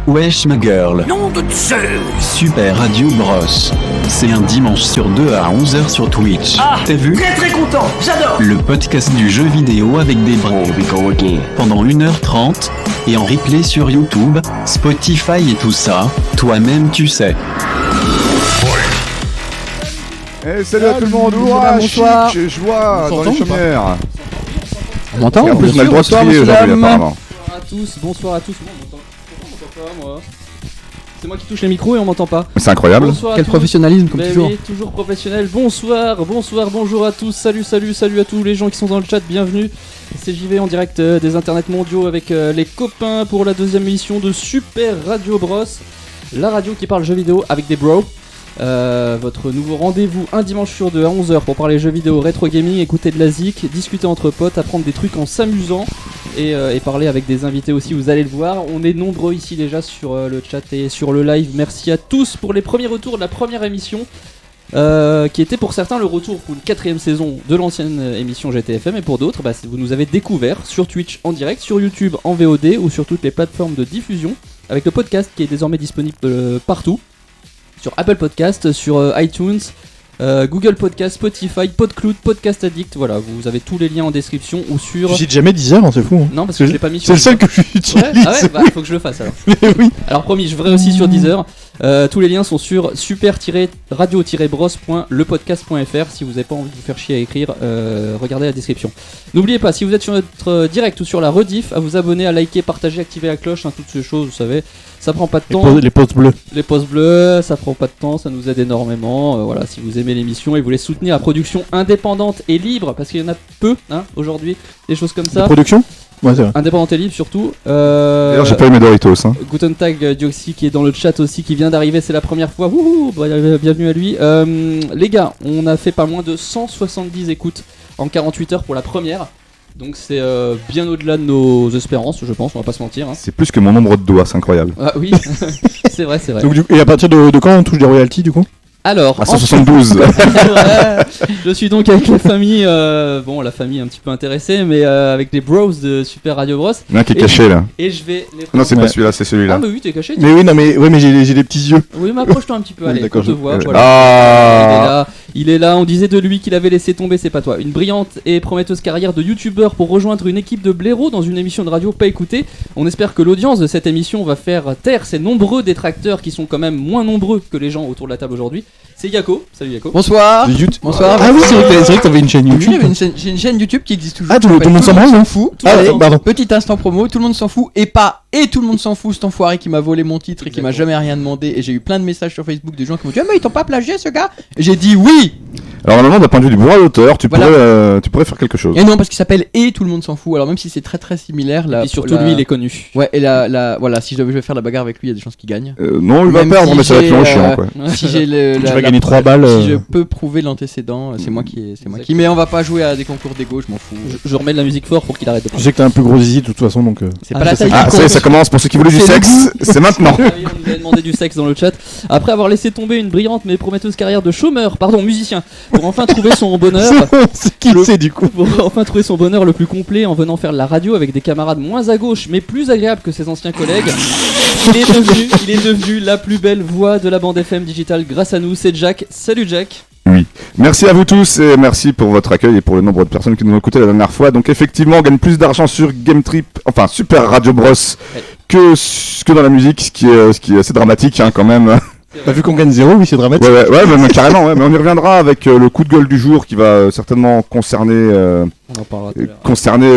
Wesh ma girl. Nom de Zeus. Super Radio Bros. C'est un dimanche sur 2 à 11h sur Twitch. Ah, t'as vu? très très content, j'adore. Le podcast du jeu vidéo avec des bros. Pendant 1h30 et en replay sur YouTube, Spotify et tout ça, toi-même tu sais. Salut à tout le monde, bonsoir. Chic, joie dans les chaumières. On m'entend? Et en plus, on a le droit de crier aujourd'hui apparemment. Bonsoir à tous. On m'entend pas, moi. C'est moi qui touche les micros et on m'entend pas. C'est incroyable. Bonsoir. Quel professionnalisme comme toujours. Oui, toujours professionnel. Bonsoir, bonjour à tous. Salut à tous les gens qui sont dans le chat. Bienvenue. C'est JV en direct des internets mondiaux avec les copains pour la deuxième émission de Super Radio Bros. La radio qui parle jeux vidéo avec des bros. Votre nouveau rendez-vous un dimanche sur 2 à 11h pour parler jeux vidéo, rétro gaming, écouter de la zik, discuter entre potes, apprendre des trucs en s'amusant et parler avec des invités aussi, vous allez le voir. On est nombreux ici déjà sur le chat et sur le live. Merci à tous pour les premiers retours de la première émission qui était pour certains le retour pour une 4ème saison de l'ancienne émission GTFM et pour d'autres vous nous avez découvert sur Twitch en direct, sur YouTube en VOD ou sur toutes les plateformes de diffusion avec le podcast qui est désormais disponible partout. Sur Apple Podcast, sur iTunes, Google Podcast, Spotify, PodCloud, Podcast Addict, voilà, vous avez tous les liens en description ou sur... Tu cites jamais Deezer, c'est fou. Hein. Non, parce que je l'ai pas mis sur... C'est le seul que j'utilise. Ouais, ah ouais, faut que je le fasse alors. Mais oui. Alors promis, je ferai aussi sur Deezer. Tous les liens sont sur super-radio-bros.lepodcast.fr. Si vous n'avez pas envie de vous faire chier à écrire, regardez la description. N'oubliez pas, si vous êtes sur notre direct ou sur la rediff, à vous abonner, à liker, partager, activer la cloche, toutes ces choses, vous savez. Ça prend pas de temps. Les pouces bleus. Les pouces bleus, ça prend pas de temps, ça nous aide énormément. Voilà, si vous aimez l'émission et vous voulez soutenir la production indépendante et libre, parce qu'il y en a peu aujourd'hui, des choses comme ça. La production ? Ouais, c'est vrai. Indépendante et libre surtout. D'ailleurs, j'ai pas eu mes Doritos. Hein. Guten Tag Dioxy qui est dans le chat aussi, qui vient d'arriver, c'est la première fois. Wouhou, bienvenue à lui. Les gars, on a fait pas moins de 170 écoutes en 48 heures pour la première. Donc c'est bien au-delà de nos espérances, je pense, on va pas se mentir. Hein. C'est plus que mon nombre de doigts, c'est incroyable. Ah oui, c'est vrai. Donc, et à partir de quand on touche des royalties du coup ? Alors, à 172. Je suis donc avec la famille, la famille un petit peu intéressée, mais avec les bros de Super Radio Bros. Il y en a un qui est caché là. Et je vais les... Non, c'est pas celui-là, c'est celui-là. Ah, mais oui, t'es caché. Mais oui, non, mais j'ai des petits yeux. Oui, mais approche-toi un petit peu, allez, d'accord, on te voit. Ah. Voilà. Il est là, on disait de lui qu'il avait laissé tomber, c'est pas toi. Une brillante et prometteuse carrière de youtubeur pour rejoindre une équipe de blaireaux dans une émission de radio pas écoutée. On espère que l'audience de cette émission va faire taire ces nombreux détracteurs qui sont quand même moins nombreux que les gens autour de la table aujourd'hui. C'est Yako. Salut Yako. Bonsoir. Bonsoir. Ah oui, c'est vrai que t'avais une chaîne YouTube. J'ai une chaîne YouTube qui existe toujours. Ah, tout le monde s'en fout. Pardon. Petit instant promo, tout le monde s'en fout et tout le monde s'en fout, cet enfoiré qui m'a volé mon titre et qui m'a jamais rien demandé. Et j'ai eu plein de messages sur Facebook de gens qui m'ont dit ah mais ils t'ont pas plagié ce gars. Et j'ai dit oui. Alors normalement d'un point de vue du droit d'auteur, tu pourrais faire quelque chose. Et non parce qu'il s'appelle et tout le monde s'en fout. Alors même si c'est très très similaire là. Et surtout lui il est connu. Ouais et voilà si je vais faire la bagarre avec lui il y a des chances qu'il gagne. Non il va perdre mais ça va être long chiant quoi. Si j'ai tu vas gagner 3 balles. Si je peux prouver l'antécédent, c'est moi qui mais on va pas jouer à des concours d'ego, je m'en fous. Je remets de la musique fort pour qu'il arrête de parler. Je sais que t'as un peu gros zizi de toute façon donc. C'est pas la taille. Ah ça commence pour ceux qui voulaient du sexe, c'est maintenant. On nous a demandé du sexe dans le chat. Après avoir laissé tomber une brillante mais prometteuse carrière de musicien, pour enfin trouver son bonheur. C'est qui c'est du coup. Pour enfin trouver son bonheur le plus complet en venant faire de la radio avec des camarades moins à gauche mais plus agréables que ses anciens collègues. Il est devenu la plus belle voix de la bande FM digitale grâce à nous, c'est Jack. Salut Jack. Oui, merci à vous tous et merci pour votre accueil et pour le nombre de personnes qui nous ont écouté la dernière fois. Donc effectivement on gagne plus d'argent sur Super Radio Bros que dans la musique, ce qui est assez dramatique quand même. Bah, vu qu'on gagne 0, oui c'est dramatique. Ouais, mais carrément, ouais, mais on y reviendra avec le coup de gueule du jour qui va certainement concerner le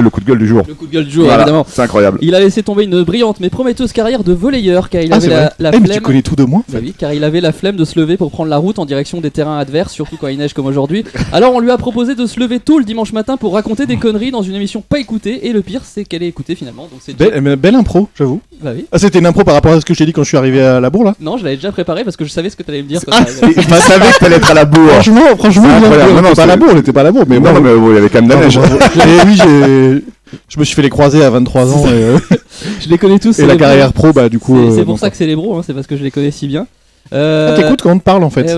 coup de gueule du jour. Le coup de gueule du jour, voilà, évidemment. C'est incroyable. Il a laissé tomber une brillante mais prometteuse carrière de volleyeur car il avait la flemme. Mais tu connais tout de moi. Bah oui, car il avait la flemme de se lever pour prendre la route en direction des terrains adverses, surtout quand il neige comme aujourd'hui. Alors on lui a proposé de se lever tôt le dimanche matin pour raconter des conneries dans une émission pas écoutée et le pire c'est qu'elle est écoutée finalement. Donc c'est belle impro, j'avoue. Bah oui. Ah c'était une impro par rapport à ce que je t'ai dit quand je suis arrivé à la bourre là. Non, je l'avais déjà préparé parce que je savais ce que t'allais me dire. Je savais que t'allais être à la bourre. Franchement, on était pas à la bourre, mais non, mais il y avait quand même de la neige. Je me suis fait les croiser à 23 ans et je les connais tous. Et la carrière pro, bah du coup. C'est pour ça que c'est les bros, c'est parce que je les connais si bien. T'écoutes quand on te parle en fait.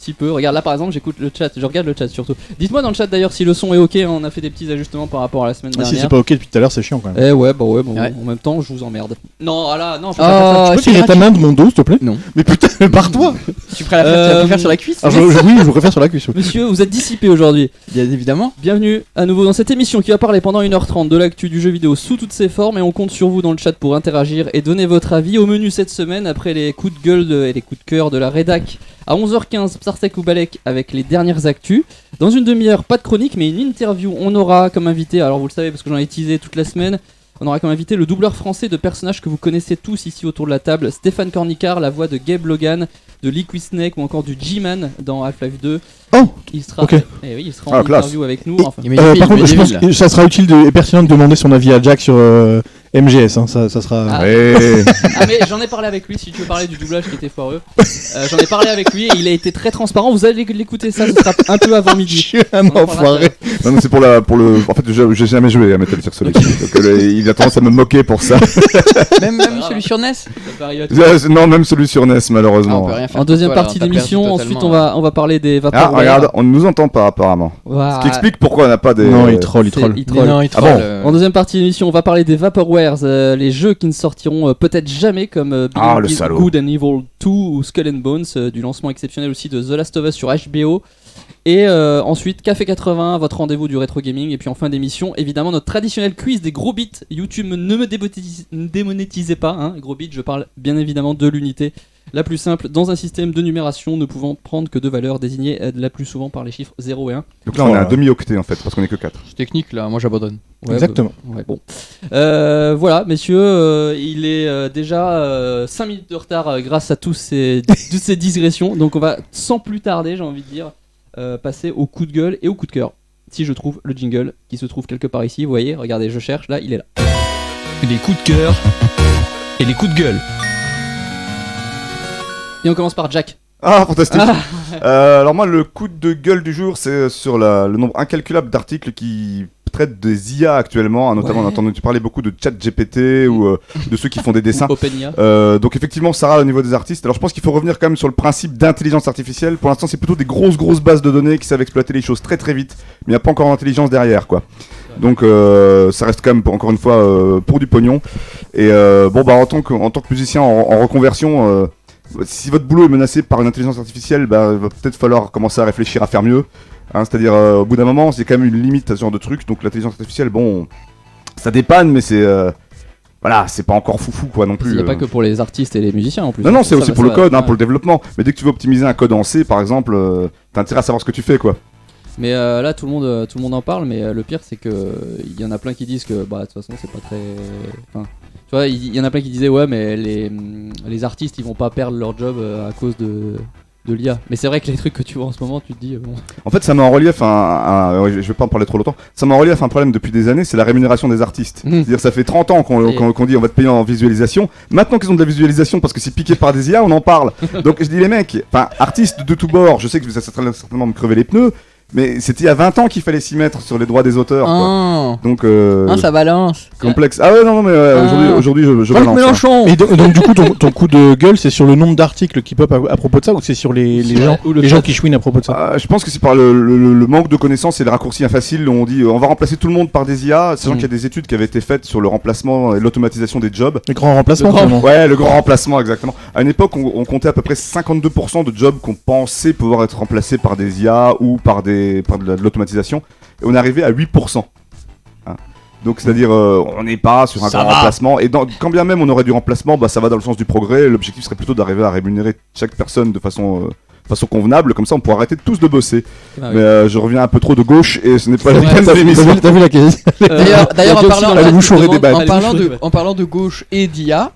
petit peu. Regarde là par exemple, j'écoute le chat, je regarde le chat surtout. Dites-moi dans le chat d'ailleurs si le son est ok, hein, on a fait des petits ajustements par rapport à la semaine Ah, si dernière. c'est pas ok depuis tout à l'heure, c'est chiant quand même. Eh ouais, bah ouais, bon, Ouais. en même temps, je vous emmerde. Non, voilà, non, faut pas faire ça. Oh, Tu peux tirer ta main de mon dos, s'il te plaît? Non. Mais putain, barre-toi! Tu ferais la préfère sur la cuisse? Oui, je vous préfère sur la cuisse. Monsieur, vous êtes dissipé aujourd'hui. Bien évidemment. Bienvenue à nouveau dans cette émission qui va parler pendant 1h30 de l'actu du jeu vidéo sous toutes ses formes et on compte sur vous dans le chat pour interagir et donner votre avis. Au menu cette semaine, après les coups de gueule et les coups de cœur de la rédac, à 11h15, Psarsek ou Balek avec les dernières actus. Dans une demi-heure, pas de chronique mais une interview. On aura comme invité, alors vous le savez parce que j'en ai teasé toute la semaine, on aura comme invité le doubleur français de personnages que vous connaissez tous ici autour de la table, Stéphane Cornicard, la voix de Gabe Logan, de Liquid Snake ou encore du G-Man dans Half-Life 2. Oh, Il sera, ok. eh oui, il sera en Ah, classe. interview avec nous. Enfin, Par contre, je pense que ça sera utile et pertinent de demander son avis à Jack sur MGS. Hein. Ça sera. Ah. Ouais. Ah mais j'en ai parlé avec lui, si tu veux parler du doublage qui était foireux. J'en ai parlé avec lui et il a été très transparent. Vous allez l'écouter ça, ce sera un peu avant Je midi. suis un On en parlera enfoiré. Non, mais c'est pour le. En fait, j'ai jamais joué à Metal Gear Solid. Donc, il a tendance à me moquer pour ça. Même grave. celui sur NES. Ça peut arriver à tout. Non, même celui sur NES, Ah, on malheureusement. peut rien faire. En deuxième Voilà, partie t'as perdu d'émission, totalement, ensuite on va parler des Ah, Vaporware. regarde, on ne nous entend pas apparemment. Voilà. Ce qui explique pourquoi on n'a pas des. Non, il troll, il C'est- troll. il Mais troll. non, il Ah troll. bon En deuxième partie d'émission, on va parler des Vaporwares, les jeux qui ne sortiront peut-être jamais comme Ah, le Beyond salaud. Good and Evil 2 ou Skull and Bones, du lancement exceptionnel aussi de The Last of Us sur HBO. Et ensuite, Café 80, votre rendez-vous du rétro gaming. Et puis en fin d'émission, évidemment, notre traditionnel quiz des gros bits. YouTube ne me démonétisez pas, hein. Gros bits, je parle bien évidemment de l'unité la plus simple dans un système de numération ne pouvant prendre que deux valeurs désignées la plus souvent par les chiffres 0 et 1. Donc là, on est à demi-octet en fait, parce qu'on est que 4. C'est technique là, moi j'abandonne. Ouais, Exactement. bah, ouais, bon. Voilà, messieurs, il est déjà 5 minutes de retard grâce à toutes ces digressions. Donc on va sans plus tarder, j'ai envie de dire, passer au coup de gueule et au coup de cœur. Si je trouve le jingle qui se trouve quelque part ici, vous voyez, regardez, je cherche, là, il est là. Les coups de cœur et les coups de gueule. Et on commence par Jack. Ah, fantastique. Alors moi, le coup de gueule du jour, c'est sur le nombre incalculable d'articles qui traitent des IA actuellement. Notamment, on a entendu parler beaucoup de ChatGPT ou de ceux qui font des dessins. OpenIA. Donc effectivement, ça râle au niveau des artistes. Alors je pense qu'il faut revenir quand même sur le principe d'intelligence artificielle. Pour l'instant, c'est plutôt des grosses bases de données qui savent exploiter les choses très vite, mais il n'y a pas encore d'intelligence derrière, quoi. Donc ça reste quand même encore une fois pour du pognon. Et bon bah en tant que musicien en reconversion, si votre boulot est menacé par une intelligence artificielle, bah il va peut-être falloir commencer à réfléchir à faire mieux. Hein, c'est-à-dire au bout d'un moment, c'est quand même une limite à ce genre de truc. Donc l'intelligence artificielle, bon, ça dépanne, mais c'est voilà, c'est pas encore foufou quoi non plus. Il n'y a pas que pour les artistes et les musiciens en plus. Non, c'est aussi Ça pour le va, code, hein, ouais. pour le développement. Mais dès que tu veux optimiser un code en C, par exemple, t'as intérêt à savoir ce que tu fais, quoi. Mais là, tout le monde en parle, mais le pire, c'est que il y en a plein qui disent que, bah, de toute façon, c'est pas très. Enfin, tu vois, il y en a plein qui disaient, ouais, mais les artistes, ils vont pas perdre leur job à cause de l'IA. Mais c'est vrai que les trucs que tu vois en ce moment, tu te dis, bon. En fait, ça met en relief ouais, je vais pas en parler trop longtemps. Ça met en relief un problème depuis des années, c'est la rémunération des artistes. C'est-à-dire, ça fait 30 ans qu'on dit on va te payer en visualisation. Maintenant qu'ils ont de la visualisation parce que c'est piqué par des IA, on en parle. Donc je dis les mecs, enfin, artistes de tous bords, je sais que vous allez certainement me crever les pneus, mais c'était il y a 20 ans qu'il fallait s'y mettre sur les droits des auteurs, quoi. Ah, Donc ça balance. complexe. Ah ouais, non, mais aujourd'hui je Jean-Luc balance. Hein. Mélenchon. Et donc du coup, ton coup de gueule, c'est sur le nombre d'articles qui pop à propos de ça ou c'est sur les gens qui chouinent à propos de ça? Je pense que c'est par le manque de connaissances et le raccourci facile où on dit on va remplacer tout le monde par des IA, sachant qu'il y a des études qui avaient été faites sur le remplacement et l'automatisation des jobs. Les grands remplacements, Le grand- finalement. Ouais, le grand remplacement, exactement. À une époque, on comptait à peu près 52% de jobs qu'on pensait pouvoir être remplacés par des IA ou par de l'automatisation. Et on est arrivé à 8%. Hein. Donc, c'est-à-dire, on n'est pas sur un grand remplacement. Et quand bien même on aurait du remplacement, bah, ça va dans le sens du progrès. L'objectif serait plutôt d'arriver à rémunérer chaque personne de façon convenable. Comme ça, on pourra arrêter tous de bosser. Ah oui. Mais je reviens un peu trop de gauche et ce n'est pas la Ouais, thème de l'émission. T'as vu la question? D'ailleurs, il y a en aussi parlant, dans la Allez, vous chaurez des balles. en parlant de gauche et d'IA,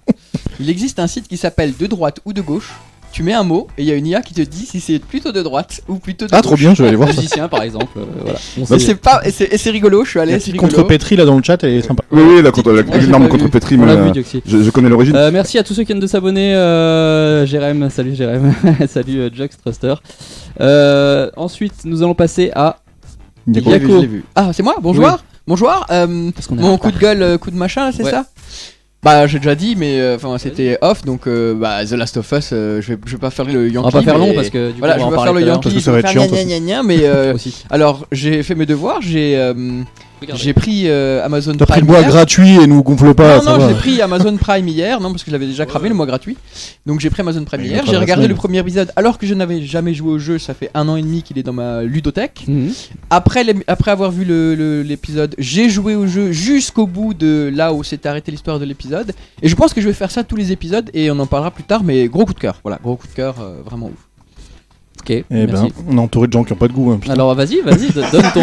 il existe un site qui s'appelle De droite ou de gauche. Tu mets un mot et il y a une IA qui te dit si c'est plutôt de droite ou plutôt de Ah, gauche. trop bien, je vais aller voir ça. Musicien, par exemple. Voilà. On Et sait- c'est rigolo, je suis allé, c'est rigolo. Contre Petri là dans le chat, elle est sympa. Oui, la j'ai énorme pas contre vu. Petri, On mais l'a vu, Dioxy. je connais l'origine. Merci à tous ceux qui viennent de s'abonner. Jérém, salut Jérém. Salut Jux Truster. Ensuite, nous allons passer à. Il y a Je l'ai quoi vu, je l'ai vu. Ah, c'est moi. Bonjour. Oui. Bonjour. Parce qu'on est en Mon retard. coup de gueule, coup de machin, c'est Ouais. ça? Bah j'ai déjà dit mais enfin c'était off donc The Last of Us je vais pas faire le Yankee. On va pas faire long parce que du coup voilà, on je va vais en faire le parler Yankee, parce que je ça vais va être faire chiant, gna gna gna mais aussi. alors j'ai fait mes devoirs, j'ai pris Amazon T'as pris Prime le mois hier. gratuit et nous gonfle pas. ça Non, va. j'ai pris Amazon Prime hier, non parce que je l'avais déjà cramé le mois gratuit. Donc j'ai pris Amazon Prime Et hier, notre j'ai regardé semaine. le premier épisode alors que je n'avais jamais joué au jeu, ça fait 1 an et demi qu'il est dans ma ludothèque. Mhm. Après avoir vu l'épisode, j'ai joué au jeu jusqu'au bout de là où s'est arrêté l'histoire de l'épisode. Et je pense que je vais faire ça tous les épisodes et on en parlera plus tard, mais gros coup de cœur, voilà, gros coup de cœur, vraiment ouf. Ok, Eh merci. ben, on est entouré de gens qui ont pas de goût. Hein, putain. Alors vas-y, donne ton.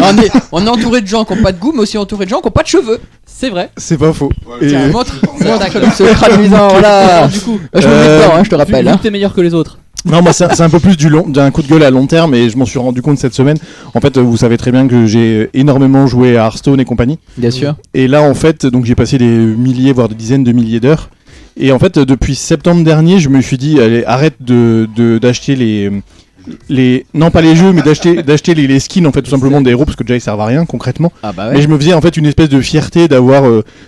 On est entouré de gens qui ont pas de goût, mais aussi entouré de gens qui ont pas de cheveux. C'est vrai. C'est pas faux. Et- Tiens, montre Ça attaque. ce crâne luisant, voilà. Du coup, Je me mets dedans, je te vu rappelle. que t'es meilleur que les autres. Non, moi c'est un peu plus d'un coup de gueule à long terme et je m'en suis rendu compte cette semaine. En fait, vous savez très bien que j'ai énormément joué à Hearthstone et compagnie. Bien sûr. Et là, en fait, donc j'ai passé des milliers, voire des dizaines de milliers d'heures. Et en fait, depuis septembre dernier, je me suis dit, allez, arrête d'acheter non pas les jeux, mais d'acheter les skins en fait tout simplement des héros parce que déjà ils servent à rien concrètement. Ah bah Mais je me faisais en fait une espèce de fierté d'avoir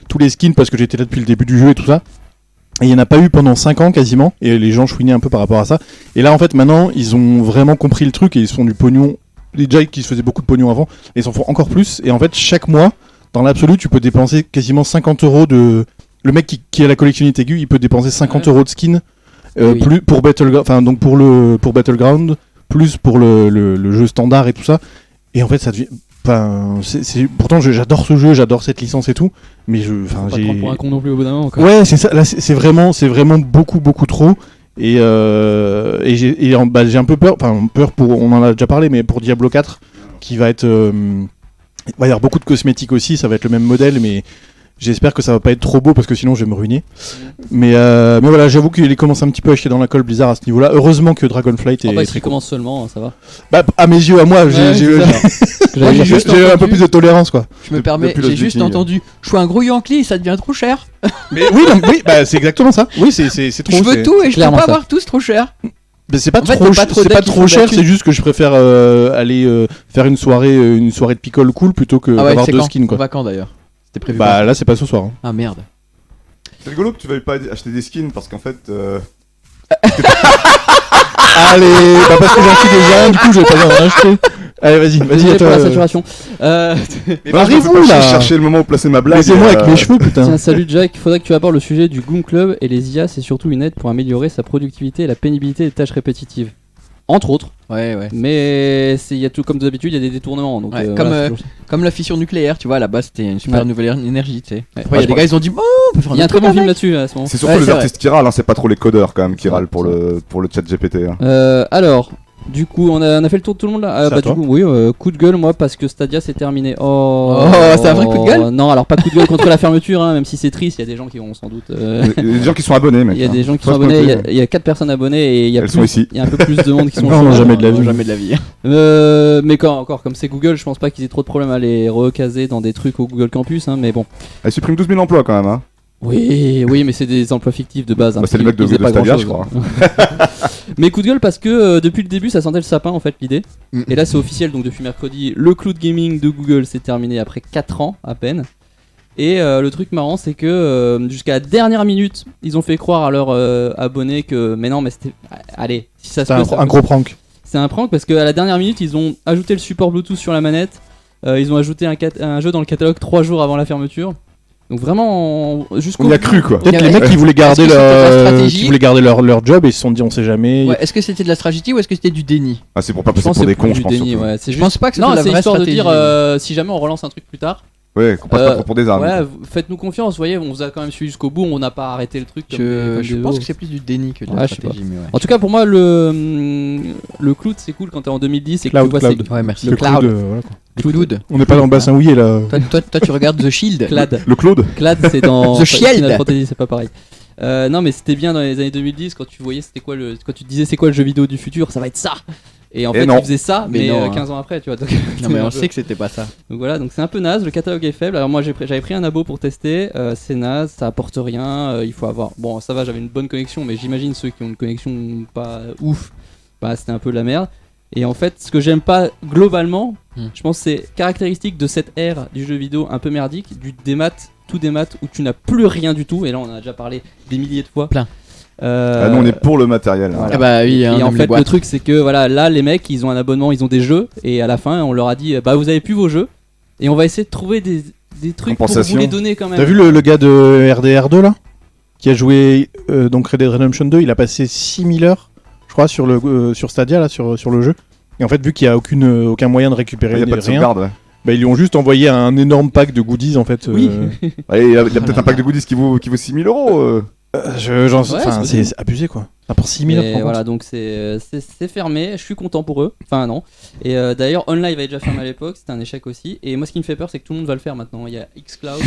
tous les skins parce que j'étais là depuis le début du jeu et tout ça. Et il n'y en a pas eu pendant 5 ans quasiment, et les gens chouinaient un peu par rapport à ça. Et là en fait maintenant ils ont vraiment compris le truc et ils se font du pognon. Les Jake qui se faisaient beaucoup de pognon avant, et ils s'en font encore plus. Et en fait chaque mois, dans l'absolu, tu peux dépenser quasiment 50 euros de... Le mec qui a la collectionnite aiguë, il peut dépenser 50 euros de skin Oui. plus pour donc pour Battleground, plus pour le jeu standard et tout ça. Et en fait ça devient... Enfin, pourtant j'adore ce jeu, j'adore cette licence et tout, mais Faut pas te prendre pour un con non plus au bout d'un moment. Quoi. Ouais, c'est ça. Là, c'est vraiment beaucoup trop. Et j'ai un peu peur. Enfin, peur pour. On en a déjà parlé, mais pour Diablo 4, qui va être. Il va y avoir beaucoup de cosmétiques aussi. Ça va être le même modèle, mais j'espère que ça va pas être trop beau parce que sinon je vais me ruiner. Mais voilà, j'avoue qu'il commence un petit peu à chier dans la colle Blizzard à ce niveau-là. Heureusement que Dragonflight est. Bah, très s'il commence seulement, ça va. Bah, à mes yeux, à moi, Ouais, j'ai juste un peu entendu. plus de tolérance quoi. Je me permets, depuis le j'ai juste Viking. entendu. Je suis un gros Yankee, ça devient trop cher. Mais oui, non, oui, bah c'est exactement ça. Oui, c'est trop. Je veux tout et je peux clairement pas ça. avoir tout, c'est trop cher. Mais c'est pas En fait, trop, t'as pas trop c'est decks pas qui trop font cher, battu. c'est juste que je préfère aller faire une soirée de picole cool plutôt que d'avoir c'est deux quand skins quoi. On va quand d'ailleurs? C'était prévu. Bah là c'est pas ce soir. Hein. Ah merde. C'est rigolo que tu veuilles pas acheter des skins parce qu'en fait. Allez, bah parce que j'en suis déjà, du coup je vais pas en acheter. Allez vas-y, Désolé à pour toi. la saturation. Mais Arrive-vous, là. chercher le moment où placer ma blague. Laissez-moi avec mes cheveux putain. Tiens, salut Jack, faudrait que tu abordes le sujet du Goon Club et les IA, c'est surtout une aide pour améliorer sa productivité et la pénibilité des tâches répétitives. Entre autres, Ouais. mais il y a tout comme d'habitude, il y a des détournements. Donc, Ouais, voilà, c'est toujours ça. Comme la fission nucléaire, tu vois, là-bas c'était une super Ouais. nouvelle énergie, tu sais. Ouais. Après, il y a des gars, ils ont dit, oh, on peut faire Il y a un très truc bon film avec. là-dessus là, à ce moment. C'est surtout Ouais, les c'est artistes qui râlent, hein, c'est pas trop les codeurs quand même qui râlent pour Ouais. le chat GPT. Hein. Alors, du coup, on a fait le tour de tout le monde là. C'est à Du toi. coup, oui, coup de gueule moi parce que Stadia c'est terminé. Oh, c'est un vrai coup de gueule Non, alors pas coup de gueule contre la fermeture, hein, même si c'est triste. Il y a des gens qui vont sans doute. Il y a des gens qui sont abonnés, mec. Il y a hein. des gens qui Faut sont se abonnés. moquer. Il y a 4 personnes abonnées et il y a Elles sont ici. Il y a un peu plus de monde qui sont. Non, chauds. jamais de la vie. Jamais de la vie. Mais encore, comme c'est Google, je pense pas qu'ils aient trop de problèmes à les recaser dans des trucs au Google Campus, hein, mais bon. Elle supprime 12 000 emplois quand même. Hein. Oui, mais c'est des emplois fictifs de base. Hein, Bah, c'est le parce mec de qu'ils faisaient pas Stadia, grand-chose. je crois. Mais coup de gueule parce que depuis le début, ça sentait le sapin en fait l'idée. Mm. Et là, c'est officiel, donc depuis mercredi, le cloud gaming de Google s'est terminé après 4 ans à peine. Et le truc marrant, c'est que jusqu'à la dernière minute, ils ont fait croire à leurs abonnés que. Mais non, mais c'était. Allez, si ça se C'est peut, ça un peut. gros prank. C'est un prank parce qu'à la dernière minute, ils ont ajouté le support Bluetooth sur la manette. Ils ont ajouté un jeu dans le catalogue 3 jours avant la fermeture. Donc vraiment, jusqu'au On y a cru quoi. Il y Peut-être avait- les mecs qui voulaient garder Est-ce que c'était de la stratégie qui voulaient garder leur job et ils se sont dit on sait jamais. Ouais, est-ce que c'était de la stratégie ou est-ce que c'était du déni? Ah, c'est pour pas Je passer pense pour que des c'est plus cons, je du pense. déni, surtout. ouais. C'est Je pense pas que Non, c'était la c'est vraie histoire stratégie. de dire si jamais on relance un truc plus tard. Ouais, qu'on passe pas trop pour des armes. Ouais, faites-nous confiance, vous voyez, on vous a quand même suivi jusqu'au bout, on n'a pas arrêté le truc. Je pense que c'est plus du déni que de la Ouais, je sais stratégie. Mais ouais. En tout cas, pour moi, le cloud c'est cool quand t'es en 2010 et que Cloud, tu vois cloud. c'est Ouais, merci. Le cloud. voilà, quoi. Cloud. On n'est pas dans le bassin mouillé là. Toi, tu regardes The Shield. Clad. Le Claude Clad, c'est dans The Shield. Final Fantasy, c'est pas pareil. Non, mais c'était bien dans les années 2010 quand tu voyais quand tu te disais c'est quoi le jeu vidéo du futur, ça va être ça. Et en Et fait, non. tu faisais ça, Mais mais non, 15 ans après, tu vois. Donc, Non, mais on sait que c'était pas ça. donc voilà, donc c'est un peu naze, le catalogue est faible. Alors moi j'avais pris un abo pour tester, c'est naze, ça apporte rien, il faut avoir. Bon, ça va, j'avais une bonne connexion, mais j'imagine ceux qui ont une connexion pas ouf, bah c'était un peu de la merde. Et en fait, ce que j'aime pas globalement, je pense que c'est caractéristique de cette ère du jeu vidéo un peu merdique, du démat tout démat où tu n'as plus rien du tout. Et là, on en a déjà parlé des milliers de fois. Plein. Nous on est pour le matériel. Hein. Voilà. Ah bah oui, Et hein, en les fait, boîtes. le truc, c'est que voilà, là, les mecs, ils ont un abonnement, ils ont des jeux. Et à la fin, on leur a dit, bah, vous avez plus vos jeux. Et on va essayer de trouver des trucs pour vous Compensation. les donner quand même. T'as vu le gars de RDR2 là qui a joué donc Red Dead Redemption 2, il a passé 6000 heures, je crois, sur Stadia là, sur le jeu. Et en fait, vu qu'il n'y a aucun moyen de récupérer Il n'y a pas de rien, sauvegarde. Ouais. bah, ils lui ont juste envoyé un énorme pack de goodies en fait. Oui. Ouais, il y a peut-être un pack de goodies qui vaut 6000 €. C'est abusé quoi. Ah, pour 6000 Mais heures. voilà, donc c'est fermé. Je suis content pour eux. Enfin, non. Et d'ailleurs, OnLive avait déjà fermé à l'époque. C'était un échec aussi. Et moi, ce qui me fait peur, c'est que tout le monde va le faire maintenant. Il y a xCloud,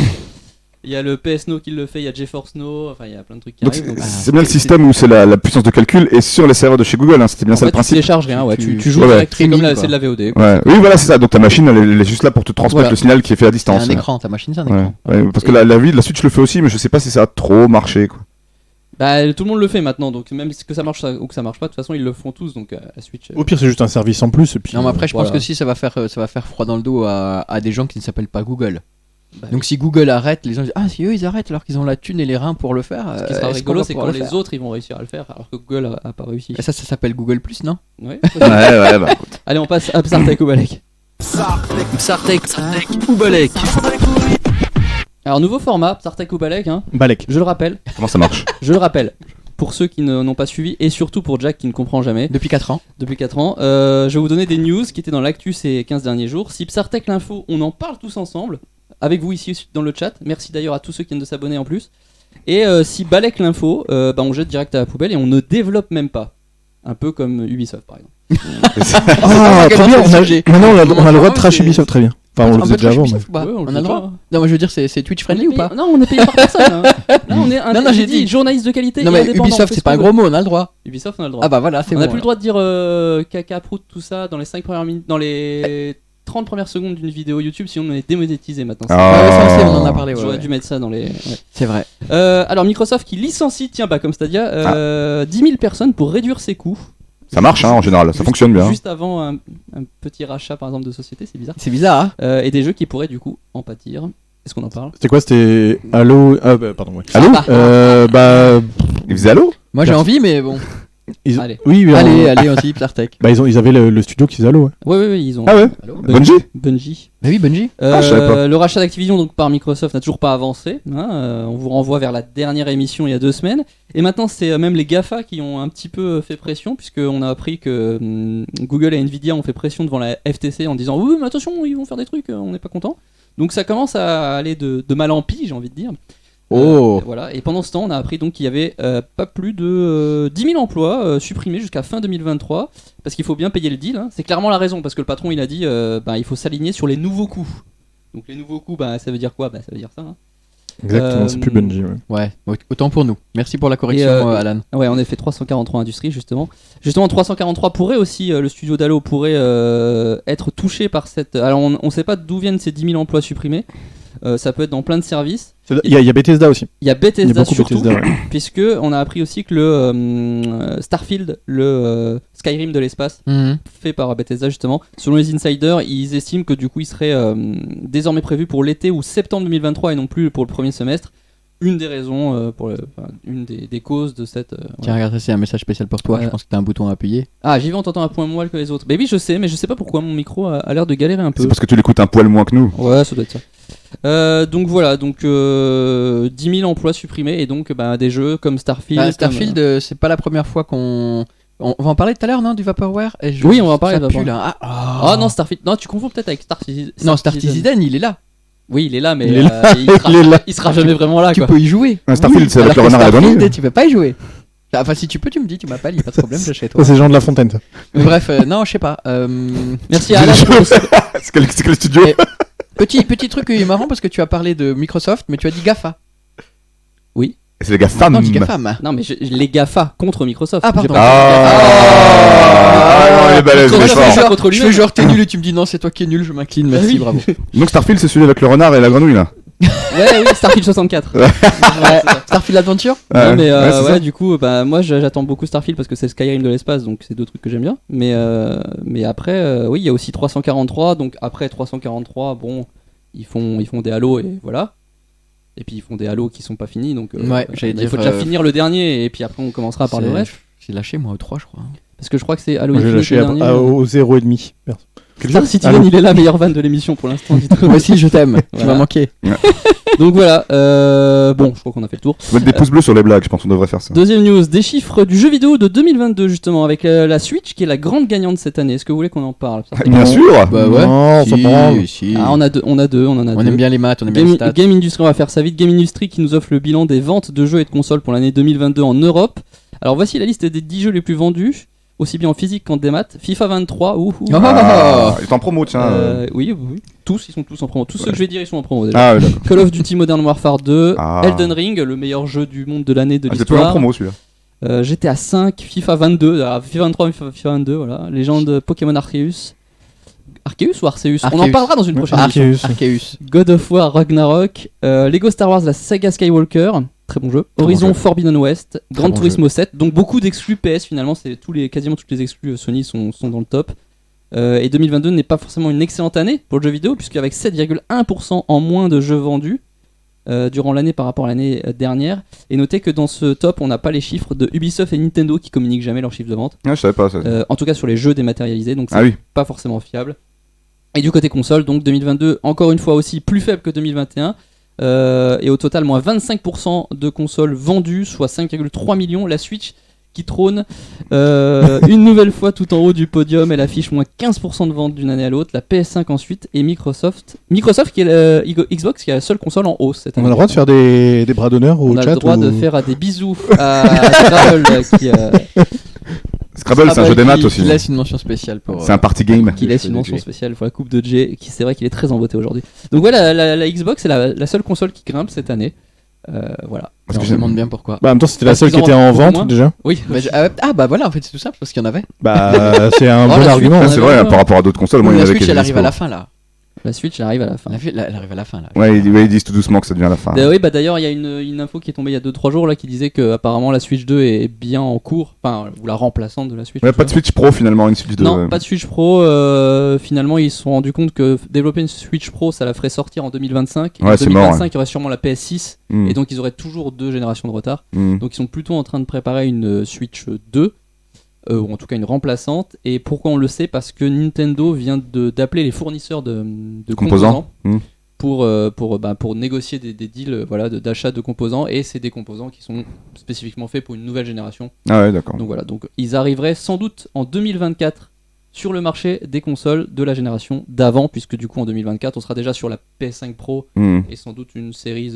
il y a le PS Now qui le fait, il y a GeForce Now. Enfin, il y a plein de trucs qui Donc arrivent. Donc, c'est bien le système où c'est la puissance de calcul et sur les serveurs de chez Google. Hein, c'était bien en ça fait, le tu principe. télécharges rien. Ouais, tu joues ouais, direct. C'est comme streaming, c'est de la VOD. quoi. Ouais. Oui, voilà, c'est ça. Donc ta machine, elle est juste là pour te transmettre Voilà. le signal qui est fait à C'est distance. un écran, ta machine c'est un Ouais. écran. Ouais, parce que la Switch le fait aussi, mais je sais pas si ça a trop marché. Quoi. Bah, tout le monde le fait maintenant. Donc, même que ça marche ou que ça marche pas, de toute façon, ils le font tous. Donc, la Switch. Au pire, c'est juste un service en plus. Et puis, Non mais après je Voilà. pense que si ça va faire froid dans le dos à des gens qui ne s'appellent pas Google. Bah, Donc si Google arrête, les gens disent ah si eux ils arrêtent alors qu'ils ont la thune et les reins pour le faire. ce qui sera est-ce rigolo, qu'on va c'est pouvoir quand le les faire autres ils vont réussir à le faire, alors que Google a pas réussi. Et ça s'appelle Google Plus non? Ouais. Ouais, bah. Allez, on passe à Psartek ou Balek. Psartek ou Balek. Alors, nouveau format, Psartek ou Balek, hein. Balek. Je le rappelle. Comment ça marche? Je le rappelle. Pour ceux qui n'ont pas suivi, et surtout pour Jack qui ne comprend jamais, Depuis 4 ans. depuis 4 ans, je vais vous donner des news qui étaient dans l'actu ces 15 derniers jours. Si Psartek l'info, on en parle tous ensemble, avec vous ici dans le chat. Merci d'ailleurs à tous ceux qui viennent de s'abonner en plus. Et si Balek l'info, bah on jette direct à la poubelle et on ne développe même pas. Un peu comme Ubisoft par exemple. Ah, très bien. Maintenant, on a le droit de trash c'est- Ubisoft, très bien. Enfin, on le faisait déjà avant. Mais... Ouais, on On le a fait le droit. pas. Non moi je veux dire c'est Twitch friendly ou pas? Non, on est payé par personne. Hein. Non, on est un, Non, j'ai dit journaliste de qualité. Non et mais indépendant, on Ubisoft fait c'est ce pas un qu'on gros veut. mot, on a le droit. Ubisoft, on a le droit. Ah bah voilà, c'est On bon. n'a plus le droit de dire caca, prout, tout ça dans les 5 premières minutes, dans les 30 premières secondes d'une vidéo YouTube, sinon on est démonétisé maintenant. Ah. Ouais, ça, on en a parlé. Ouais, J'aurais ouais. dû mettre ça dans les. Ouais. C'est vrai. Alors Microsoft qui licencie, tiens, bah comme Stadia, 10 000 personnes pour réduire ses coûts. Ça marche, hein, en général, ça Juste- fonctionne bien. Juste avant un petit rachat par exemple de société, c'est bizarre. C'est bizarre hein. Et des jeux qui pourraient du coup en pâtir. Est-ce qu'on en parle? C'était quoi? C'était Halo. Ah, bah, pardon, ouais. Allô? Bah. Il faisait Halo? Moi j'ai envie mais bon. Allez. Oui, mais Allez aussi Psartek. Bah, ils avaient le studio qui faisait Halo, ouais. Ouais, ils ont. Ah ouais? Bungie? Bungie. Bah oui Bungie. Ah, je savais pas. Le rachat d'Activision donc par Microsoft n'a toujours pas avancé. Hein, on vous renvoie vers la dernière émission il y a 2 semaines. Et maintenant c'est même les GAFA qui ont un petit peu fait pression, puisqu'on a appris que Google et Nvidia ont fait pression devant la FTC en disant oui mais attention ils vont faire des trucs, on n'est pas content. Donc ça commence à aller de mal en pis, j'ai envie de dire. Oh. Voilà. Et pendant ce temps on a appris donc qu'il y avait pas plus de 10 000 emplois supprimés jusqu'à fin 2023, parce qu'il faut bien payer le deal, hein. C'est clairement la raison, parce que le patron il a dit il faut s'aligner sur les nouveaux coûts. Donc les nouveaux coûts, ça veut dire quoi? Ça veut dire ça, hein. Exactement, c'est plus Bungie, ouais. Ouais, autant pour nous. Merci pour la correction Alan. Ouais, en effet, 343 Industries, justement. Justement, 343 pourrait aussi, le studio d'Halo pourrait être touché par cette... Alors, on sait pas d'où viennent ces 10 000 emplois supprimés. Ça peut être dans plein de services. Il y a Bethesda aussi. Il y a Il y a Bethesda beaucoup surtout, Bethesda, ouais. puisque on a appris aussi que le Starfield, le Skyrim de l'espace, fait par Bethesda justement, selon les insiders, ils estiment que du coup il serait désormais prévu pour l'été ou septembre 2023 et non plus pour le premier semestre. Une des raisons, une des causes de cette... Tiens, regarde, ça, c'est un message spécial pour toi. Je pense que t'as un bouton à appuyer. Ah, j'y vais en tentant un point moins que les autres. Bah oui, je sais, mais je sais pas pourquoi mon micro a l'air de galérer un peu. C'est parce que tu l'écoutes un poil moins que nous. Ouais, ça doit être ça. Donc voilà, 10 000 emplois supprimés et donc des jeux comme Starfield. Starfield, c'est pas la première fois qu'on. On va en parler tout à l'heure, non, du Vaporware? Oui, on va en parler ça de pue, Vaporware. là. Ah non, Starfield. Non, tu confonds peut-être avec Star Citizen. Non, Star Citizen, il est là. Oui, il est là, mais Il est là. il sera jamais vraiment là. Tu Quoi. peux y jouer. Un Starfield, c'est avec alors le que renard et la Starfield, grenouille. tu peux pas y jouer. Enfin, si tu peux, tu me dis, tu m'appelles, y a pas de problème, je serai toi. Ça, c'est Jean de La Fontaine, ça. Mais bref, non, je sais pas. Merci à Alan. C'est quel studio? Et- Petit truc qui est marrant parce que tu as parlé de Microsoft, mais tu as dit GAFA. C'est les gars femmes. Non, dis GAFAM. Non, mais les GAFA contre Microsoft. Ah, J'ai pardon. pas- Ah, non, il est balèze, il est Microsoft, fort. ça contre Je fais lui-même. genre t'es nul et tu me dis non, c'est toi qui es nul, je m'incline, merci, oui. bravo. Donc Starfield, c'est celui avec le renard et la grenouille là. Ouais, oui, Starfield 64. Ouais, Starfield Adventure. Non, mais c'est ça. du coup, moi j'attends beaucoup Starfield parce que c'est le Skyrim de l'espace, donc c'est deux trucs que j'aime bien. Mais après, oui, il y a aussi 343, donc après 343, bon, ils font des Halo et voilà. Et puis ils font des Halo qui sont pas finis, donc j'allais il faut dire, déjà finir le dernier et puis après on commencera par le reste. J'ai lâché moi au 3 je crois. Parce que je crois que c'est Halo Moi, j'ai Infinite lâché le dernier. au 0,5. Star Citizen, il est là, meilleur van de l'émission pour l'instant. Moi aussi je t'aime, tu Voilà. m'as manqué. Donc voilà, bon, je crois qu'on a fait le tour. Faut mettre des pouces bleus sur les blagues, je pense qu'on devrait faire ça. Deuxième news, des chiffres du jeu vidéo de 2022 justement, avec la Switch qui est la grande gagnante cette année. Est-ce que vous voulez qu'on en parle? Bien sûr. Bah ouais. Non, ça prend. Si. Ah, on en a deux. On aime bien les maths, on aime bien les stats. Game Industry, on va faire ça vite. Game Industry qui nous offre le bilan des ventes de jeux et de consoles pour l'année 2022 en Europe. Alors voici la liste des 10 jeux les plus vendus, aussi bien en physique qu'en démat. FIFA 23, Ah, il est en promo, tiens. oui, tous, ils sont tous en promo. Tous ceux que je vais dire, ils sont en promo déjà. Ah, oui, d'accord. Call of Duty Modern Warfare 2, Ah. Elden Ring, le meilleur jeu du monde de l'année de Ah, c'est toujours en l'histoire. promo celui-là. GTA 5, FIFA 22, FIFA 23, FIFA 22, voilà. Légende Pokémon Arceus. Arceus ou Arceus? On en Arceus. parlera dans une prochaine émission. Arceus. God of War Ragnarok, Lego Star Wars, la saga Skywalker, très bon jeu. Horizon jeu. Forbidden West, Gran bon Turismo 7, donc beaucoup d'exclus PS finalement, c'est quasiment toutes les exclus Sony sont dans le top. Et 2022 n'est pas forcément une excellente année pour le jeu vidéo, puisqu'avec 7,1% en moins de jeux vendus durant l'année par rapport à l'année dernière. Et notez que dans ce top, on n'a pas les chiffres de Ubisoft et Nintendo qui communiquent jamais leurs chiffres de vente. Ah, je savais pas ça. En tout cas sur les jeux dématérialisés, donc c'est Ah oui. pas forcément fiable. Et du côté console, donc 2022, encore une fois aussi plus faible que 2021. Et au total, moins 25% de consoles vendues, soit 5,3 millions. La Switch qui trône une nouvelle fois tout en haut du podium. Elle affiche moins 15% de ventes d'une année à l'autre. La PS5 ensuite et Microsoft qui est Xbox qui est la seule console en hausse cette On année. a le droit de faire des bras d'honneur au On a chat le droit ou- de faire des bisous à Scrabble Scrabble, c'est un jeu des maths aussi. Il laisse une mention spéciale pour. C'est un party game. qui laisse une mention spéciale pour la coupe de Jay, qui c'est vrai qu'il est très emboîté aujourd'hui. Donc voilà, la Xbox c'est la seule console qui grimpe cette année. Voilà. Parce que Je me demande bien pourquoi. Bah, en même temps, c'était la Parce seule qu'ils qui était en en vendent vente moins. déjà. Oui. Bah voilà, en fait c'est tout simple parce qu'il y en avait. Bah, c'est un Oh, bon la Switch, argument. on Ah, a c'est vu vrai, ça. par rapport à d'autres consoles, moi il y en La avait Switch qui elle étaient arrive à dispo. la fin là. La Switch elle arrive à la fin. Elle arrive à la fin là. Ouais, ils disent tout doucement que ça devient la fin. Oui, bah d'ailleurs il y a une info qui est tombée il y a 2-3 jours là qui disait que apparemment la Switch 2 est bien en cours, enfin ou la remplaçante de la Switch. Ouais, pas de Switch Pro finalement, une Switch 2. Non, pas de Switch Pro. Finalement, ils se sont rendus compte que développer une Switch Pro, ça la ferait sortir en 2025. Ouais, en c'est mort, 2025, il y aurait sûrement la PS6. Hmm. Et donc, ils auraient toujours 2 générations de retard. Hmm. Donc, ils sont plutôt en train de préparer une Switch 2. Ou en tout cas une remplaçante. Et pourquoi on le sait? Parce que Nintendo vient d'appeler les fournisseurs de composants. Hmm. Pour négocier des deals d'achat de composants. Et c'est des composants qui sont spécifiquement faits pour une nouvelle génération. Ah ouais, d'accord. Donc voilà, donc ils arriveraient sans doute en 2024 sur le marché des consoles de la génération d'avant, puisque du coup en 2024 on sera déjà sur la PS5 Pro Hmm. et sans doute une série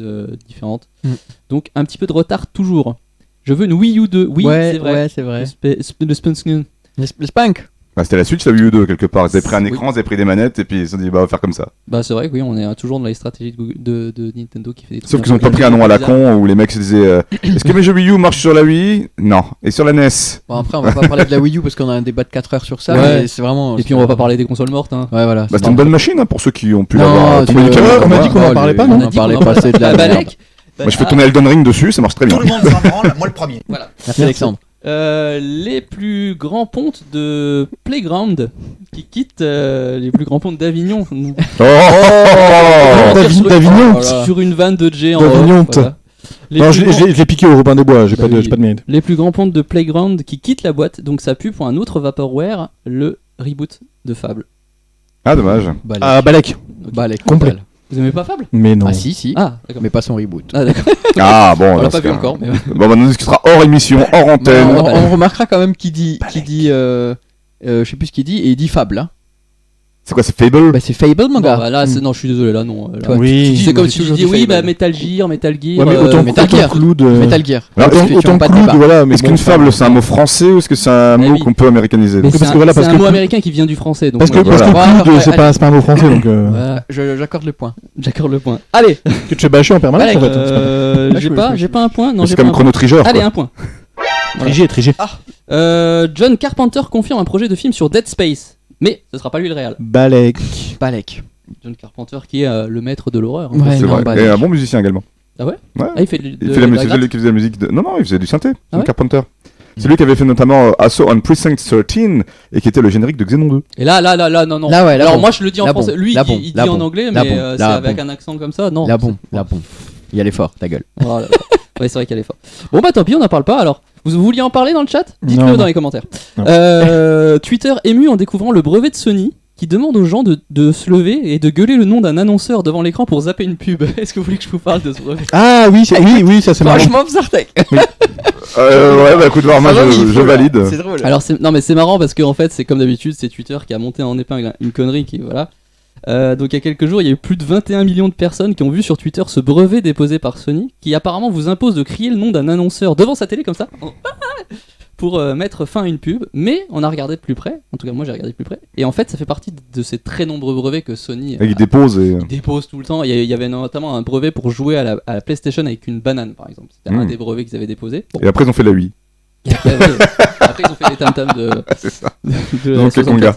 différente. Mm. Donc un petit peu de retard toujours. Je veux une Wii U 2, oui c'est vrai. Ouais, c'est vrai. Le Spunk. Le Spunk. Bah, c'était la Switch, la Wii U 2 quelque part. Ils avaient pris un Oui. écran, ils avaient pris des manettes et puis ils se sont dit, bah, on va faire comme ça. Bah c'est vrai que oui, on est toujours dans les stratégies de Nintendo qui fait des trucs. Sauf qu'ils un ont peu pas pris un nom à la bizarres. con où les mecs se disaient est-ce que mes jeux Wii U marchent sur la Wii? Non. Et sur la NES? Bon après on va pas parler de la Wii U parce qu'on a un débat de 4 heures sur ça. Ouais. Mais c'est vraiment. Et puis on va pas parler des consoles mortes. Hein. Ouais voilà. Bah, c'était une bonne machine hein, pour ceux qui ont pu Non, l'avoir. tu Ton médicament, veux- on m'a moi. dit qu'on en parlait pas, non On en parlait pas, c'est de la Ah, merde. Balek. Moi je fais tourner Elden Ring dessus, ça marche très bien. Tout le monde s'en branle, moi le premier. Voilà. Merci Alexandre. Les plus grands pontes de Playground qui quittent les plus grands pontes d'Avignon. Oh D'Avignon. Voilà. Sur une vanne de Jay en D'Avignon. off, voilà. Les Non, plus je grands- l'ai piqué au Robin des Bois, j'ai Bah pas oui. de mérite. Les plus grands pontes de Playground qui quittent la boîte, donc ça pue pour un autre Vaporware, le reboot de Fable. Ah, dommage. Balek. Ah, Balek. Balek. Complet. total. Vous aimez pas Fable? Mais non. Ah si. Ah, d'accord. Mais pas son reboot. Ah, d'accord. Ah, bon. On l'a là, pas c'est vu un- encore, mais Bon, bah, on discutera hors émission, hors antenne. On, Non, Balek. on remarquera quand même qui dit je sais plus ce qu'il dit et il dit Fable. Hein. C'est quoi, c'est Fable? Bah c'est Fable mon Bon, gars. bah, là, non, je suis désolé, là, non. Là, Toi, Oui. c'est comme moi, si j'ai je toujours dis dit oui, Fable. bah Metal Gear. Ouais, mais autant, Metal autant Gear. Cloud. Metal Gear. Alors, Parce est-ce que que- tu en Autant pas de Cloud, débat. voilà. Mais Est-ce bon, qu'une enfin, fable c'est un mot français ou est-ce que c'est un Eh mot oui. qu'on peut américaniser? Mais Parce c'est que voilà, un, parce c'est un que- mot américain qui vient du français. Donc Parce que, Voilà. parce que Ouais, Cloud, ouais, c'est pas un mot français, donc Voilà, J'accorde le point. j'accorde le point. Allez, que tu fais bâcher en permanence Balek, en fait. Là, je j'ai pas un point. Non, C'est j'ai comme pas un point. Chrono Trigger. Allez, quoi. un point. Trigé. John Carpenter confirme un projet de film sur Dead Space. Mais ce sera pas lui le réal. Balek. Balek. John Carpenter qui est le maître de l'horreur. hein. Ouais, C'est non, vrai. Balek. Et un bon musicien également. Ah ouais Ouais. Ah, il fait Il fait la musique, c'est lui qui faisait la musique de. Non, il faisait du synthé, John ouais Carpenter. C'est lui qui avait fait notamment Assault on Precinct 13 et qui était le générique de Xenon 2. Et là, non. Là, ouais, là, Alors bon. moi je le dis en Là, français. bon. Lui Là, il bon. dit Là, en bon. anglais, Là, mais bon. c'est Là, avec bon. un accent comme ça. Non. Là bon. Il y a l'effort, ta gueule. Oh là là. Ouais, c'est vrai qu'elle est forte. Bon bah tant pis, on n'en parle pas alors. Vous vouliez en parler dans le chat? Dites-le Non. dans les commentaires. Non. Twitter ému en découvrant le brevet de Sony qui demande aux gens de se lever et de gueuler le nom d'un annonceur devant l'écran pour zapper une pub. Est-ce que vous voulez que je vous parle de ce brevet? Ah oui, oui, ça c'est marrant. Franchement, Psartek. Ouais, bah écoute, voir, moi je valide. C'est drôle. Alors non mais c'est marrant parce que en fait c'est comme d'habitude, c'est Twitter qui a monté en épingle une connerie qui voilà. Donc il y a quelques jours, il y a eu plus de 21 millions de personnes qui ont vu sur Twitter ce brevet déposé par Sony qui apparemment vous impose de crier le nom d'un annonceur devant sa télé comme ça pour mettre fin à une pub, mais on a regardé de plus près, en tout cas moi j'ai regardé de plus près, et en fait ça fait partie de ces très nombreux brevets que Sony Et il dépose et. dépose tout le temps. Il y avait notamment un brevet pour jouer à la PlayStation avec une banane par exemple, c'était un des brevets qu'ils avaient déposé. Bon. Et après ils ont fait la Wii. Et après ils ont fait les tam-tams de C'est ça. de Donc les Konga.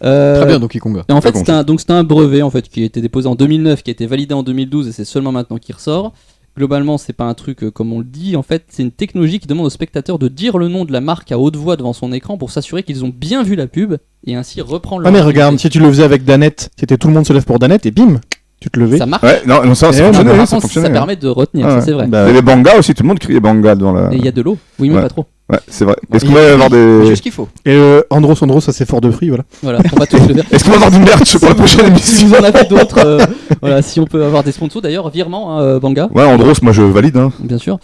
Très bien, Donkey Konga. Et en fait, Très c'était un brevet en fait qui a été déposé en 2009, qui a été validé en 2012 et c'est seulement maintenant qu'il ressort. Globalement, c'est pas un truc comme on le dit. En fait, c'est une technologie qui demande aux spectateurs de dire le nom de la marque à haute voix devant son écran pour s'assurer qu'ils ont bien vu la pub et ainsi reprendre. Ah mais regarde, si tu le faisais avec Danette, c'était tout le monde se lève pour Danette et bim, tu te levais. ça marche. Ouais, non, ça Eh, fonctionnait. Par Ça contre, fonctionnait. ça permet de retenir, Ah ça ouais. c'est vrai. Bah, Et les bangas aussi, tout le monde criait banga dans la. Et il y a de l'eau. Oui, mais Ouais. pas trop. Ouais, c'est vrai. Est-ce qu'on va avoir des. Juste ce qu'il faut. Et Andros, ça c'est fort de prix, voilà. Voilà, on va tous le faire. Est-ce qu'on va avoir du merch pour la prochaine Si émission? vous en avez d'autres, voilà, si on peut avoir des sponsors d'ailleurs, virement, Banga. Ouais, Andros, moi je valide. Hein. Bien sûr.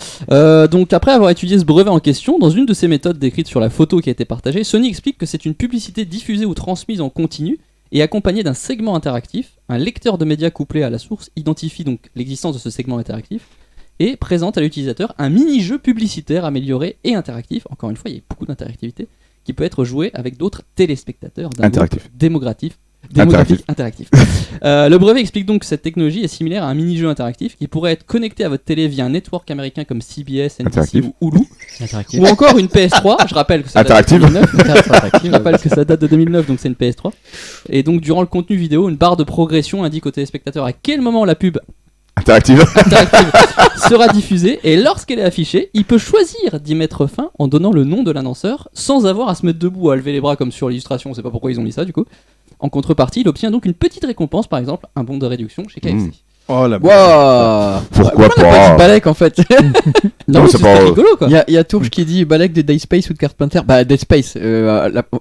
Donc après avoir étudié ce brevet en question, dans une de ses méthodes décrites sur la photo qui a été partagée, Sony explique que c'est une publicité diffusée ou transmise en continu et accompagnée d'un segment interactif. Un lecteur de médias couplé à la source identifie donc l'existence de ce segment interactif et présente à l'utilisateur un mini-jeu publicitaire amélioré et interactif. Encore une fois, il y a beaucoup d'interactivité qui peut être joué avec d'autres téléspectateurs d'un Interactif. groupe démographique interactif. Le brevet explique donc que cette technologie est similaire à un mini-jeu interactif qui pourrait être connecté à votre télé via un network américain comme CBS, NBC Interactif. ou Hulu, ou encore une PS3. Je rappelle que ça date de Interactive. 2009. Je rappelle que ça date de 2009, donc c'est une PS3. Et donc durant le contenu vidéo, une barre de progression indique au téléspectateur à quel moment la pub Interactive. interactive sera diffusée, et lorsqu'elle est affichée, il peut choisir d'y mettre fin en donnant le nom de l'annonceur sans avoir à se mettre debout, à lever les bras comme sur l'illustration. On sait pas pourquoi ils ont mis ça du coup. En contrepartie, il obtient donc une petite récompense, par exemple un bon de réduction chez KFC. Oh la Waouh. Pourquoi On a pas pas dit Balek en fait. Non, Non, mais c'est c'est pas- rigolo quoi. Il y a Tourge qui dit Balek de Dead Space ou de Carpenter. Bah Dead Space,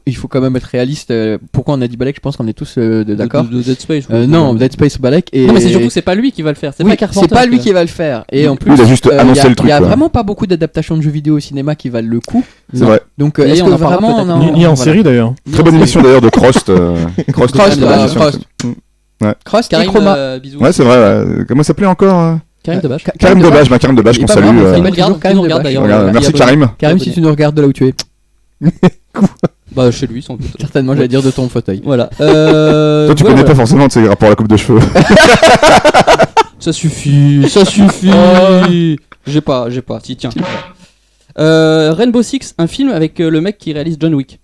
il faut quand même être réaliste. Pourquoi on a dit Balek? Je pense qu'on est tous d'accord. De Dead Space. Non, Dead Space ou Balek. Et... Non, mais c'est surtout que c'est pas lui qui va le faire. C'est Oui, pas Carpenter. c'est pas lui qui va le faire. Et en plus, il a juste annoncé le truc, Il y a quoi. vraiment pas beaucoup d'adaptations de jeux vidéo au cinéma qui valent le coup. C'est vrai. Donc Et est-ce on que en parlera vraiment peut-être. on en- Ni en voilà. série d'ailleurs. Très bonne émission d'ailleurs de Crost. Crost. Crost, Ouais, Crost. Cross et Karim, Chroma. bisous. Ouais, c'est vrai. Comment ça s'appelait encore Karim Debache. Karim Debache. Karim Debache Il qu'on est pas salue. mal, ça Il s'appelle nous regarde, toujours Karim il nous regarde Debache. d'ailleurs. Regarde, Il merci est abonné. Karim. Karim, si tu nous regardes de là où tu es, Bah, chez lui, sans doute. certainement j'allais dire de ton fauteuil. Voilà. Toi, tu ouais, connais ouais. pas forcément de ses rapports à la coupe de cheveux. Ça suffit, ça suffit. J'ai pas. Si, tiens. Rainbow Six, un film avec le mec qui réalise John Wick.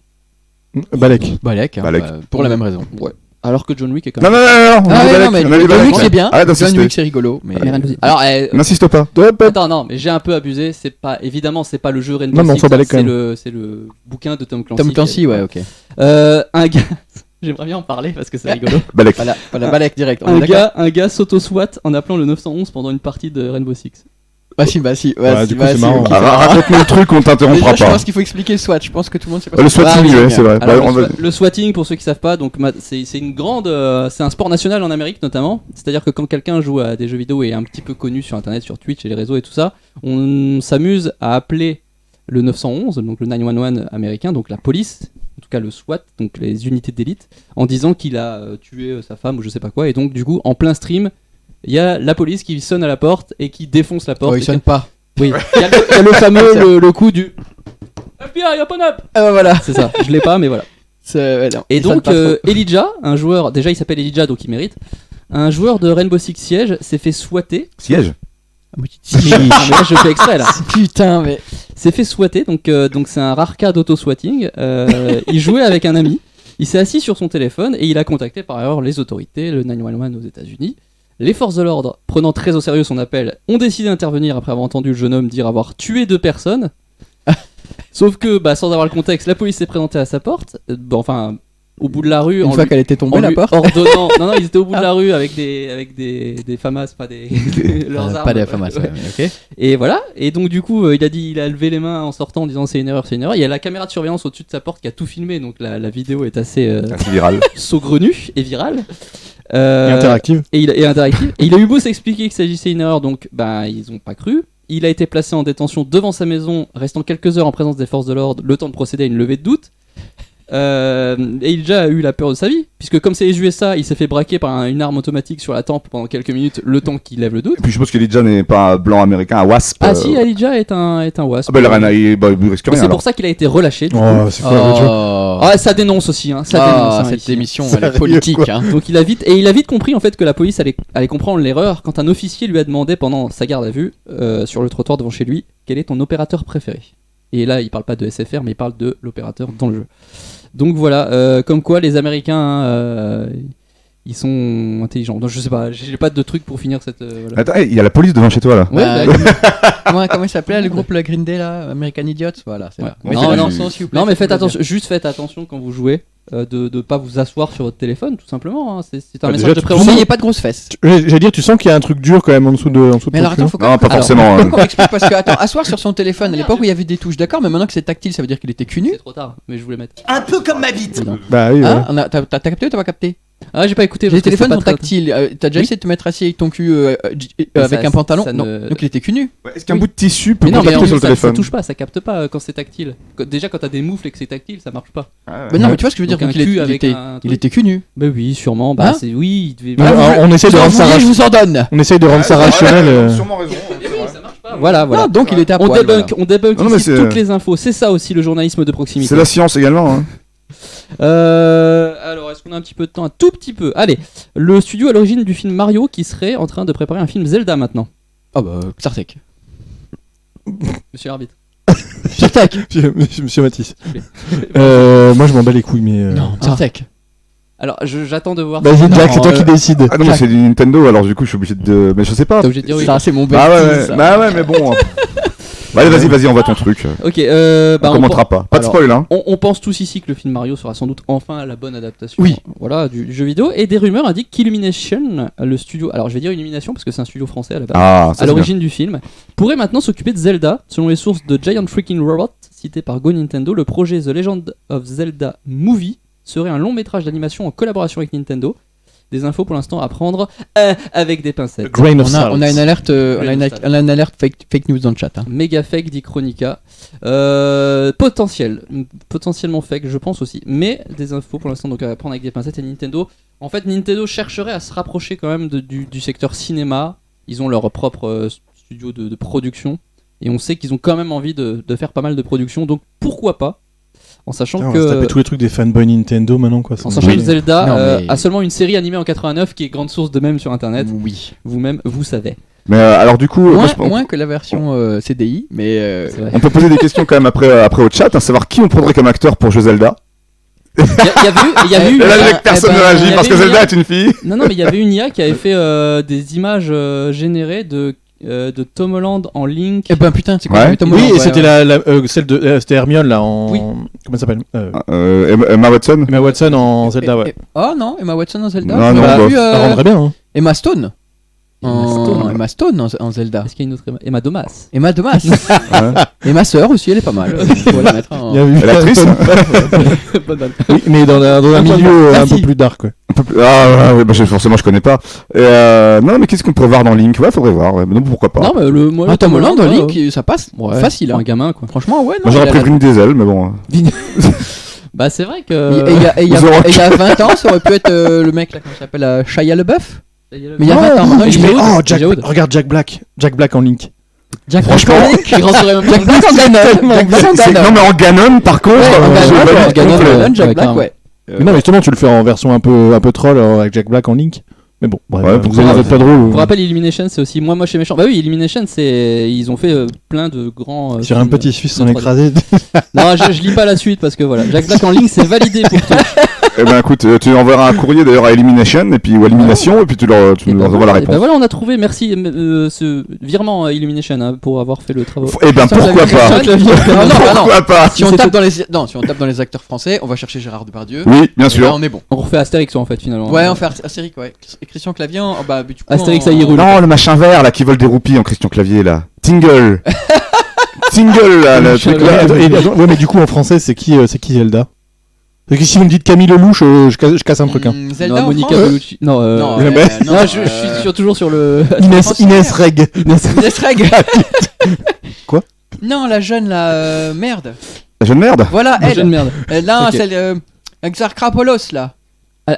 Balek. Balek, Balek. pour la même raison. Ouais. Alors que John Wick est quand Non, même. non, non, Ah non. ouais, Balek, non, mais on a dit John Balek, Wick ouais. c'est bien, Arrête John d'insister. Wick c'est rigolo, mais Mais Rainbow Six- Alors, N'insiste pas. attends, non, mais j'ai un peu abusé. C'est pas évidemment, c'est pas le jeu Rainbow Non, mais on Six. s'en balèque quand C'est le bouquin de Tom Clancy. Tom Clancy, ouais, ok. Un gars. J'aimerais bien en parler parce que c'est rigolo. Balek. Voilà, Balek direct. On est d'accord. Un gars s'auto-swat en appelant le 911 pendant une partie de Rainbow Six. Bah si, Ouais, du coup, c'est marrant. ok. Raconte-nous le truc, on Déjà, t'interrompra je pas. pense qu'il faut expliquer le SWAT. Je pense que tout le monde sait pas. Le ce que swatting, c'est. ouais, c'est vrai. Alors, Bah, on va- le swatting, pour ceux qui savent pas, donc c'est une grande, c'est un sport national en Amérique notamment. C'est-à-dire que quand quelqu'un joue à des jeux vidéo et est un petit peu connu sur Internet, sur Twitch et les réseaux et tout ça, on s'amuse à appeler le 911, donc le 911 américain, donc la police, en tout cas le SWAT, donc les unités d'élite, en disant qu'il a tué sa femme ou je sais pas quoi. Et donc du coup, en plein stream, il y a la police qui sonne à la porte et qui défonce la porte. Oh, il sonne pas. Oui, il y a le fameux le coup du FBI, open up. Voilà. C'est ça. Je l'ai pas, mais voilà. Ouais, non, Et il sonne donc, pas trop. Elijah, un joueur, déjà il s'appelle Elijah donc il mérite. Un joueur de Rainbow Six Siege s'est fait swatter. Siège. Non, mais là je fais exprès là. Putain, mais. S'est fait swatter, donc c'est un rare cas d'auto-swatting. Il jouait avec un ami. Il s'est assis sur son téléphone et il a contacté par erreur les autorités, le 911 aux États-Unis. Les forces de l'ordre, prenant très au sérieux son appel, ont décidé d'intervenir après avoir entendu le jeune homme dire avoir tué 2 personnes. Sauf que, sans avoir le contexte, la police s'est présentée à sa porte. au bout de la rue. Une fois qu'elle était tombée, en la lui porte. ordonnant. Non, ils étaient au bout de la rue avec des FAMAS, pas des leurs armes. Pas des FAMAS, ouais, ok. Et voilà. Et donc du coup, il a levé les mains en sortant en disant c'est une erreur, c'est une erreur. Il y a la caméra de surveillance au-dessus de sa porte qui a tout filmé, donc la vidéo est assez C'est viral. saugrenue et virale. Et interactive. Et interactive. Et il a eu beau s'expliquer qu'il s'agissait d'une erreur, donc ils ont pas cru. Il a été placé en détention devant sa maison, restant quelques heures en présence des forces de l'ordre, le temps de procéder à une levée de doute. Et il a déjà eu la peur de sa vie, puisque comme c'est les USA, il s'est fait braquer par une arme automatique sur la tempe pendant quelques minutes, le temps qu'il lève le doute. Et puis je suppose qu'Elijah n'est pas un blanc américain, un wasp. Ah si, Elijah est un wasp. Ah bah il risque Et rien. c'est alors. pour ça qu'il a été relâché. Du coup. Oh, c'est quoi le jeu Ah, ça dénonce aussi, hein. Ça dénonce. Hein, cette ici. émission, elle est politique. Hein. Donc il a vite compris en fait que la police allait comprendre l'erreur quand un officier lui a demandé pendant sa garde à vue sur le trottoir devant chez lui quel est ton opérateur préféré. Et là il parle pas de SFR mais il parle de l'opérateur dans le jeu. Donc voilà, comme quoi les Américains ils sont intelligents. Donc je sais pas, j'ai pas de truc pour finir cette. Voilà. Attends, il y a la police devant chez toi là. Ouais, Comment il s'appelait le groupe, le Green Day là, American Idiots, voilà. C'est Ouais. là. Oui, Non, c'est non, la- non, mais faites attention quand vous jouez. De pas vous asseoir sur votre téléphone tout simplement, hein. C'est un Ah, message déjà, de tu- prévention. N'ayez pas de grosses fesses. J'allais dire, tu sens qu'il y a un truc dur quand même en dessous de Mais ton alors attends, culot. faut quand Non, même. pas forcément. Faut qu'on m'explique parce que attends, asseoir sur son téléphone à l'époque où il y avait des touches, d'accord, mais maintenant que c'est tactile, ça veut dire qu'il était cul nu. C'est trop tard, mais je voulais mettre. Un peu comme ma bite. Bah oui, Hein ouais. T'as capté ou t'as pas capté? Ah, j'ai pas écouté. Les parce que téléphones c'était sont pas très- tactiles. T'as déjà Oui. essayé de te mettre assis avec ton cul avec ça- un pantalon? ça Non. ne- Donc il était cul nu. Est-ce qu'un bout de tissu peut Mais non, mais contacter sur le ça téléphone touche pas, ça capte pas quand c'est tactile. Déjà quand t'as des moufles et que c'est tactile, ça marche pas. Mais non, mais tu vois ce que je veux dire? Donc Donc un il cul était- avec un il truc. était cul nu. Bah oui, sûrement. Bah Hein c'est oui, il devait. Ah, on essaie de rendre ça Je vous en donne. On essaye de rendre ça rationnel. Sûrement raison. Ça marche pas. Voilà, voilà. Non, donc il était à On poil. débunk, on débunk Non, mais ici c'est- toutes les infos. C'est ça aussi le journalisme de proximité. C'est la science également. Hein. Alors, est-ce qu'on a un petit peu de temps? Un tout petit peu. Allez, le studio à l'origine du film Mario qui serait en train de préparer un film Zelda maintenant. Ah bah, Sartek. Monsieur l'arbitre. Sartek. Monsieur Matisse. Moi je m'en bats les couilles, mais. Non, Sartek. Alors, j'attends de voir. Vas-y, Jack, c'est toi qui décides. Ah non, mais c'est du Nintendo, alors du coup je suis obligé de. Mais je sais pas. T'es obligé de dire oui. Ça, c'est mon Bah bestie, ouais, ça. bah ouais, mais bon. Bah, allez, vas-y, envoie ton truc. Ok, On bah, commentera pas. Pas de alors, spoil, hein. on pense tous ici que le film Mario sera sans doute enfin la bonne adaptation Oui. voilà, du jeu vidéo. Et des rumeurs indiquent qu'Illumination, le studio, alors je vais dire Illumination parce que c'est un studio français à la base, Ah, ça à c'est bien. l'origine du film, pourrait maintenant s'occuper de Zelda. Selon les sources de Giant Freaking Robot, cité par Go Nintendo, le projet The Legend of Zelda Movie serait un long métrage d'animation en collaboration avec Nintendo. Des infos pour l'instant à prendre avec des pincettes. Grain of On a une alerte, on a une alerte fake news dans le chat. Hein. Méga fake dit Chronica. Potentiellement fake, je pense aussi. Mais des infos pour l'instant donc à prendre avec des pincettes. Et Nintendo, en fait, Nintendo chercherait à se rapprocher quand même du secteur cinéma. Ils ont leur propre studio de production. Et on sait qu'ils ont quand même envie de faire pas mal de production. Donc pourquoi pas? En sachant Putain, on va se taper que. tous les trucs des fanboys Nintendo maintenant quoi. En sachant que Zelda Non, mais- a seulement une série animée en 89 qui est grande source de même sur internet. Oui. Vous-même, vous savez. Mais alors du coup, moi, Moins que la version CDI, mais. C'est vrai. on peut poser des questions quand même après au chat, à savoir qui on prendrait comme acteur pour jouer Zelda. Il y a eu Et là, ben, le mec, personne eh ne ben, réagit il y parce que avait une Zelda IA. est une fille. Non, mais il y avait une IA qui avait fait des images générées de Tom Holland en Link. Eh ben putain, c'est quoi Ouais. mais Tom Oui, Holland, et ouais, c'était ouais. celle de c'était Hermione là en Oui. comment ça s'appelle Emma Watson. Emma Watson en Zelda ouais. Oh non, Emma Watson en Zelda. Non, Je non, l'aurais bof. vu, Ça rendrait bien. Hein. Emma Stone. Emma Stone. En Zelda. Est-ce qu'il y a une autre Emma Domas? Emma Domas. Ouais. Et ma sœur aussi, elle est pas mal. Faut la mettre en- Il y a eu Et l'actrice. Bonne vanne. Oui, mais dans un milieu un Merci. peu plus dark quoi. Ah ouais, bah, forcément je connais pas. Non, mais qu'est-ce qu'on pourrait voir dans Link? Ouais, faudrait voir. Ouais. Mais non, pourquoi pas. Non, mais moi, Ah, Tom Holland dans ouais, Link, ça passe ouais, facile. pour Hein. un gamin, quoi. Franchement, ouais. Non, Moi j'aurais il a pris la- Vin Diesel, mais bon. Bah, c'est vrai Et que. il y a- et il y a- Ils auront- et il y a 20 ans, ça aurait pu être le mec là, comment il s'appelle Shia LaBeouf. Mais il y a 20 ans, maintenant, il Mais- est oh, Jack, Jawood. regarde Jack Black en Link. Jack Franchement, Black. Il rentrerait même Jack Black en Ganon. Jack Black en Non, Ganon. mais en Ganon, par contre, Ouais, en j'ai Ganon, pas en dit Ganon, complet. Ganon, Jack Ouais, Black, carrément. ouais. Mais non, mais justement, tu le fais en version un peu troll avec Jack Black en Link. Mais bon, bref, Ouais, vous pourquoi avez pas. pas drôle. Pour rappel, Illumination, c'est aussi moi moche et méchant. Bah oui, Illumination, ils ont fait plein de grands. Sur un films petit Suisse de en 3D. écrasé. Non, je lis pas la suite parce que voilà. Jack Black en ligne, c'est validé pour tout. Eh ben écoute, tu enverras un courrier d'ailleurs à Elimination et puis ou à Elimination et puis tu nous envoies la réponse. Voilà, on a trouvé. Merci ce virement à Illumination pour avoir fait le travail. Eh ben pourquoi pas. Pourquoi pas. Si on tape dans les acteurs français, on va chercher Gérard Depardieu. Oui, bien Et là, sûr. on est bon. On refait Astérix en fait finalement. Ouais, on fait Astérix, ouais. Et Christian Clavier, du coup, Astérix à Hyrule. Non, le machin vert là qui vole des roupies en Christian Clavier là. Tingle. Tingle là, le truc là. Ouais, mais du coup en français c'est qui Zelda? Parce que si vous me dites Camille Lelouch, je casse un truc. Hein. Zelda Non, en Monica France Bellucci. Non, Non, je suis toujours sur le. Inès Reg. Inès Reg. Quoi? Non, la jeune là, merde. La jeune merde. Voilà, La elle. jeune merde. Non, Ok. celle Exarchopoulos là.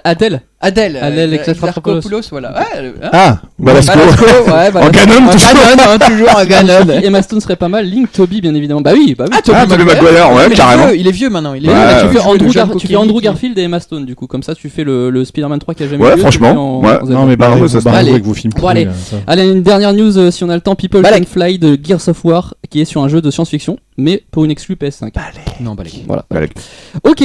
Adèle. Adèle. Adèle Exarchopoulos. Voilà. Ouais, Ah, Balasco. ouais, En canon, toujours en canon. Emma Stone serait pas mal. Link Toby, bien évidemment. Bah oui. Ah, Tobey Maguire, ouais, carrément. Il est vieux maintenant. Il est Ouais, vieux. ouais. Tu fais Andrew Garfield et Emma Stone, du coup. Comme ça, tu fais le Spider-Man 3 qui a jamais eu Ouais, lieu, franchement, tu le fais en ouais. Zelda. non mais Bah, ça se barrez-vous allez. avec vos films. Bon, allez. pourris, là, ça. Allez, une dernière news si on a le temps. People Balek. Can Fly de Gears of War, qui est sur un jeu de science-fiction, mais pour une exclu PS5. Non, Balek. Voilà. Balek. Ok,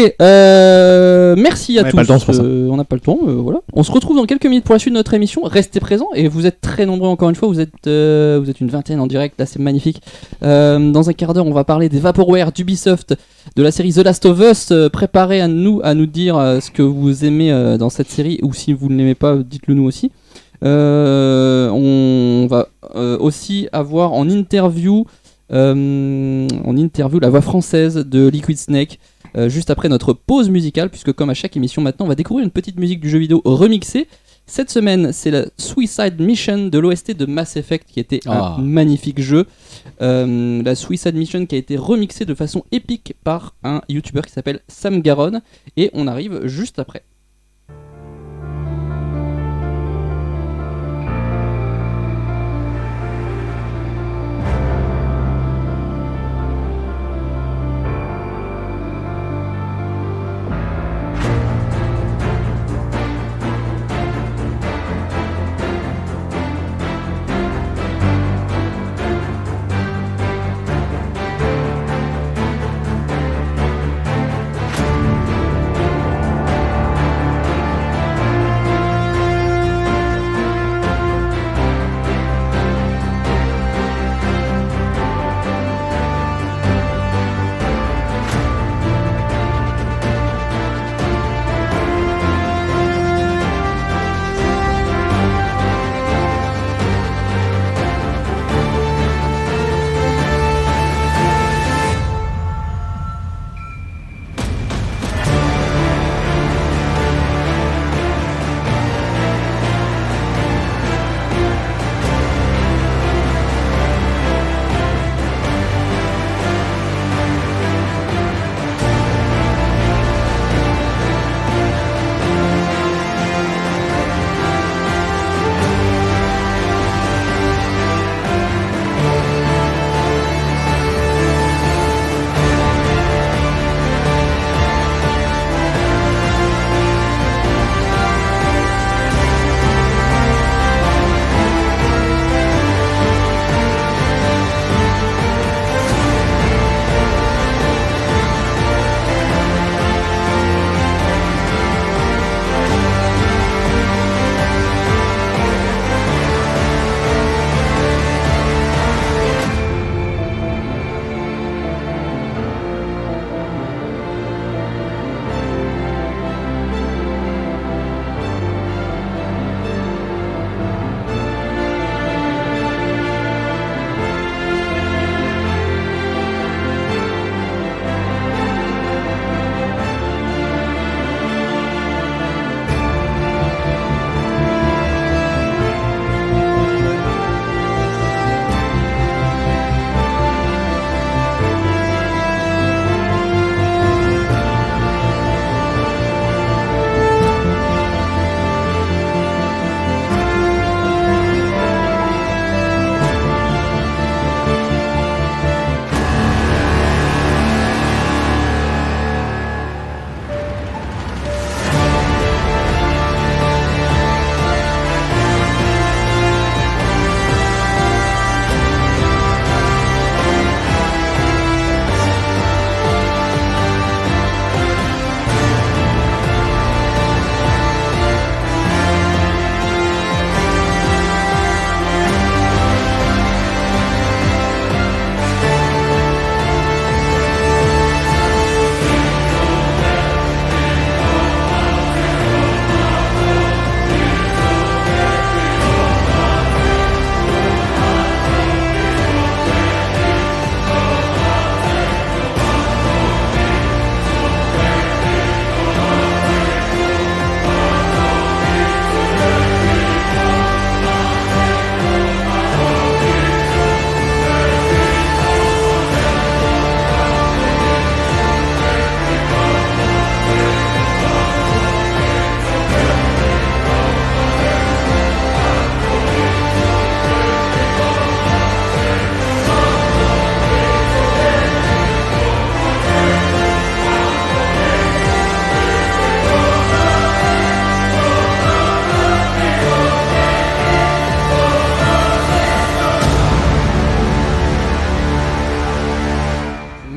merci à On n'a tous. pas le temps, c'est pour ça. On n'a pas le temps, voilà. On se retrouve dans quelques minutes pour la suite de notre émission. Restez présents et vous êtes très nombreux encore une fois. Vous êtes une vingtaine en direct, là c'est magnifique. Dans un quart d'heure, on va parler des Vaporware d'Ubisoft, de la série The Last of Us. Préparez à nous dire ce que vous aimez dans cette série, ou si vous ne l'aimez pas, dites-le nous aussi. On va aussi avoir en interview la voix française de Liquid Snake. Juste après notre pause musicale, puisque comme à chaque émission maintenant, on va découvrir une petite musique du jeu vidéo remixée. Cette semaine, c'est la Suicide Mission de l'OST de Mass Effect, qui était un magnifique jeu. La Suicide Mission qui a été remixée de façon épique par un YouTuber qui s'appelle Sam Garon. Et on arrive juste après.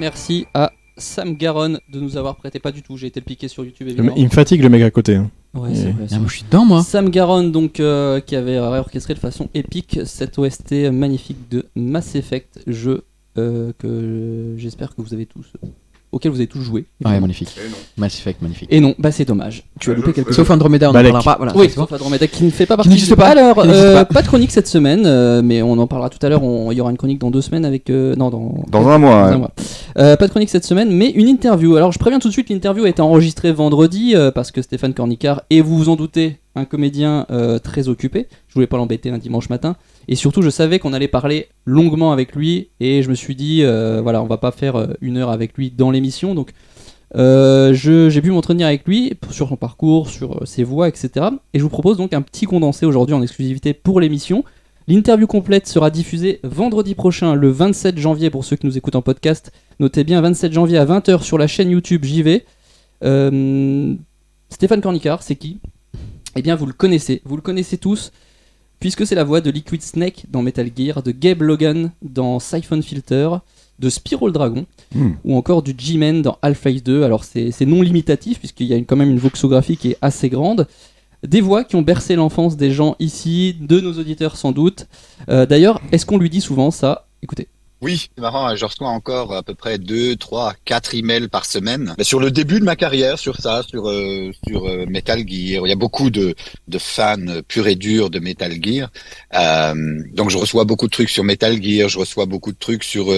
merci à Sam Garonne de nous avoir prêté. Pas du tout, j'ai été piqué sur YouTube évidemment. Il me fatigue le mec à côté. Hein. Ouais, c'est vrai, Ah, moi je suis dedans moi. Sam Garonne donc qui avait réorchestré de façon épique cette OST magnifique de Mass Effect, jeu que j'espère que vous avez tous auquel vous avez tous joué. Ouais, magnifique. Mass Effect, magnifique. Et non, bah c'est dommage. Tu as loupé quelque chose. Sauf Andromeda, on en Balek. parlera pas. Voilà, Oui, c'est bon. sauf Andromeda qui ne fait pas partie. n'existe pas. Alors, Qui n'existe pas. pas de chronique cette semaine, mais on en parlera tout à l'heure. Il y aura une chronique dans 2 semaines avec. Non, Dans un mois. dans Ouais. un mois. Pas de chronique cette semaine, mais une interview. Alors, je préviens tout de suite, l'interview a été enregistrée vendredi parce que Stéphane Cornicard, et vous vous en doutez, un comédien très occupé. Je voulais pas l'embêter un dimanche matin. Et surtout, je savais qu'on allait parler longuement avec lui, et je me suis dit, voilà, on va pas faire 1 heure avec lui dans l'émission, donc. J'ai pu m'entretenir avec lui sur son parcours, sur ses voix, etc. Et je vous propose donc un petit condensé aujourd'hui en exclusivité pour l'émission. L'interview complète sera diffusée vendredi prochain, le 27 janvier, pour ceux qui nous écoutent en podcast. Notez bien, 27 janvier à 20h sur la chaîne YouTube JV. Stéphane Cornicard, c'est qui ? Eh bien, vous le connaissez tous, puisque c'est la voix de Liquid Snake dans Metal Gear, de Gabe Logan dans Siphon Filter, de Spyro le Dragon, ou encore du G-Man dans Half-Life 2. Alors c'est non limitatif puisqu'il y a quand même une voxographie qui est assez grande. Des voix qui ont bercé l'enfance des gens ici, de nos auditeurs sans doute. D'ailleurs, est-ce qu'on lui dit souvent ça ? Écoutez. Oui, c'est marrant, je reçois encore à peu près 2, 3, 4 emails par semaine. Mais sur le début de ma carrière, sur Metal Gear, il y a beaucoup de fans purs et durs de Metal Gear. Donc je reçois beaucoup de trucs sur Metal Gear, je reçois beaucoup de trucs sur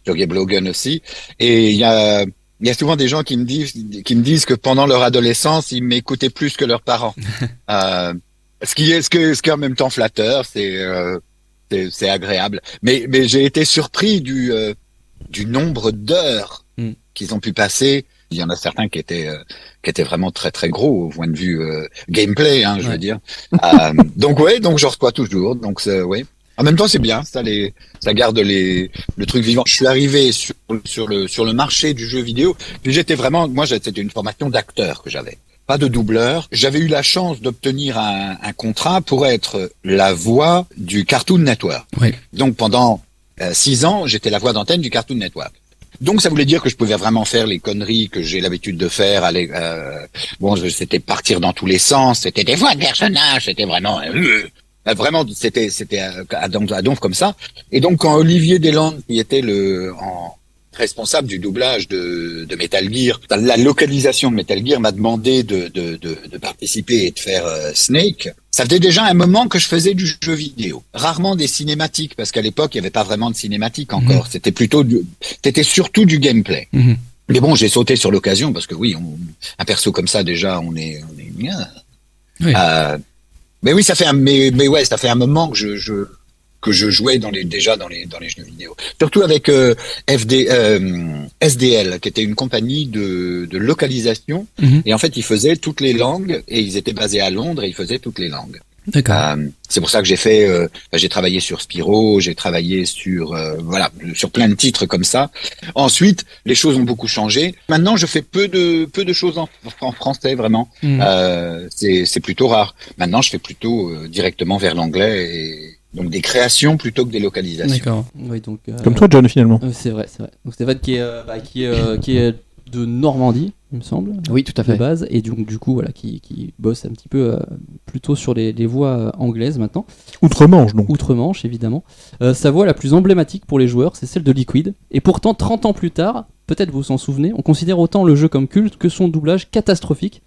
Gabe Logan aussi. Et il y a souvent des gens qui me disent que pendant leur adolescence, ils m'écoutaient plus que leurs parents. Ce qui est en même temps flatteur, c'est agréable, mais j'ai été surpris du nombre d'heures qu'ils ont pu passer. Il y en a certains qui étaient vraiment très très gros au point de vue gameplay, hein, je veux dire. Donc je reçois toujours. Donc ouais. En même temps, c'est bien, ça garde le truc vivant. Je suis arrivé sur le marché du jeu vidéo. Puis c'était une formation d'acteur que j'avais. Pas de doubleur. J'avais eu la chance d'obtenir un contrat pour être la voix du Cartoon Network. Oui. Donc pendant 6 ans, j'étais la voix d'antenne du Cartoon Network. Donc ça voulait dire que je pouvais vraiment faire les conneries que j'ai l'habitude de faire. C'était partir dans tous les sens. C'était des voix de personnages. C'était vraiment c'était à donf comme ça. Et donc quand Olivier Deslandes, qui était responsable du doublage de Metal Gear, la localisation de Metal Gear, m'a demandé de participer et de faire Snake. Ça faisait déjà un moment que je faisais du jeu vidéo. Rarement des cinématiques, parce qu'à l'époque, il n'y avait pas vraiment de cinématiques encore. C'était surtout du gameplay. Mais bon, j'ai sauté sur l'occasion, parce que oui, un perso comme ça, déjà, on est bien. Oui. Mais oui, ça fait un moment que je jouais déjà dans les jeux vidéo. Surtout avec SDL, qui était une compagnie de localisation. Et en fait, ils faisaient toutes les langues, et ils étaient basés à Londres, et ils faisaient toutes les langues. D'accord. C'est pour ça que j'ai travaillé sur Spyro, j'ai travaillé sur plein de titres comme ça. Ensuite, les choses ont beaucoup changé. Maintenant, je fais peu de choses en français, vraiment. C'est plutôt rare. Maintenant, je fais plutôt directement vers l'anglais, et donc des créations plutôt que des localisations. D'accord. Oui, donc, Comme toi, John, finalement. c'est vrai. Donc Stéphane qui est de Normandie, il me semble. Oui, tout à De fait. base, et donc du coup voilà, qui bosse un petit peu plutôt sur les voix anglaises maintenant. Outre-Manche, donc. Outre-Manche, évidemment. Sa voix la plus emblématique pour les joueurs, c'est celle de Liquid. Et pourtant, 30 ans plus tard, peut-être vous vous en souvenez, on considère autant le jeu comme culte que son doublage catastrophique.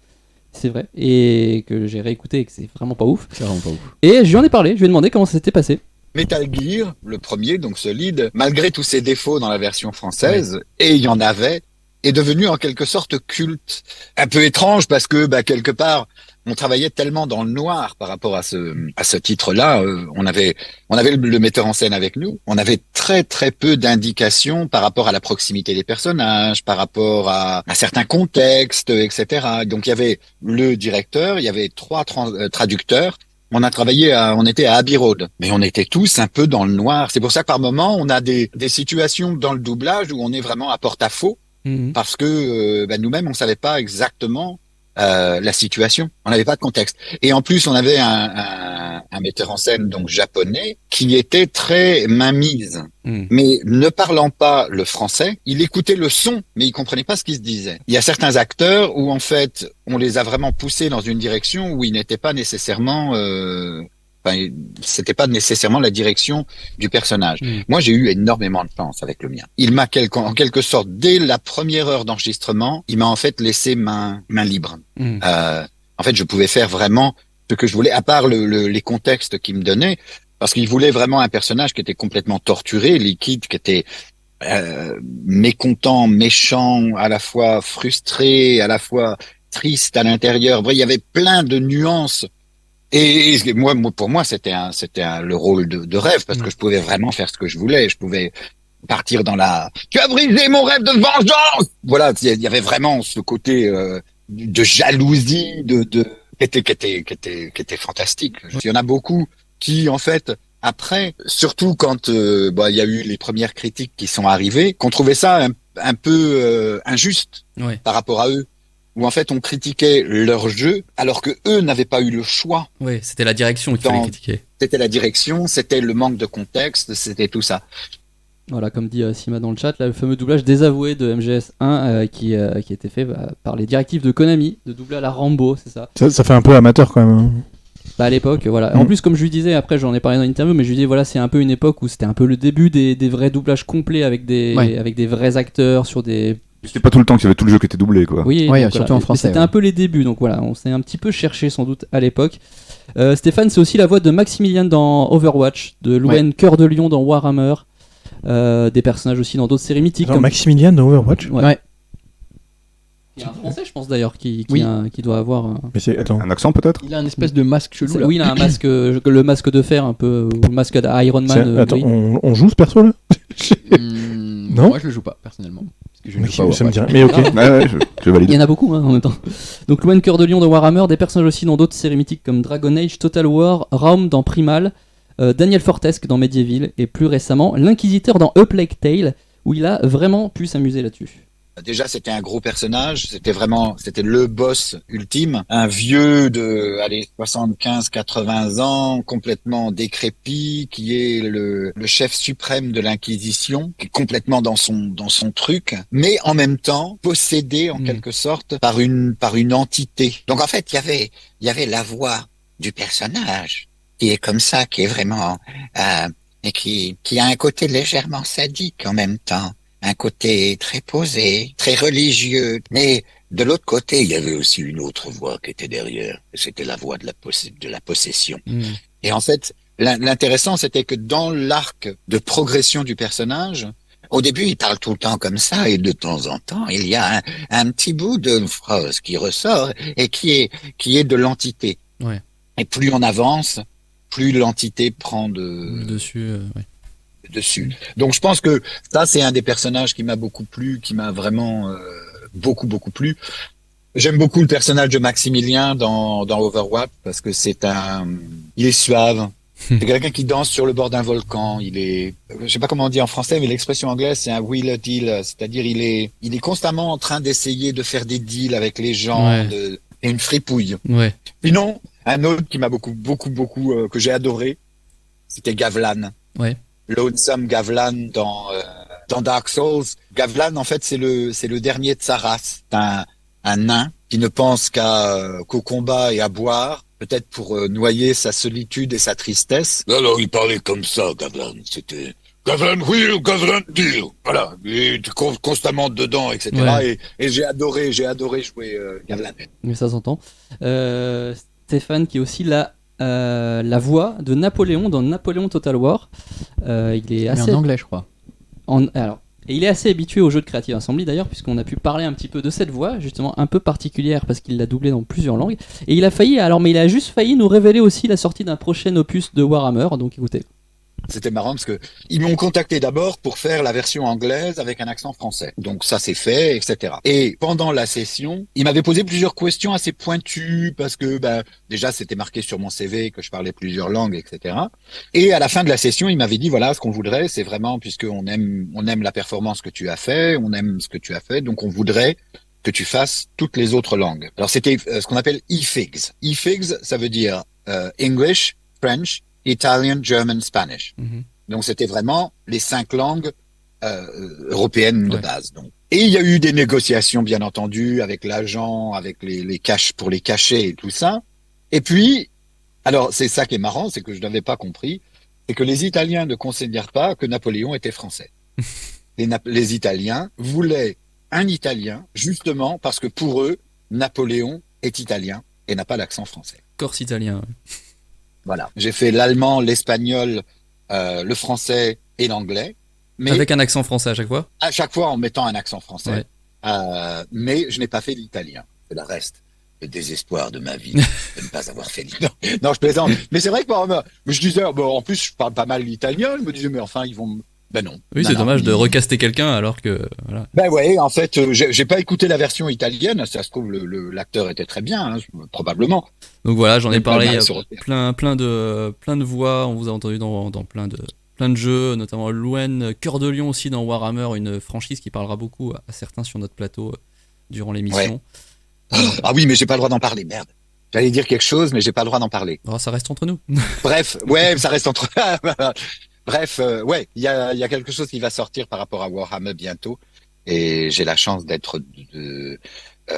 C'est vrai. Et que j'ai réécouté et que c'est vraiment pas ouf. C'est vraiment pas ouf. Et je lui en ai parlé, je lui ai demandé comment ça s'était passé. Metal Gear, le premier, donc solide, malgré tous ses défauts dans la version française, et il y en avait, est devenu en quelque sorte culte. Un peu étrange parce que, quelque part, on travaillait tellement dans le noir par rapport à ce titre-là. On avait le metteur en scène avec nous. On avait très très peu d'indications par rapport à la proximité des personnages, par rapport à certains contextes, etc. Donc il y avait le directeur, il y avait 3 traducteurs. On était à Abbey Road, mais on était tous un peu dans le noir. C'est pour ça que par moment, on a des situations dans le doublage où on est vraiment à porte-à-faux, parce que nous-mêmes, on savait pas exactement la situation. On n'avait pas de contexte. Et en plus, on avait un metteur en scène donc japonais qui était très mainmise. Mais ne parlant pas le français, il écoutait le son, mais il comprenait pas ce qui se disait. Il y a certains acteurs où en fait, on les a vraiment poussés dans une direction où ils n'étaient pas nécessairement c'était pas nécessairement la direction du personnage. Moi, j'ai eu énormément de chance avec le mien. Il m'a en quelque sorte, dès la première heure d'enregistrement, il m'a en fait laissé main libre. En fait, je pouvais faire vraiment ce que je voulais, à part les contextes qu'il me donnait, parce qu'il voulait vraiment un personnage qui était complètement torturé, liquide, qui était mécontent, méchant, à la fois frustré, à la fois triste à l'intérieur. Bref, il y avait plein de nuances. Et moi, pour moi, c'était le rôle de rêve, parce que je pouvais vraiment faire ce que je voulais. Je pouvais partir dans tu as brisé mon rêve de vengeance! Voilà, il y avait vraiment ce côté de jalousie, qui était fantastique. Il y en a beaucoup qui, en fait, après, surtout quand il y a eu les premières critiques qui sont arrivées, qu'on trouvait ça un peu injuste par rapport à eux, où en fait on critiquait leur jeu alors que eux n'avaient pas eu le choix. Oui, c'était la direction qu'il fallait critiquer. C'était la direction, c'était le manque de contexte, c'était tout ça. Voilà, comme dit Sima dans le chat, là, le fameux doublage désavoué de MGS1 qui a été fait par les directives de Konami, de doubler à la Rambo, c'est ça. Ça fait un peu amateur quand même. Bah à l'époque, voilà. En plus, comme je lui disais, après j'en ai parlé dans l'interview, mais je lui disais, voilà, c'est un peu une époque où c'était un peu le début des vrais doublages complets avec des vrais acteurs sur des... C'était pas tout le temps qu'il y avait tout le jeu qui était doublé, quoi. Oui, donc, surtout en français. C'était un peu les débuts, donc voilà, on s'est un petit peu cherché sans doute à l'époque. Stéphane, c'est aussi la voix de Maximilian dans Overwatch, de Louen Cœur de Lion dans Warhammer, des personnages aussi dans d'autres séries mythiques. Comme Maximilian dans Overwatch. Ouais. Il y a un français, je pense d'ailleurs, qui doit avoir. Mais un accent peut-être. Il a un espèce de masque chelou. Oui, il a un masque, le masque de fer un peu, ou le masque d'Iron Man. Attends, on joue ce perso là? Non. Moi, je le joue pas personnellement. Parce que je joue pas ça me dirait. Mais ok. Je valide. Il y en a beaucoup en même temps. Donc Louen Cœur de Lion dans Warhammer, des personnages aussi dans d'autres séries mythiques comme Dragon Age, Total War, Raum dans Primal, Daniel Fortesque dans Medieval et plus récemment l'Inquisiteur dans A Plague Tale, où il a vraiment pu s'amuser là-dessus. Déjà, c'était un gros personnage. C'était le boss ultime. Un vieux de, 75-80 ans, complètement décrépit, qui est le chef suprême de l'Inquisition, qui est complètement dans son truc, mais en même temps, possédé, en quelque sorte, par une entité. Donc, en fait, il y avait la voix du personnage, qui est comme ça, qui est vraiment, et qui a un côté légèrement sadique en même temps. Un côté très posé, très religieux. Mais de l'autre côté, il y avait aussi une autre voix qui était derrière. C'était la voix de la possession. Et en fait, l'intéressant, c'était que dans l'arc de progression du personnage, au début, il parle tout le temps comme ça, et de temps en temps, il y a un petit bout de phrase qui ressort et qui est de l'entité. Ouais. Et plus on avance, plus l'entité prend dessus. Dessus. Donc je pense que ça c'est un des personnages qui m'a beaucoup plu, qui m'a vraiment beaucoup plu. J'aime beaucoup le personnage de Maximilien dans Overwatch parce que il est suave. C'est quelqu'un qui danse sur le bord d'un volcan. Je sais pas comment on dit en français, mais l'expression anglaise c'est un wheeler deal, c'est-à-dire il est constamment en train d'essayer de faire des deals avec les gens, et une fripouille. Ouais. Sinon, un autre qui m'a beaucoup que j'ai adoré, c'était Gavlan. Ouais. Lonesome Gavlan dans Dark Souls. Gavlan, en fait, c'est le dernier de sa race. C'est un nain qui ne pense qu'au combat et à boire, peut-être pour noyer sa solitude et sa tristesse. Alors, il parlait comme ça, Gavlan. C'était Gavlan Wheel, Gavlan Deal. Voilà. Il était constamment dedans, etc. Ouais. Et j'ai adoré jouer Gavlan. Mais ça s'entend. Stéphane, qui est aussi la voix de Napoléon dans Napoléon Total War. Il est assez... en anglais, je crois. Et il est assez habitué aux jeux de Creative Assembly d'ailleurs, puisqu'on a pu parler un petit peu de cette voix, justement un peu particulière, parce qu'il l'a doublée dans plusieurs langues. Et il a juste failli nous révéler aussi la sortie d'un prochain opus de Warhammer, donc écoutez. C'était marrant parce que ils m'ont contacté d'abord pour faire la version anglaise avec un accent français. Donc ça c'est fait, etc. Et pendant la session, ils m'avaient posé plusieurs questions assez pointues parce que déjà c'était marqué sur mon CV que je parlais plusieurs langues, etc. Et à la fin de la session, ils m'avaient dit voilà, ce qu'on voudrait, c'est vraiment, puisque on aime la performance que tu as fait, on aime ce que tu as fait, donc on voudrait que tu fasses toutes les autres langues. Alors c'était ce qu'on appelle IFIGS. IFIGS, ça veut dire English, French, Italian, German, Spanish. Donc c'était vraiment les 5 langues européennes de base. Donc. Et il y a eu des négociations, bien entendu, avec l'agent, avec les caches pour les cachets et tout ça. Et puis, alors c'est ça qui est marrant, c'est que je n'avais pas compris, c'est que les Italiens ne considèrent pas que Napoléon était français. Les Italiens voulaient un Italien, justement parce que pour eux, Napoléon est italien et n'a pas l'accent français. Corse italien. Voilà. J'ai fait l'allemand, l'espagnol, le français et l'anglais. Mais avec un accent français à chaque fois. À chaque fois en mettant un accent français. Ouais. Mais je n'ai pas fait l'italien. C'est le reste. Le désespoir de ma vie de ne pas avoir fait l'italien. Non, je plaisante. Mais c'est vrai que je disais, en plus, je parle pas mal l'italien. Je me disais, mais enfin, ils vont. Ben non. Oui, c'est dommage de recaster quelqu'un alors que. Voilà. Ben ouais, en fait, j'ai pas écouté la version italienne. Ça se trouve, l'acteur était très bien, probablement. Donc voilà, j'en ai parlé. Il y a plein de voix. On vous a entendu dans plein de jeux, notamment Louen, Cœur de Lion aussi dans Warhammer, une franchise qui parlera beaucoup à certains sur notre plateau durant l'émission. Ouais. Ah oui, mais j'ai pas le droit d'en parler, merde. J'allais dire quelque chose, mais j'ai pas le droit d'en parler. Oh, ça reste entre nous. Bref, ça reste entre. Bref, il y a quelque chose qui va sortir par rapport à Warhammer bientôt, et j'ai la chance d'être de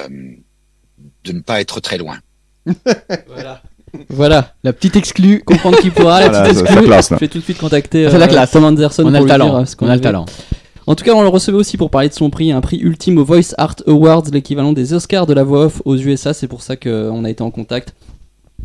ne pas être très loin. Voilà, la petite exclue. Comprendre qui pourra, la petite exclue. La classe, là. Je vais tout de suite contacter C'est la classe. Tom Anderson. On a pour le lui talent. dire ce qu'on On a le avait. talent. En tout cas, on le recevait aussi pour parler de son prix, un prix ultime au Voice Art Awards, l'équivalent des Oscars de la voix off aux USA. C'est pour ça qu'on a été en contact.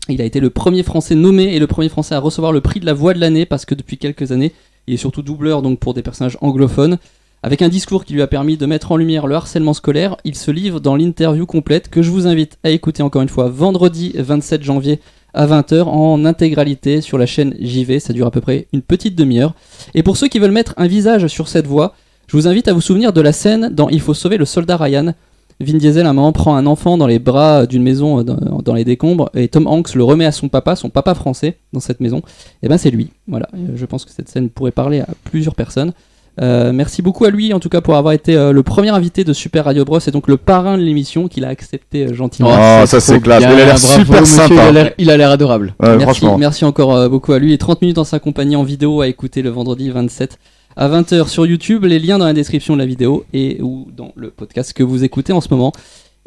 Il a été le premier Français nommé et le premier Français à recevoir le prix de la voix de l'année, parce que depuis quelques années, il est surtout doubleur donc pour des personnages anglophones. Avec un discours qui lui a permis de mettre en lumière le harcèlement scolaire, il se livre dans l'interview complète que je vous invite à écouter encore une fois vendredi 27 janvier à 20h en intégralité sur la chaîne JV. Ça dure à peu près une petite demi-heure. Et pour ceux qui veulent mettre un visage sur cette voix, je vous invite à vous souvenir de la scène dans Il faut sauver le soldat Ryan. Vin Diesel à un moment prend un enfant dans les bras d'une maison dans les décombres et Tom Hanks le remet à son papa français dans cette maison. Et ben c'est lui. Voilà. Je pense que cette scène pourrait parler à plusieurs personnes. Merci beaucoup à lui en tout cas pour avoir été le premier invité de Super Radio Bros et donc le parrain de l'émission qu'il a accepté gentiment. Oh, ça c'est classe. Il a l'air super sympa. Il a l'air adorable. Merci encore beaucoup à lui et 30 minutes dans sa compagnie en vidéo à écouter le vendredi 27 à 20h sur YouTube, les liens dans la description de la vidéo et ou dans le podcast que vous écoutez en ce moment.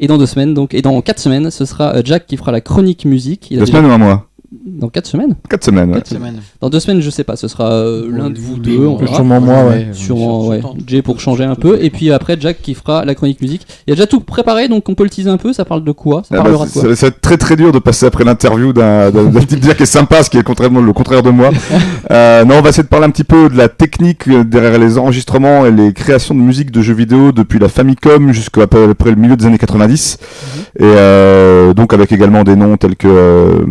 Et dans 2 semaines, donc, et dans 4 semaines, ce sera Jack qui fera la chronique musique. 2 semaines ou un mois? Dans 4 semaines 4 semaines, ouais. 4 semaines. Dans 2 semaines, je sais pas, ce sera l'un de vous deux. On verra. Sûrement moi, ouais. Sûrement, ouais. Jay pour changer un peu. Et puis après, Jack qui fera la chronique musique. Il y a déjà tout préparé, donc on peut le teaser un peu. Ça parle de quoi? Ça parlera de quoi? Ça va être très très dur de passer après l'interview d'un type qui est sympa, ce qui est le contraire de moi. Non, on va essayer de parler un petit peu de la technique derrière les enregistrements et les créations de musique de jeux vidéo depuis la Famicom jusqu'à peu près le milieu des années 90. Et donc avec également des noms tels que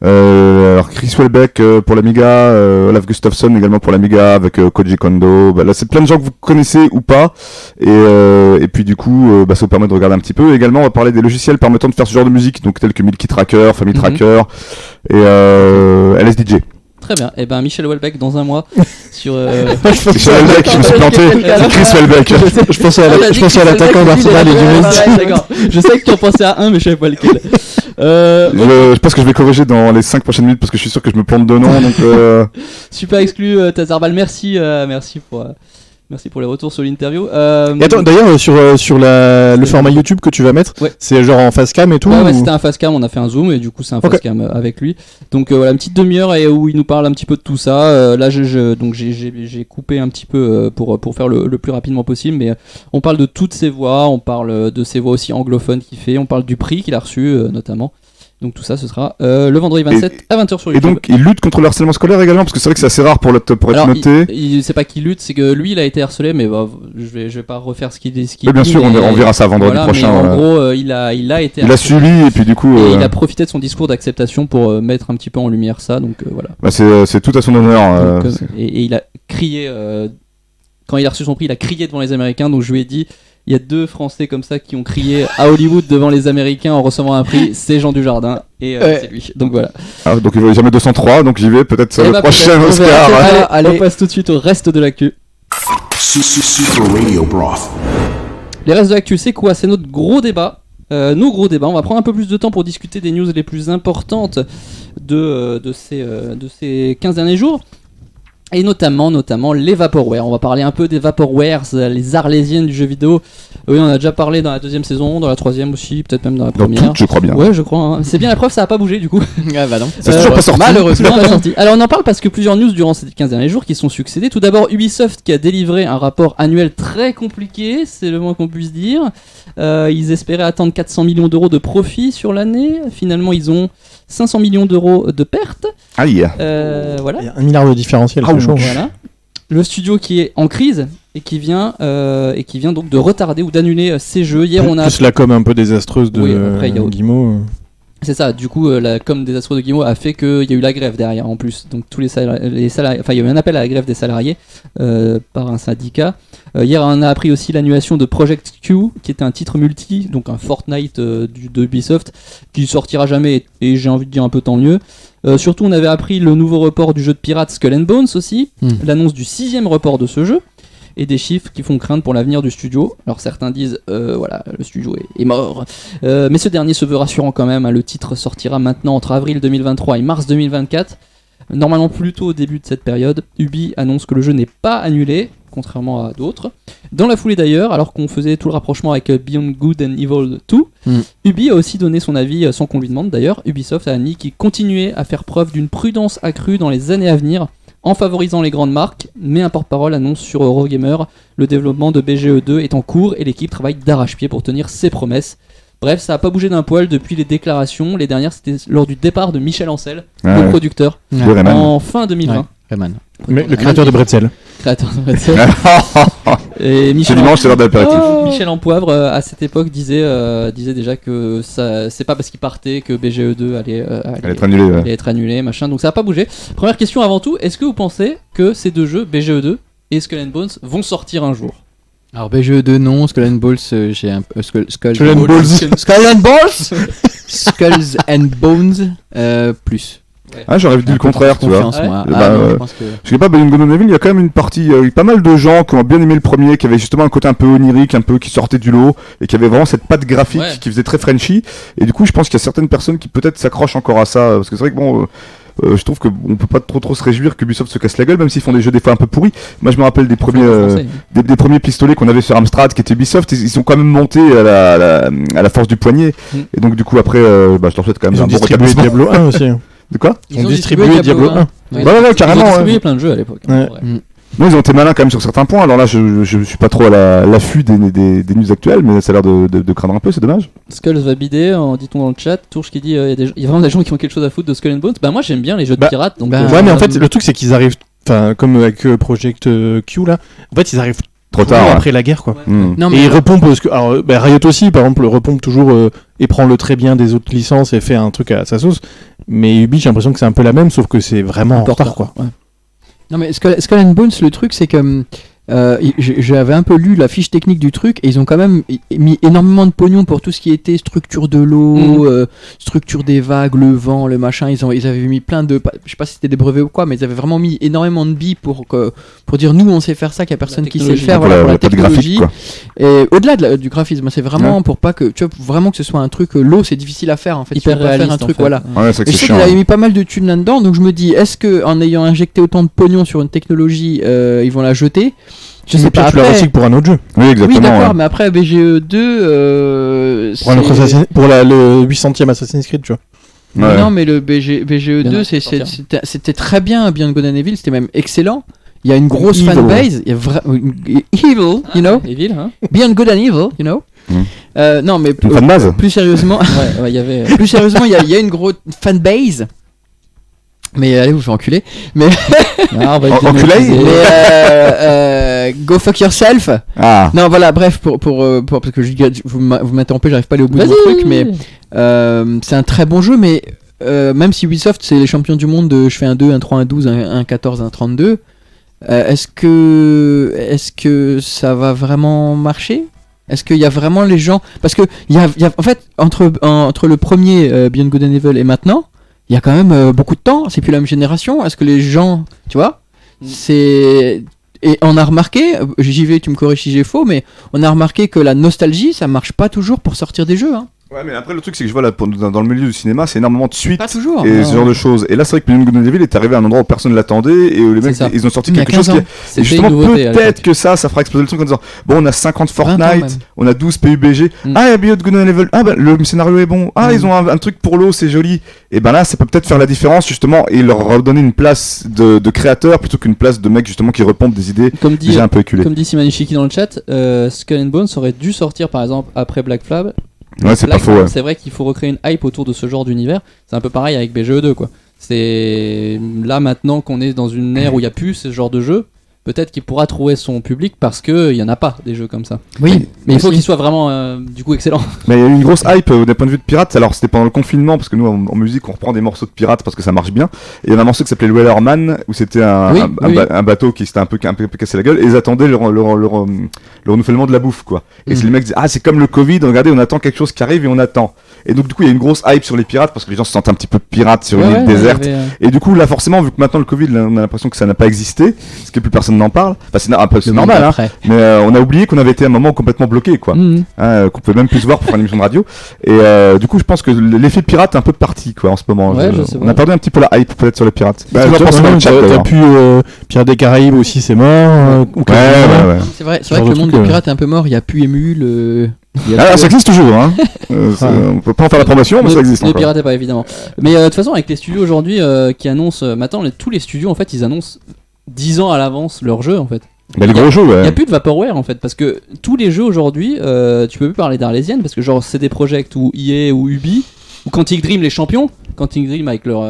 alors Chris Welbeck pour l'Amiga, Olaf Gustafsson également pour l'Amiga avec Koji Kondo. Là c'est plein de gens que vous connaissez ou pas et puis du coup ça vous permet de regarder un petit peu. Également on va parler des logiciels permettant de faire ce genre de musique, donc tels que Milky Tracker, Family Tracker et LSDJ. Très bien, et ben Michel Houellebecq dans un mois sur Michel Houellebecq, je me suis planté, c'est Chris Houellebecq. Je pensais à l'attaquant d'Arsenal et du D'accord. Je sais que tu en pensais à un mais je savais pas lequel. Je pense que je vais corriger dans les 5 prochaines minutes parce que je suis sûr que je me plante de nom. Donc Super exclu Tazarbal, merci pour les retours sur l'interview. Et attends, d'ailleurs sur le format YouTube que tu vas mettre, c'est genre en face cam et tout. Ouais, c'était un face cam, on a fait un zoom et du coup c'est un face cam avec lui. Donc voilà, une petite demi-heure et où il nous parle un petit peu de tout ça. Là donc j'ai coupé un petit peu pour faire le plus rapidement possible, mais on parle de toutes ses voix, on parle de ses voix aussi anglophones qu'il fait, on parle du prix qu'il a reçu notamment. Donc tout ça, ce sera le vendredi 27 à 20h sur YouTube. Et donc il lutte contre le harcèlement scolaire également, parce que c'est vrai que c'est assez rare pour être noté. C'est pas qu'il lutte, c'est que lui il a été harcelé, mais je vais pas refaire ce qu'il dit. Bien sûr, on verra ça vendredi prochain. En gros, il a été il a suivi et puis du coup. Et il a profité de son discours d'acceptation pour mettre un petit peu en lumière ça, donc voilà. C'est tout à son honneur. Et il a crié quand il a reçu son prix, il a crié devant les Américains, donc je lui ai dit. Il y a 2 Français comme ça qui ont crié à Hollywood devant les Américains en recevant un prix, c'est Jean Dujardin et c'est lui. Donc voilà. Donc il va jamais 203, donc j'y vais peut-être sur le prochain Oscar. Allez, on passe tout de suite au reste de l'actu. Les restes de l'actu, c'est quoi? C'est notre gros débat. Nos gros débats. On va prendre un peu plus de temps pour discuter des news les plus importantes de ces 15 derniers jours. Et notamment les Vaporware. On va parler un peu des Vaporwares, les arlésiennes du jeu vidéo. Oui, on a déjà parlé dans la 2e saison, dans la 3e aussi, peut-être même dans la Dans première. toutes, je crois bien. Ouais, je crois. Hein. C'est bien la preuve, ça a pas bougé du coup. Ah bah non. C'est toujours pas sorti. Malheureusement. Pas sorti. Alors on en parle parce que plusieurs news durant ces 15 derniers jours qui sont succédés. Tout d'abord Ubisoft qui a délivré un rapport annuel très compliqué, c'est le moins qu'on puisse dire. Ils espéraient attendre 400 millions d'euros de profit sur l'année. Finalement ils ont 500 millions d'euros de pertes. Aïe. Voilà. Il y a 1 milliard de différentiel, c'est chaud. Voilà. Le studio qui est en crise et qui vient donc de retarder ou d'annuler ses jeux. Hier on a Plus la com un peu désastreuse de Guillemot. C'est ça, du coup, la com désastreuse de Guillemot a fait qu'il y a eu la grève derrière en plus. Donc, tous les salariés, enfin, il y a eu un appel à la grève des salariés par un syndicat. Hier, on a appris aussi l'annulation de Project Q, qui était un titre multi, donc un Fortnite de Ubisoft, qui sortira jamais, et j'ai envie de dire un peu tant mieux. Surtout, on avait appris le nouveau report du jeu de pirates Skull and Bones aussi, l'annonce du 6e report de ce jeu. Et des chiffres qui font craindre pour l'avenir du studio. Alors certains disent voilà, le studio est mort, mais ce dernier se veut rassurant quand même, hein. Le titre sortira maintenant entre avril 2023 et mars 2024, normalement plutôt au début de cette période. Ubi annonce que le jeu n'est pas annulé, contrairement à d'autres. Dans la foulée d'ailleurs, alors qu'on faisait tout le rapprochement avec Beyond Good and Evil 2, Ubi a aussi donné son avis sans qu'on lui demande d'ailleurs. Ubisoft a admis qu'il continuait à faire preuve d'une prudence accrue dans les années à venir, en favorisant les grandes marques, mais un porte-parole annonce sur Eurogamer le développement de BGE2 est en cours et l'équipe travaille d'arrache-pied pour tenir ses promesses. Bref, ça n'a pas bougé d'un poil depuis les déclarations. Les dernières, c'était lors du départ de Michel Ancel, le producteur, en fin 2020. Rayman. Mais le créateur de Bretzel. Et Michel, dimanche, c'est l'heure d'apéritif. Michel Empoivre, à cette époque, disait déjà que ça, c'est pas parce qu'il partait que BGE2 allait être annulé, machin. Donc ça n'a pas bougé. Première question avant tout, est-ce que vous pensez que ces deux jeux, BGE2 et Skull and Bones, vont sortir un jour? Alors BGE2 non, Skull and Bones j'ai un peu Skull and Bones plus. Ouais. Ah, j'aurais dit le contraire, tu vois. Je sais pas, Beyond Good and Evil, il y a quand même une partie, pas mal de gens qui ont bien aimé le premier, qui avait justement un côté un peu onirique, un peu qui sortait du lot, et qui avait vraiment cette patte graphique qui faisait très Frenchy. Et du coup, je pense qu'il y a certaines personnes qui peut-être s'accrochent encore à ça, parce que c'est vrai que bon. Je trouve qu'on peut pas trop se réjouir que Ubisoft se casse la gueule, même s'ils font des jeux des fois un peu pourris. Moi je me rappelle des premiers des premiers pistolets qu'on avait sur Amstrad qui étaient Ubisoft, ils sont quand même montés à la force du poignet. Et donc du coup après je leur souhaite quand même un bon rétablissement. Diablo 1 aussi. De quoi? Ils ont distribué Diablo 1. Ouais, carrément. Ils ont distribué plein de jeux à l'époque. Non, ils ont été malins quand même sur certains points. Alors là, je suis pas trop à l'affût des news actuelles, mais ça a l'air de craindre un peu, c'est dommage. Skulls va bider, dit-on dans le chat. Tourche qui dit il y a vraiment des gens qui ont quelque chose à foutre de Skull and Bones. Bah, moi j'aime bien les jeux de pirates. Donc, ouais, mais en fait, le truc c'est qu'ils arrivent, comme avec Project Q là, en fait, ils arrivent trop tard après la guerre quoi. Non, et ils repompent parce que Riot aussi par exemple repompe toujours et prend le très bien des autres licences et fait un truc à sa sauce, mais Ubi j'ai l'impression que c'est un peu la même sauf que c'est vraiment en retard quoi. Ouais. Non mais Skull and Bones, le truc c'est que j'avais un peu lu la fiche technique du truc et ils ont quand même mis énormément de pognon pour tout ce qui était structure de l'eau, structure des vagues, le vent, le machin. Ils avaient mis plein de, je sais pas si c'était des brevets ou quoi, mais ils avaient vraiment mis énormément de billes pour dire nous on sait faire ça, qu'il y a personne qui sait le faire, voilà, pour la technologie. Et au-delà du graphisme, c'est vraiment pour pas que tu vois vraiment que ce soit un truc, l'eau c'est difficile à faire en fait. Hyper réaliste, faire un truc, en fait. voilà. Ouais, c'est et je sais qu'ils avaient mis pas mal de thunes là-dedans, donc je me dis est-ce que en ayant injecté autant de pognon sur une technologie, ils vont la jeter? Je sais pas, tu la recycles pour un autre jeu. Oui, exactement. Oui, d'accord, mais après BGE2 pour le 800e Assassin's Creed, tu vois. Ouais. Non, mais le BGE2 c'était très bien, Beyond Good and Evil, c'était même excellent. Il y a une grosse fanbase, il y a Evil, you know. Evil, hein. Beyond Good and Evil, you know. Non, mais plus sérieusement, il y avait plus sérieusement, il y a une grosse fanbase. Mais allez vous faire enculer. Mais go fuck yourself. Non voilà, bref pour parce que vous m'interrompez, j'arrive pas à aller au bout du truc, mais c'est un très bon jeu, mais même si Ubisoft c'est les champions du monde de je fais un 2, un 3, un 12, un 14, un 32, est-ce que ça va vraiment marcher? Est-ce qu'il y a vraiment les gens, parce que il y a en fait entre le premier Beyond Good and Evil et maintenant il y a quand même beaucoup de temps, c'est plus la même génération. Est-ce que les gens, tu vois, Et on a remarqué, j'y vais, tu me corriges si j'ai faux, mais on a remarqué que la nostalgie, ça marche pas toujours pour sortir des jeux. Hein. Ouais, mais après le truc c'est que je vois là dans le milieu du cinéma, c'est énormément de suites Pas toujours. et ce genre de choses. Et là, c'est vrai que Beyond Good and Evil est arrivé à un endroit où personne l'attendait et où les mecs ça. ils ont sorti Il y a quelque chose 15 ans. et C'était justement une nouveauté à peut-être l'époque. que ça fera exploser le truc en disant bon, on a 50 20 ans Fortnite, même. on a 12 PUBG. Mm. Ah, il y a Beyond Good and Evil. Ah, bah le scénario est bon. Ah, ils ont un truc pour l'eau, c'est joli. Et ben là, ça peut peut-être faire la différence justement et leur redonner une place de créateur plutôt qu'une place de mecs justement qui repompent des idées Comme dit, déjà un peu éculées. comme dit Simanishiki dans le chat, Skull and Bones aurait dû sortir par exemple après Black Flag. Ouais, c'est Là, pas faux. Ouais. C'est vrai qu'il faut recréer une hype autour de ce genre d'univers. C'est un peu pareil avec BGE2 quoi. C'est là maintenant qu'on est dans une ère où il n'y a plus ce genre de jeu. Peut-être qu'il pourra trouver son public parce qu'il n'y en a pas des jeux comme ça. Oui, Mais il faut aussi. qu'il soit vraiment du coup excellent. Mais il y a eu une grosse hype d'un point de vue de pirate. Alors c'était pendant le confinement parce que nous en musique on reprend des morceaux de pirates parce que ça marche bien. Et il y a un morceau qui s'appelait le Wellerman où c'était un bateau qui s'était un peu cassé la gueule et ils attendaient le renouvellement de la bouffe quoi. Et si les mecs disaient ah c'est comme le Covid, regardez on attend quelque chose qui arrive et on attend. Et donc du coup il y a une grosse hype sur les pirates parce que les gens se sentent un petit peu pirates sur une île déserte. Et du coup là forcément vu que maintenant le Covid là, on a l'impression que ça n'a pas existé, parce que plus personne n'en parle. Enfin c'est normal hein. Mais on a oublié qu'on avait été à un moment complètement bloqué quoi. Hein, qu'on pouvait même plus se voir pour faire une émission de radio. Et du coup je pense que l'effet pirate est un peu parti quoi en ce moment. Ouais, On a perdu un petit peu la hype peut-être sur les pirates. Bah, t'as pu Pirates des Caraïbes aussi, c'est mort. Ouais. C'est vrai que le monde des pirates est un peu mort. Il y a plus Émule. Ça existe toujours hein. On peut pas en faire la promotion mais ça existe Ne encore. piratez pas évidemment. Mais de toute façon avec les studios aujourd'hui qui annoncent maintenant tous les studios en fait ils annoncent 10 ans à l'avance leurs jeux en fait. Mais les gros jeux Il ouais. n'y a plus de Vaporware en fait parce que tous les jeux aujourd'hui tu peux plus parler d'Arlésienne parce que genre CD Projekt ou EA ou Ubi ou Quantic Dream les champions. Quantic Dream avec leur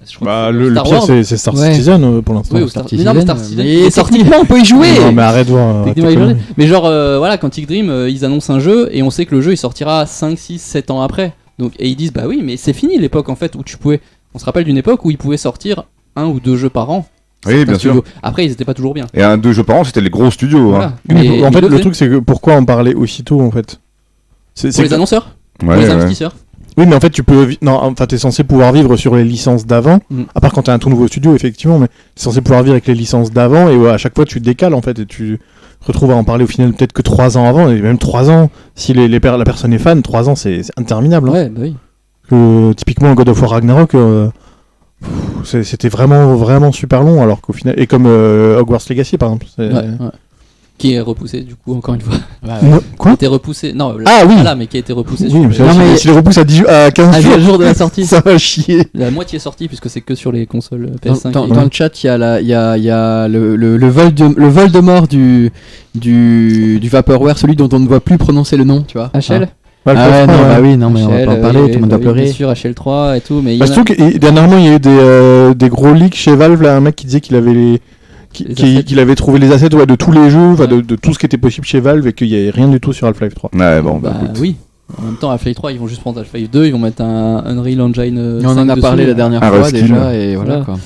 je crois que le Star pire Wars. c'est Star Citizen pour l'instant. Oui, ou Star Citizen. Mais non, mais Star Citizen Et est sorti. techniquement, on peut y jouer. Non mais arrête de voir. Techniquement, ils jouent. Mais genre voilà Quantic Dream ils annoncent un jeu et on sait que le jeu il sortira 5, 6, 7 ans après. Donc, et ils disent bah oui mais c'est fini l'époque en fait où tu pouvais. On se rappelle d'une époque où ils pouvaient sortir 1 ou 2 jeux par an. Oui bien sûr. Studios. Après ils étaient pas toujours bien. Et 2 jeux par an c'était les gros studios Voilà. hein. Et En fait ils le devaient- truc c'est que pourquoi en parler aussitôt en fait. pour les annonceurs, pour les investisseurs. Oui, mais en fait, t'es censé pouvoir vivre sur les licences d'avant. À part quand t'as un tout nouveau studio, effectivement, mais t'es censé pouvoir vivre avec les licences d'avant et à chaque fois tu te décales en fait et tu te retrouves à en parler au final peut-être que 3 ans avant et même 3 ans. Si la personne est fan, 3 ans c'est interminable. Hein. Ouais, bah oui. Typiquement God of War Ragnarok, c'était vraiment super long alors qu'au final et comme Hogwarts Legacy par exemple. Ouais. Qui est repoussé du coup encore une fois. Quoi Qui était repoussé. Non, oui. Voilà, mais qui a été repoussé. Oui, mais Non, mais- si les repousse à 15 à jours, 10 jours de la sortie. ça va chier. La moitié est sortie puisque c'est que sur les consoles PS5. Dans et- le chat, il y a le Voldemort du Vaporware, celui dont on ne voit plus prononcer le nom, tu vois. HL. Ah ouais, non, bah oui, non, mais on va HL, pas en parler, tout le monde va Bien pleurer. sûr, HL3 et tout, mais il y Bah, en a- surtout que dernièrement il y a eu des gros leaks chez Valve, là, un mec qui disait qu'il avait qu'il avait trouvé les assets de tous les jeux, de tout ce qui était possible chez Valve et qu'il n'y avait rien du tout sur Half-Life 3. Ouais bon Bah écoute. oui. En même temps, Half-Life 3, ils vont juste prendre Half-Life 2, ils vont mettre un Unreal Engine 5 On en a parlé dessus. la dernière Un fois reskin. déjà, et voilà Voilà. quoi.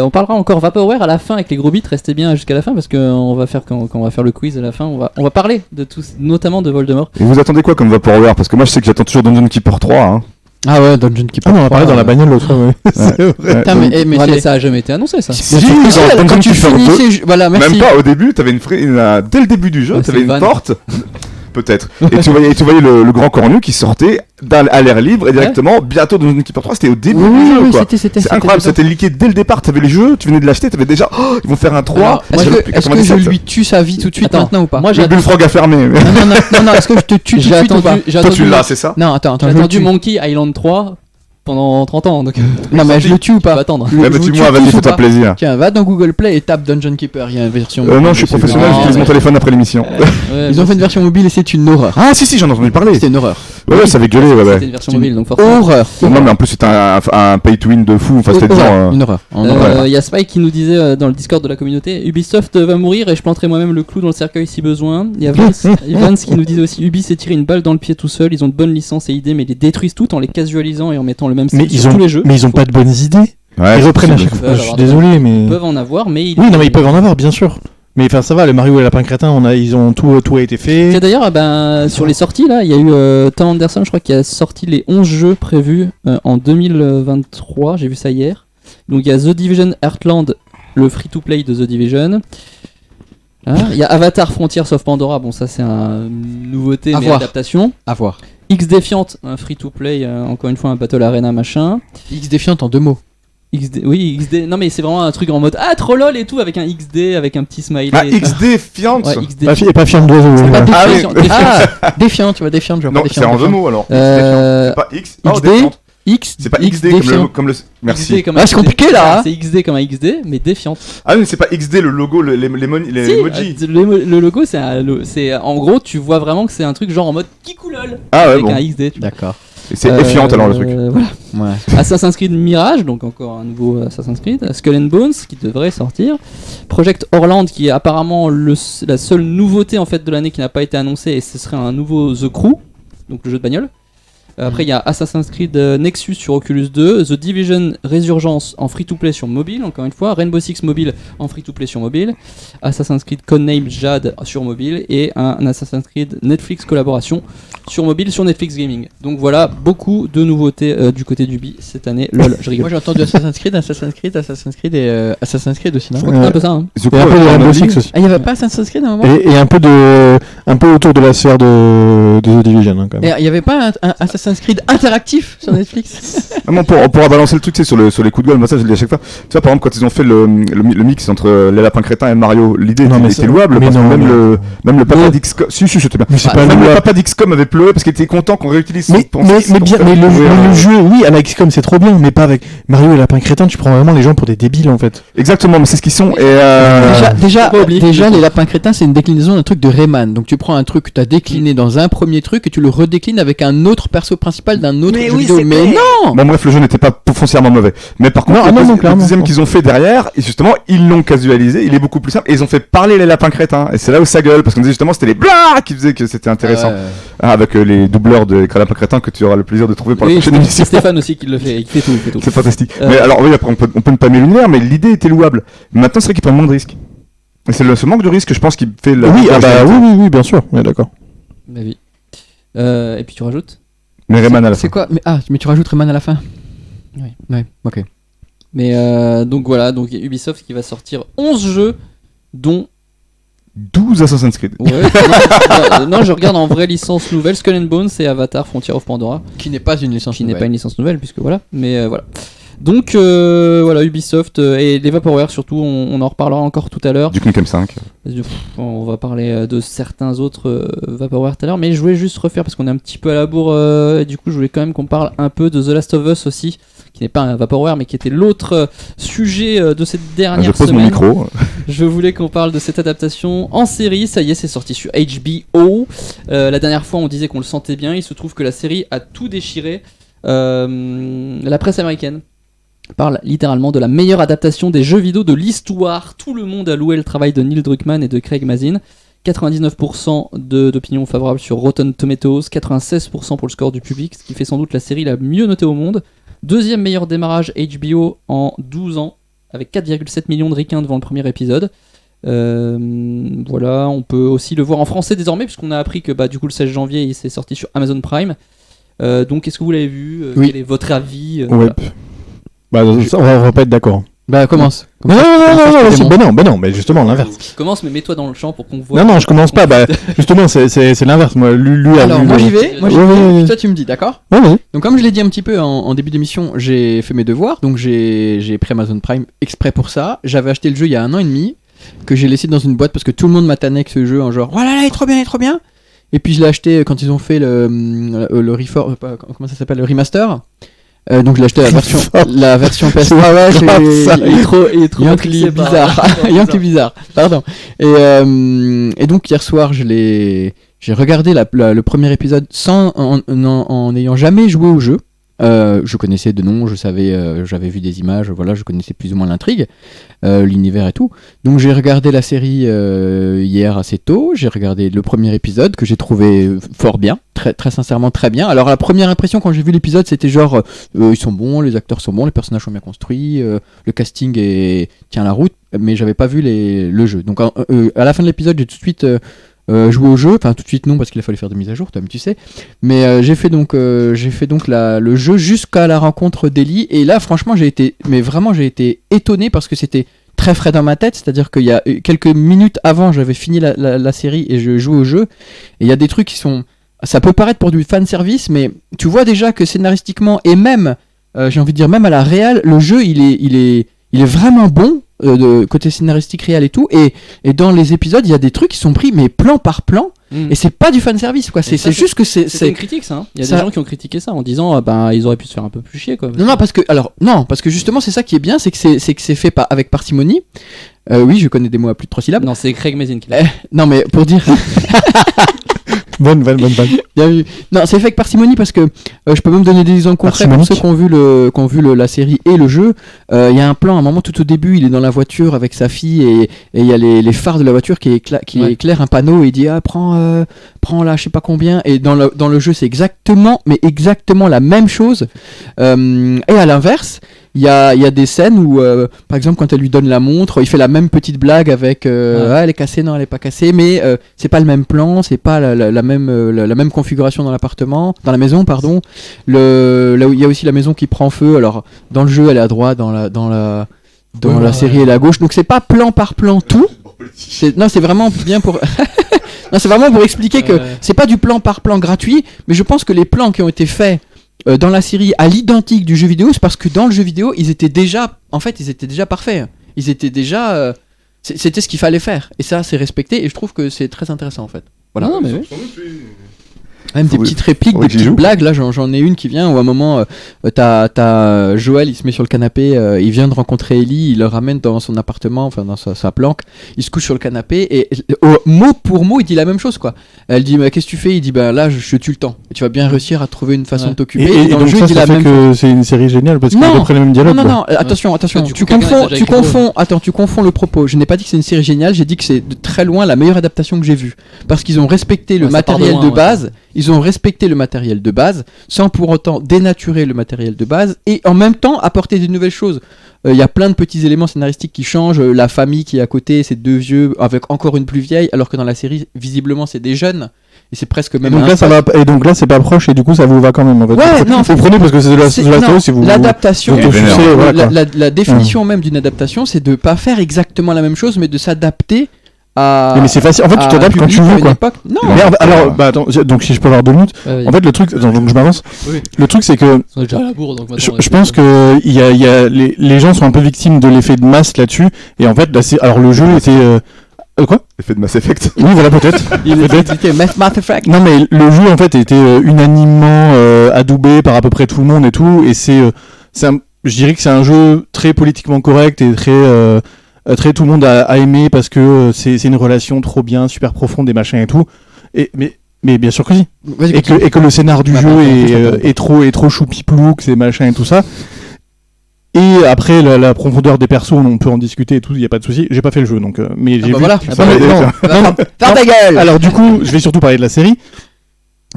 On parlera encore Vaporware à la fin avec les gros bits, restez bien jusqu'à la fin parce que quand on va faire le quiz à la fin, on va parler de tout, notamment de Voldemort. Et vous attendez quoi comme Vaporware parce que moi je sais que j'attends toujours Dungeon Keeper 3 hein. Ah ouais, Dungeon Keeper. Ah non, on en a parlé 3, dans la bagnole l'autre fois, ouais. C'est vrai. Putain, mais Ouais, c'est- ça a jamais été annoncé ça. Si, quand dans Dungeon tu Keeper 2, finissais, voilà, merci. même pas au début, t'avais dès le début du jeu, Ouais, t'avais c'est une van. porte, peut-être, et tu voyais le grand cornu qui sortait à l'air libre et directement, bientôt dans Dungeon Keeper 3, c'était au début Oui, du jeu oui, quoi. c'était C'est incroyable, c'était leaké dès le départ, t'avais les jeux, tu venais de l'acheter, t'avais déjà, ils vont faire un 3. Alors, est-ce que je lui tue sa vie tout de suite Attends, maintenant ou pas? moi, Le Bullfrog a fermé. Non, est-ce que je te tue tout de J'ai suite ou pas? attendu, j'ai Toi tu attendu- l'as, c'est ça? Non, attends, j'ai je le attendu tue. Monkey Island 3 pendant 30 ans donc Non, mais je le tue ou tu peux pas? attendre. Je Ouais, vous bah tue tue-moi, vas-y, tous ou fais-toi pas? plaisir. Tiens, va dans Google Play et tape Dungeon Keeper, il y a une version Non, je suis professionnel, Non, j'utilise mon mais- téléphone après l'émission. Ouais, Ils ont fait une version mobile et c'est une horreur. Ah si, j'en ai entendu parler. C'était une horreur. Ouais, ça avait gueulé, ouais. C'était une version mobile donc forcément. Horreur. Non, mais en plus, c'était un pay to win de fou. Enfin, c'était disant. Une horreur. Il y a Spike qui nous disait dans le Discord de la communauté Ubisoft va mourir et je planterai moi-même le clou dans le cercueil si besoin. Il y a Vance qui nous disait aussi Ubi s'est tiré une balle dans le pied tout seul. Ils ont de bonnes licences et idées, mais ils les détruisent toutes en les casualisant et en mettant le même Mais style sur tous les jeux. mais ils ont pas de bonnes idées. Ouais, Ils reprennent à c'est chaque possible. fois. Ils Je suis peuvent désolé, mais. Ils peuvent en avoir, mais ils. Oui, non, mais ils peuvent en avoir, bien sûr. Mais enfin, ça va, le Mario et le Lapin Crétin, ils ont tout a été fait. Et d'ailleurs, sur les sorties, là, il y a eu Tom Anderson, je crois, qui a sorti les 11 jeux prévus en 2023. J'ai vu ça hier. Donc il y a The Division Heartland, le free-to-play de The Division. Il y a Avatar Frontiers of Pandora, bon ça c'est une nouveauté À mais voir. adaptation. À voir. X Defiant, un free-to-play, encore une fois un Battle Arena machin. X défiante en 2 mots. Oui, XD. Non, mais c'est vraiment un truc en mode trop lol et tout, avec un XD, avec un petit smiley. Ah, et tout. XD Fiante. Ouais, XD. Et pas fiant d'oiseau. C'est pas voilà. défiant. Défiant, tu vois, défiant, je vois Non, pas c'est défiant. en 2 mots alors. Euh, C'est pas X. XD. Défiante. X. C'est pas X XD défiant. comme le. Merci. XD comme Ah, un c'est XD. compliqué, là, hein. C'est XD comme un XD, mais défiante. Ah, mais c'est pas XD le logo, les Si, emojis. le logo, c'est en gros, tu vois vraiment que c'est un truc genre en mode kikoulol. Ah ouais, avec bon. un XD. Tu vois. D'accord. Et c'est effiante alors le truc. Voilà. Ouais. Assassin's Creed Mirage, donc encore un nouveau Assassin's Creed. Skull and Bones qui devrait sortir. Project Orland qui est apparemment la seule nouveauté en fait de l'année qui n'a pas été annoncée et ce serait un nouveau The Crew, donc le jeu de bagnole. Après il y a Assassin's Creed Nexus sur Oculus 2, The Division Resurgence en free-to-play sur mobile, encore une fois, Rainbow Six Mobile en free-to-play sur mobile, Assassin's Creed Codename Jade sur mobile et un Assassin's Creed Netflix collaboration sur mobile sur Netflix Gaming. Donc voilà, beaucoup de nouveautés du côté d'Ubi cette année. Lol, je rigole. Moi j'ai entendu Assassin's Creed et Assassin's Creed aussi, non? Je crois que c'est un peu ça. Hein. The Et un peu de Rainbow Six aussi. Ah, il y avait pas Assassin's Creed à un moment? Et un peu autour de la sphère de The Division hein, quand même. Et il y avait pas un Assassin's Creed interactif sur Netflix? Ah, mais on pourra balancer le truc, tu sais, sur les coups de gueule. Moi, ça, je le dis à chaque fois. Tu vois, par exemple, quand ils ont fait le mix entre les lapins crétins et Mario, l'idée Non, mais était ça- louable. mais Parce que non, même le papa Non. d'XCOM. Si, c'était bien. Mais c'est Ah, pas Même le louable. papa d'XCOM avait pleuré parce qu'il était content qu'on réutilise son Mais le jeu, oui, à la XCOM c'est trop bien, mais pas avec Mario et Lapin Crétin, tu prends vraiment les gens pour des débiles en fait. Exactement, mais c'est ce qu'ils sont. Déjà, pas oublier. les lapins crétins, c'est une déclinaison d'un truc de Rayman. Donc tu prends un truc que tu as décliné dans un premier truc et tu le redéclines avec un autre perso principal d'un autre jeu vidéo. Mais non! Bon, bref, le jeu n'était pas foncièrement mauvais. Mais par contre, Non, le clairement. deuxième qu'ils ont fait derrière, et justement, ils l'ont casualisé, il est beaucoup plus simple, et ils ont fait parler les lapins crétins. Et c'est là où ça gueule, parce qu'on disait justement, c'était les blas qui faisaient que c'était intéressant. Ah, avec les doubleurs de lapins crétins que tu auras le plaisir de trouver pour la Oui, prochaine c'est émission. Stéphane aussi qui le fait, il fait tout. C'est fantastique. Mais alors, oui, après, on peut ne pas aimer l'univers, mais l'idée était louable. Maintenant, c'est vrai qu'ils prennent moins de risques. Et c'est ce manque de risque, je pense, qui fait la. Oui, oui, bien sûr, ouais, d'accord. Ma vie. Et puis tu rajoutes. Mais Rayman à la fin. C'est quoi? Mais tu rajoutes Rayman à la fin? Oui. Ouais, ok. Mais donc voilà, donc Ubisoft qui va sortir 11 jeux, dont 12 Assassin's Creed. ouais, non, je regarde en vraie licence nouvelle, Skull and Bones et Avatar Frontier of Pandora, Qui n'est pas une licence qui n'est nouvelle. pas une licence nouvelle puisque voilà, mais voilà. Donc voilà, Ubisoft et les Vaporware surtout, on en reparlera encore tout à l'heure. Du Kingdom 5. On va parler de certains autres Vaporware tout à l'heure, mais je voulais juste refaire parce qu'on est un petit peu à la bourre et du coup je voulais quand même qu'on parle un peu de The Last of Us aussi, qui n'est pas un Vaporware mais qui était l'autre sujet de cette Je dernière pose semaine. mon micro. Je voulais qu'on parle de cette adaptation en série. Ça y est, c'est sorti sur HBO. La dernière fois, on disait qu'on le sentait bien. Il se trouve que la série a tout déchiré. La presse américaine parle littéralement de la meilleure adaptation des jeux vidéo de l'histoire. Tout le monde a loué le travail de Neil Druckmann et de Craig Mazin. 99% d'opinions favorables sur Rotten Tomatoes, 96% pour le score du public, ce qui fait sans doute la série la mieux notée au monde. Deuxième meilleur démarrage HBO en 12 ans, avec 4,7 millions de ricains devant le premier épisode. Voilà, on peut aussi le voir en français désormais, puisqu'on a appris que du coup le 16 janvier il s'est sorti sur Amazon Prime. Donc est-ce que vous l'avez vu? Oui. Quel est votre avis? Ouais. Voilà. Bah, ça, on va pas être d'accord. Bah, commence. Non, non, mais justement l'inverse. Je commence, mais mets-toi dans le champ pour qu'on voit. Non, je commence pas. Bah, justement, c'est l'inverse. Moi, lui a Alors, vu moi le- j'y vais. Ouais. Toi, tu me dis, d'accord? Ouais, ouais. Donc, comme je l'ai dit un petit peu en début d'émission, j'ai fait mes devoirs. Donc, j'ai pris Amazon Prime exprès pour ça. J'avais acheté le jeu il y a 1 an et demi, que j'ai laissé dans une boîte parce que tout le monde m'a tanné avec ce jeu en genre, oh là là, il est trop bien, il est trop bien. Et puis, je l'ai acheté quand ils ont fait le comment ça s'appelle, le remaster. Donc, je l'ai acheté la version PS3. C'est Ouais, grave, ça. Il est trop Yankee matrixé par- bizarre. Yankee bizarre. Pardon. Et donc hier soir, j'ai regardé le premier épisode en n'ayant jamais joué au jeu. Je connaissais de nom, je savais, j'avais vu des images, voilà, je connaissais plus ou moins l'intrigue, l'univers et tout. Donc j'ai regardé la série hier assez tôt. J'ai regardé le premier épisode que j'ai trouvé fort bien, très très sincèrement très bien. Alors la première impression quand j'ai vu l'épisode, c'était genre ils sont bons, les acteurs sont bons, les personnages sont bien construits, le casting tient la route, mais j'avais pas vu le jeu. Donc à la fin de l'épisode, j'ai tout de suite jouer au jeu, enfin tout de suite non parce qu'il a fallu faire des mises à jour, toi tu sais, mais j'ai fait donc le jeu jusqu'à la rencontre d'Ellie, et là franchement j'ai été étonné parce que c'était très frais dans ma tête, c'est-à-dire qu'il y a quelques minutes avant, j'avais fini la série et je jouais au jeu, et il y a des trucs qui sont... Ça peut paraître pour du fanservice, mais tu vois déjà que scénaristiquement, et même, j'ai envie de dire, même à la réal, le jeu, il est vraiment bon, de côté scénaristique réel et tout, et dans les épisodes, il y a des trucs qui sont pris, mais plan par plan, et c'est pas du fanservice, quoi. C'est juste que c'est une critique, ça. Il y a des gens qui ont critiqué ça en disant, ils auraient pu se faire un peu plus chier, quoi. Non, parce que justement, c'est ça qui est bien, c'est que c'est fait avec parcimonie. Oui, je connais des mots à plus de 3 syllabes. Non, c'est Craig Mazin qui l'a. Non, mais pour dire. Bonne vanne. Bien vu. Non, c'est fait avec parcimonie parce que je peux même donner des exemples concrets pour ceux qui ont vu la série et le jeu. Il y a un plan, à un moment tout au début, il est dans la voiture avec sa fille et il y a les phares de la voiture qui éclairent un panneau et il dit prends là je sais pas combien, et dans le jeu c'est exactement la même chose. Et à l'inverse, il y a des scènes où par exemple quand elle lui donne la montre, il fait la même petite blague avec elle est cassée, non elle est pas cassée, mais c'est pas le même plan, c'est pas la même configuration dans la maison pardon. Là où il y a aussi la maison qui prend feu, alors dans le jeu elle est à droite, dans la série elle est à gauche, donc c'est pas plan par plan tout. C'est vraiment bien pour non, c'est vraiment pour expliquer que c'est pas du plan par plan gratuit, mais je pense que les plans qui ont été faits dans la série à l'identique du jeu vidéo, c'est parce que dans le jeu vidéo, ils étaient déjà parfaits. Ils étaient déjà c'était ce qu'il fallait faire, et ça c'est respecté, et je trouve que c'est très intéressant en fait. Voilà. Non, mais oui. Même des petites répliques, des petites blagues. Là, j'en ai une qui vient où à un moment, t'as Joël, il se met sur le canapé, il vient de rencontrer Ellie, il le ramène dans son appartement, enfin dans sa planque, il se couche sur le canapé et mot pour mot, il dit la même chose, quoi. Elle dit, mais qu'est-ce que tu fais? Il dit, ben là, je tue le temps. Et tu vas bien réussir à trouver une façon de t'occuper. Et dans le jeu, il dit la même chose. C'est une série géniale parce qu'il y a à peu près le même dialogue. Non, attention, tu confonds le propos. Je n'ai pas dit que c'est une série géniale, j'ai dit que c'est de très loin la meilleure adaptation que j'ai vue. Parce qu'ils ont respecté le matériel de base. Ils ont respecté le matériel de base sans pour autant dénaturer le matériel de base et en même temps apporter des nouvelles choses. Il y a plein de petits éléments scénaristiques qui changent. La famille qui est à côté, c'est 2 vieux avec encore une plus vieille, alors que dans la série, visiblement, c'est des jeunes. Et c'est presque même. Et donc là, c'est pas proche et du coup, ça vous va quand même. En fait. Ouais, non. Vous prenez parce que c'est de la série, si vous. L'adaptation, la définition même d'une adaptation, c'est de pas faire exactement la même chose, mais de s'adapter. Mais c'est facile, en fait tu t'adaptes quand tu veux, quoi. Non. Mais alors attends, donc si je peux avoir 2 minutes, en fait le truc, donc je m'avance. Oui. Le truc c'est que je pense que il y a les gens sont un peu victimes de l'effet de masse là-dessus, et en fait là, alors le jeu était quoi? L'effet de Mass Effect. Oui, voilà, peut-être. Mass Effect. Non, mais le jeu en fait était unanimement adoubé par à peu près tout le monde et tout, et je dirais que c'est un jeu très politiquement correct et très tout le monde a aimé parce que c'est une relation trop bien, super profonde et machin et tout. Mais bien sûr que si. Et que le scénar du jeu est trop choupiplou, que c'est machin et tout ça. Et après la profondeur des persos, on peut en discuter et tout, il y a pas de souci. J'ai pas fait le jeu donc mais j'ai vu. Voilà. Non, ta gueule. Alors du coup, je vais surtout parler de la série.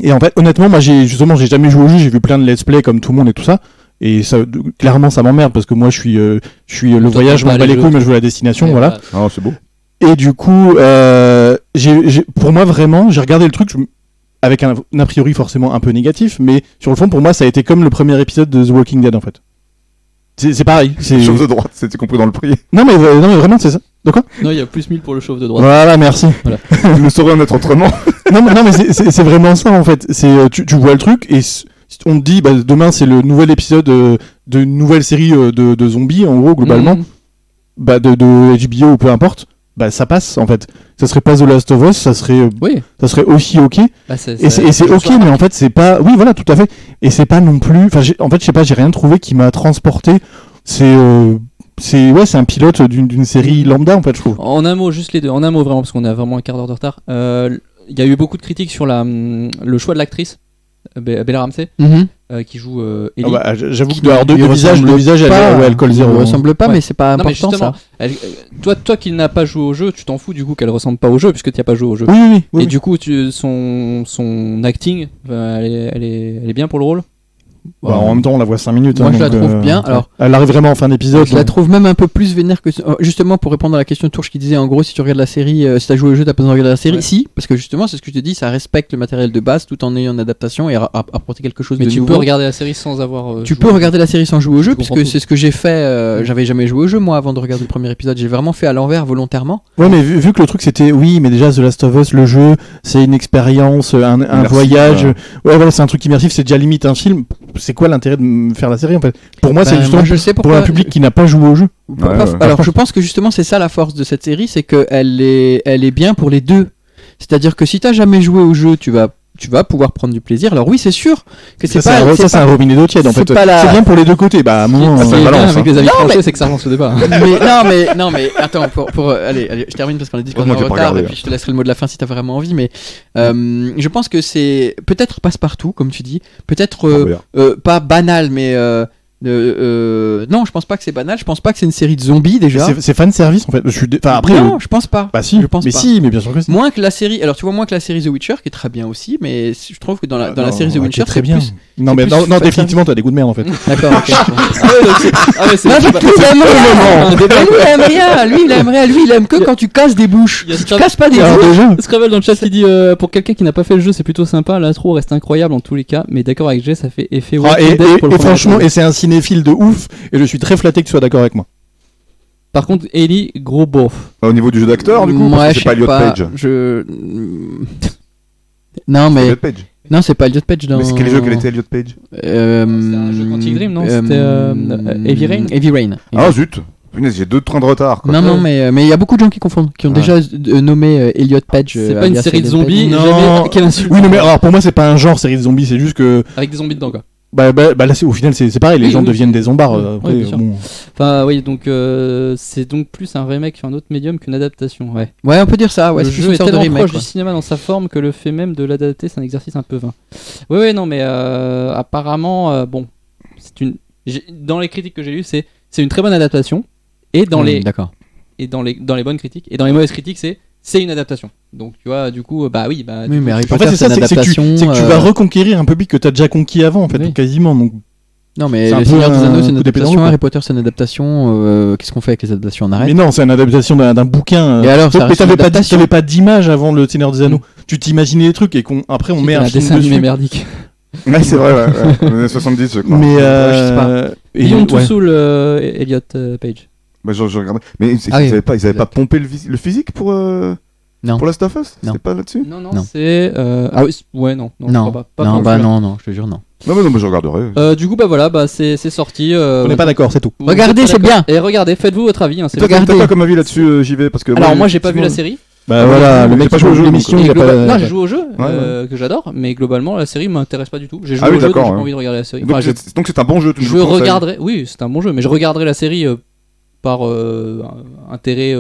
Et en fait, honnêtement, moi j'ai jamais joué au jeu, j'ai vu plein de let's play comme tout le monde et tout ça. Et ça, clairement, ça m'emmerde parce que moi, je suis le voyage, je m'en bats les couilles, mais je veux la destination, voilà. Ah, c'est beau. Et du coup, pour moi, vraiment, j'ai regardé le truc avec un a priori forcément un peu négatif, mais sur le fond, pour moi, ça a été comme le premier épisode de The Walking Dead, en fait. C'est pareil. C'est chauve de droite, c'était compris dans le prix. Non, mais vraiment, c'est ça. De quoi? Non, il y a plus 1000 pour le chauve de droite. Voilà, merci. Voilà. Je ne saurais en être autrement. non, mais c'est vraiment ça, en fait. Tu vois le truc et on te dit demain c'est le nouvel épisode de nouvelle série de zombies en gros globalement de HBO ou peu importe, ça passe en fait. Ça serait pas The Last of Us, ça serait aussi ok. Et c'est ok, mais en fait c'est pas, oui voilà tout à fait, et c'est pas non plus, en fait je sais pas, j'ai rien trouvé qui m'a transporté. C'est un pilote d'une série lambda en fait je trouve. En un mot, juste les deux, en un mot vraiment parce qu'on a vraiment un quart d'heure de retard. Il y a eu beaucoup de critiques sur le choix de l'actrice Bella Ramsey qui joue Ellie. J'avoue que de visage elle colle zéro. Elle ressemble pas, mais c'est pas important ça. Toi qui n'as pas joué au jeu, tu t'en fous du coup qu'elle ressemble pas au jeu puisque tu n'as pas joué au jeu. Oui. Et du coup son acting, elle est bien pour le rôle. Bah, en même temps, on la voit 5 minutes. Moi, hein, je la donc, trouve bien. Alors, elle arrive vraiment en fin d'épisode. je la trouve même un peu plus vénère que. Justement, pour répondre à la question de Tourche qui disait en gros, si tu regardes la série, si t'as joué au jeu, t'as pas besoin de regarder la série. Ouais. Si, parce que justement, c'est ce que je te dis, ça respecte le matériel de base tout en ayant une adaptation et apporter quelque chose Mais de tu nouveau. peux regarder la série sans avoir. Tu joué. peux regarder la série sans jouer au jeu, Je comprends puisque tout. c'est ce que j'ai fait. J'avais jamais joué au jeu moi avant de regarder le premier épisode. J'ai vraiment fait à l'envers volontairement. Ouais, mais vu que le truc c'était, oui, mais déjà The Last of Us, le jeu, c'est une expérience, un Immersif, voyage. ouais. Ouais, voilà, c'est un truc immersif, c'est déjà limite un film. C'est quoi l'intérêt de faire la série en fait? Pour moi, c'est Bah, justement moi, je sais pour pourquoi. un public qui n'a pas joué au jeu. Ouais, ouais. Alors je pense que justement c'est ça la force de cette série, c'est qu'elle est bien pour les deux. C'est-à-dire que si t'as jamais joué au jeu, tu vas pouvoir prendre du plaisir. Alors oui, c'est sûr que c'est Ça, pas. c'est un robinet d'eau tiède en c'est fait. pas la- C'est bien pour les deux côtés. Bah, à un moment, Ce qui est bien balance, avec hein. les avis Non, tranchés, mais- c'est que ça relance le débat. non mais attends allez, je termine parce qu'on est 10 Moi, minutes j'ai en pas retard regardé, et puis je te laisserai le mot de la fin si t'as vraiment envie, mais je pense que c'est peut-être passe-partout comme tu dis, peut-être pas banal, mais non, je pense pas que c'est banal, je pense pas que c'est une série de zombies déjà. c'est fan service en fait. Enfin, après, Non, je pense pas. bah si, je pense mais pas. si, mais bien sûr que si. Moins que la série, alors tu vois, moins que la série The Witcher qui est très bien aussi, mais je trouve que dans la série The Ouais, Witcher très c'est bien. plus- Non, c'est mais plus non, fan définitivement, t'as des goûts de merde en fait. D'accord, ok. Ah ouais, c'est. Non, c'est lui, il aime rien. Lui, il aime que quand tu casses des bouches. Il y a Si tu Scrabble- casses pas des Alors bouches. déjà, Scrabble dans le chat qui dit pour quelqu'un qui n'a pas fait le jeu, c'est plutôt sympa. L'intro reste incroyable en tous les cas, mais d'accord avec Jay, ça fait effet. ah, Walking Dead pour le et premier franchement, épisode. et c'est un cinéphile de ouf, et je suis très flatté que tu sois d'accord avec moi. Par contre, Ellie, gros bof. Au niveau du jeu d'acteur, du coup, Moi, parce que je c'est pas sais Elliot pas. Page. Non, mais Elliot Page. non, c'est pas Elliot Page dans. Mais c'est quel jeu qu'elle était Elliot Page? C'est un jeu Quantic Dream, non C'était Heavy Rain. Heavy Rain. Ah zut. Punaise, j'ai 2 trains de retard. Quoi. Non, mais il y a beaucoup de gens qui confondent, qui ont Ouais. déjà nommé Elliot Page. C'est pas une alias série de Elliot zombies. Page. Non. Jamais... Quelle insulte. Oui, non, mais alors pour moi, c'est pas un genre série de zombies, c'est juste que. Avec des zombies dedans, quoi. Bah là, au final, c'est pareil, les Oui, gens oui. deviennent des zombards. Après, bien sûr. bon. Enfin, oui, donc c'est donc plus un remake sur un autre médium qu'une adaptation. Ouais. Ouais, on peut dire ça. Ouais, Le c'est plus jeu une est sorte de tellement remake. proche quoi. du cinéma dans sa forme que le fait même de l'adapter, c'est un exercice un peu vain. Oui, non, mais apparemment, bon, dans les critiques que j'ai lues, c'est une très bonne adaptation. Et dans les D'accord. et dans les bonnes critiques et dans les mauvaises critiques, c'est une adaptation. Donc tu vois, du coup, bah oui, bah. Oui, mais Harry En Potter, fait, c'est ça, une c'est que adaptation. tu vas reconquérir un public que t'as déjà conquis avant, en fait, Oui. ou quasiment. Donc, Non, mais c'est un Le peu Seigneur des un Anneaux, c'est une coup d'épée dans adaptation. l'eau, Harry Potter, c'est une adaptation. Qu'est-ce qu'on fait avec les adaptations? On arrête. mais non, c'est une adaptation d'un bouquin. Et alors, ça mais reste une adaptation. t'avais pas d'image avant le Seigneur des Anneaux. Tu t'imaginais les trucs et après on met un film dessin animé dessus. merdique. Ouais, c'est vrai, ouais. Dans les années 70, je crois. Mais je sais pas. et Beyond Two ouais. Souls, Elliot Page. Bah, je regardais. Mais Ah ils oui. avaient pas pompé le physique pour Non. Last of Us? Non. C'était pas là-dessus? Non, Non. c'est ouais, ouais, non, je Non, crois pas non, pour bah le jeu, là. non, je te jure, non. Non, mais je regarderai. Du coup, bah voilà, bah c'est sorti. On n'est pas d'accord, c'est tout. Vous Regardez, êtes pas c'est d'accord. bien. Et regardez, faites-vous votre avis. Hein, c'est Toi, bien. t'as quoi comme avis là-dessus, JV? Parce que Alors moi, j'ai pas vu la effectivement, série. Bah voilà, le mec pas qui joué au joue jeu, l'émission, donc, il a pas. Non, j'ai joué au jeu Ouais, que j'adore, mais globalement la série m'intéresse pas du tout. J'ai joué Ah oui, au jeu, donc d'accord, j'ai pas ouais. envie de regarder la série. Donc Enfin, donc c'est un bon jeu, tu nous je le conseilles. regarderai. Oui, c'est un bon jeu, mais je regarderai la série par intérêt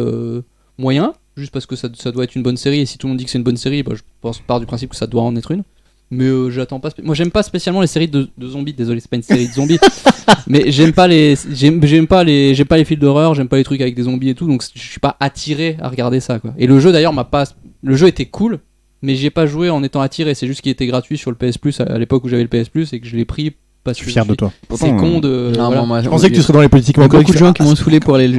moyen, juste parce que ça doit être une bonne série. Et si tout le monde dit que c'est une bonne série, bah, je pars du principe que ça doit en être une. Mais j'attends pas. Moi, j'aime pas spécialement les séries de zombies. Désolé, c'est pas une série de zombies. Mais j'aime pas les films d'horreur. J'aime pas les trucs avec des zombies et tout. Donc je suis pas attiré à regarder ça, quoi. Et le jeu d'ailleurs m'a pas. Le jeu était cool, mais j'y ai pas joué en étant attiré. C'est juste qu'il était gratuit sur le PS Plus à l'époque où j'avais le PS Plus et que je l'ai pris parce Je que suis fier de toi. c'est con de. Non, voilà. moi, Je pensais que tu serais dans les Il y politiquement a beaucoup corrects. de gens qui m'ont saoulé pour le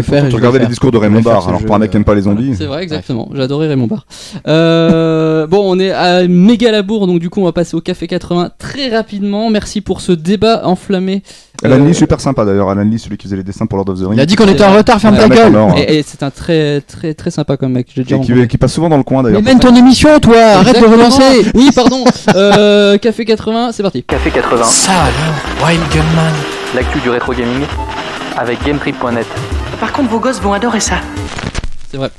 faire. et Tu je vais regardais le les faire. discours de Raymond Je vais faire Barre, ce alors jeu, pour un mec qui aime pas les zombies. C'est vrai, exactement. J'adorais Raymond Barre. Bon, on est à méga labour, donc du coup, on va passer au Café 80 très rapidement. Merci pour ce débat enflammé. Alan Lee, super sympa d'ailleurs. Alan Lee, celui qui faisait les dessins pour Lord of the Rings. Il a dit qu'on était en retard, ferme Ouais, ta mec, gueule. alors, Et c'est un très très très sympa comme mec. J'ai déjà Et rencontré. qui passe souvent dans le coin d'ailleurs. Mais mène ton émission, toi. Arrête de Exactement. relancer. Oui, pardon. Café 80, c'est parti. Café 80, Ça alors, Wild Gunman. l'actu du rétro gaming avec GameTrip.net. Par contre, vos gosses vont adorer ça. C'est vrai.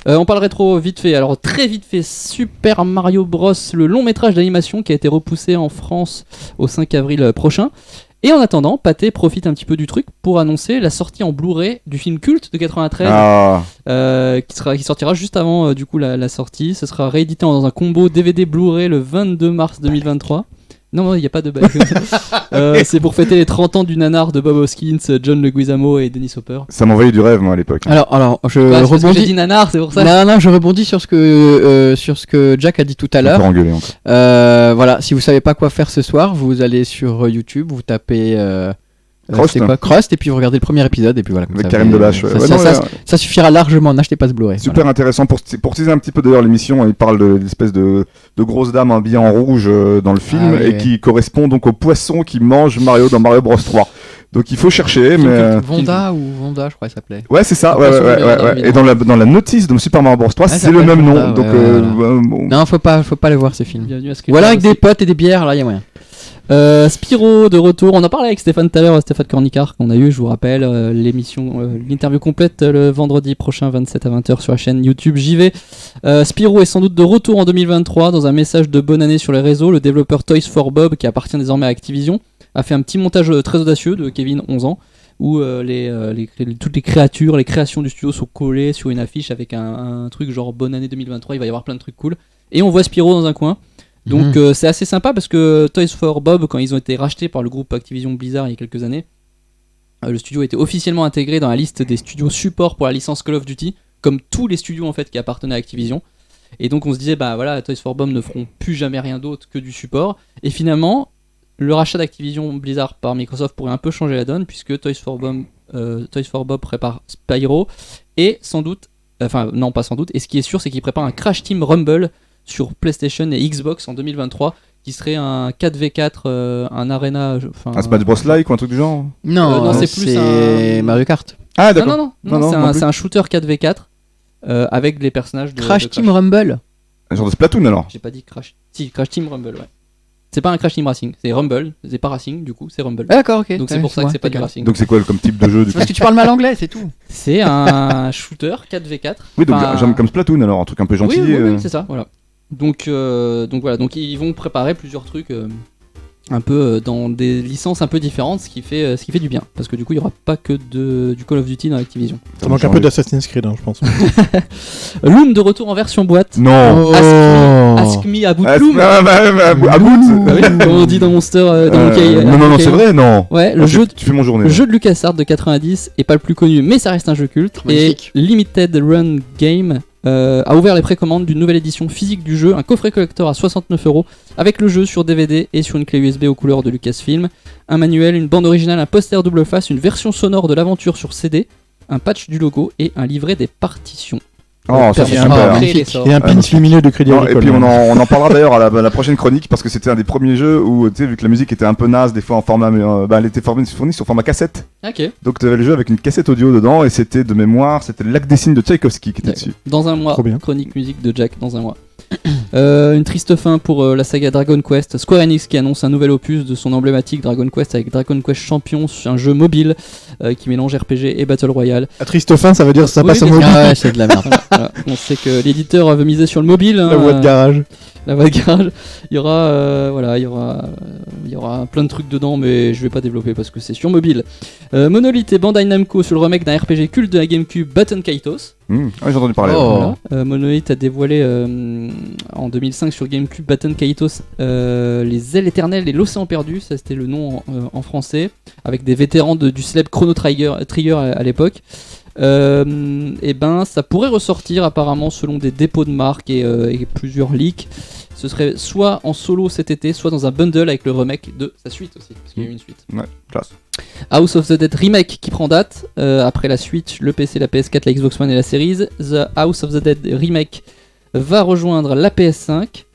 On parle rétro vite fait. Alors très vite fait, Super Mario Bros, le long métrage d'animation qui a été repoussé en France au 5 avril prochain. Et en attendant, Pathé profite un petit peu du truc pour annoncer la sortie en Blu-ray du film culte de 93 Ah, qui sortira juste avant du coup la sortie. Ce sera réédité dans un combo DVD Blu-ray le 22 mars 2023. Non, il n'y a pas de bug. C'est pour fêter les 30 ans du nanar de Bob Hoskins, John Leguizamo et Dennis Hopper. Ça m'envoyait du rêve, moi, à l'époque. Alors, je Parce que rebondis. j'ai dit nanar, c'est pour ça. Non, je rebondis sur ce que Jack a dit tout à l'heure. Encore engueulé, encore. Voilà, si vous savez pas quoi faire ce soir, vous allez sur YouTube, vous tapez Crust. c'est quoi, Crust, et puis vous regardez le premier épisode, et puis voilà. comme Avec ça, Karim vous- Debache, ouais. Ouais, non, ça suffira largement, n'achetez pas ce Blu-ray. Super intéressant pour teaser un petit peu d'ailleurs l'émission. Il parle de l'espèce de grosse dame habillée en rouge dans le film Ah oui, et oui. qui correspond donc au poisson qui mange Mario dans Mario Bros 3. Donc il faut chercher, mais Vonda ou Vonda, je crois, ça s'appelait. ouais, c'est ça. Le Ouais, poisson ouais, de ouais, Vonda, ouais. Et évidemment. dans la notice de Super Mario Bros 3, ça c'est le s'appelle même nom. Vonda, Donc ouais, voilà. bon. Non, faut pas aller voir ces films. Bienvenue à Ou alors avec Screamer des potes et des bières, là, il y a moyen. Spyro de retour. On en parlait avec Stéphane tout à l'heure, Stéphane Cornicard qu'on a eu, je vous rappelle, l'interview complète le vendredi prochain 27 à 20h sur la chaîne YouTube JV. Spyro est sans doute de retour en 2023 dans un message de bonne année sur les réseaux. Le développeur Toys for Bob, qui appartient désormais à Activision, a fait un petit montage très audacieux de Kevin 11 ans où toutes les créatures, les créations du studio sont collées sur une affiche avec un truc genre bonne année 2023, il va y avoir plein de trucs cool. Et on voit Spyro dans un coin. Donc c'est assez sympa parce que Toys for Bob, quand ils ont été rachetés par le groupe Activision Blizzard il y a quelques années, le studio était officiellement intégré dans la liste des studios support pour la licence Call of Duty, comme tous les studios en fait qui appartenaient à Activision. Et donc on se disait bah voilà, Toys for Bob ne feront plus jamais rien d'autre que du support. Et finalement, le rachat d'Activision Blizzard par Microsoft pourrait un peu changer la donne puisque Toys for Bob prépare Spyro et sans doute, enfin non pas sans doute, et ce qui est sûr c'est qu'il prépare un Crash Team Rumble sur PlayStation et Xbox en 2023 qui serait un 4v4, un arena. Un Smash Bros like ou un truc du genre. Non, c'est plus un Mario Kart. Ah Non, d'accord. c'est un shooter 4v4 avec les personnages de Crash de Team Rumble. Un genre de Splatoon alors. J'ai pas dit Crash. Si, Crash Team Rumble, ouais. C'est pas un Crash Team Racing, c'est Rumble, c'est pas Racing du coup, c'est Rumble. Ah, d'accord, ok. Donc c'est pour ça que c'est pas du Racing. Donc c'est quoi comme type de jeu du coup? Parce que tu parles mal anglais, c'est tout. C'est un shooter 4v4. Oui, donc Enfin, j'aime comme Splatoon alors, un truc un peu gentil. Oui, c'est ça, voilà. Donc voilà, donc ils vont préparer plusieurs trucs un peu dans des licences un peu différentes, ce qui fait du bien, parce que du coup il y aura pas que du Call of Duty dans Activision. Ça manque un peu d'Assassin's Creed, je pense. Loom de retour en version boîte. Non. Ask me about Loom. About. Comme on dit dans Monster, dans Monkey. Non, c'est vrai, non. Ouais, tu fais mon journée. Le jeu de LucasArts de 90 est pas le plus connu, mais ça reste un jeu culte. Magnifique. Et Limited Run Game a ouvert les précommandes d'une nouvelle édition physique du jeu, un coffret collector à 69€, avec le jeu sur DVD et sur une clé USB aux couleurs de Lucasfilm, un manuel, une bande originale, un poster double face, une version sonore de l'aventure sur CD, un patch du logo et un livret des partitions. Oh, ça c'est super. Et un pin lumineux de Crédit Agricole. Et puis on en parlera d'ailleurs à la prochaine chronique parce que c'était un des premiers jeux où, tu sais, vu que la musique était un peu naze des fois en format, elle était fournie sur format cassette. Ok. Donc tu avais le jeu avec une cassette audio dedans et c'était de mémoire, c'était le Lac des Cygnes de Tchaïkovski qui était dessus. Dans un mois, Trop bien. chronique musique de Jack dans un mois. Une triste fin pour la saga Dragon Quest. Square Enix qui annonce un nouvel opus de son emblématique Dragon Quest avec Dragon Quest Champions, un jeu mobile qui mélange RPG et Battle Royale. À triste fin, ça veut dire que ça passe au mais mobile. Ah ouais, c'est de la merde. Voilà. On sait que l'éditeur veut miser sur le mobile. La voie de garage. La voie de garage. Il y aura, il y aura plein de trucs dedans, mais je vais pas développer parce que c'est sur mobile. Monolith et Bandai Namco sur le remake d'un RPG culte de la GameCube, Baton Kaitos. Ouais, j'ai entendu parler. Oh. Voilà. Monolith a dévoilé en 2005 sur GameCube Baton Kaitos les ailes éternelles et l'océan perdu, ça c'était le nom en français, avec des vétérans du célèbre Chrono Trigger à l'époque. Et ben ça pourrait ressortir apparemment selon des dépôts de marque et plusieurs leaks. Ce serait soit en solo cet été, soit dans un bundle avec le remake de sa suite aussi, parce qu'il y a eu une suite. Ouais, classe. House of the Dead Remake qui prend date, après la Switch, le PC, la PS4, la Xbox One et la Series. The House of the Dead Remake va rejoindre la PS5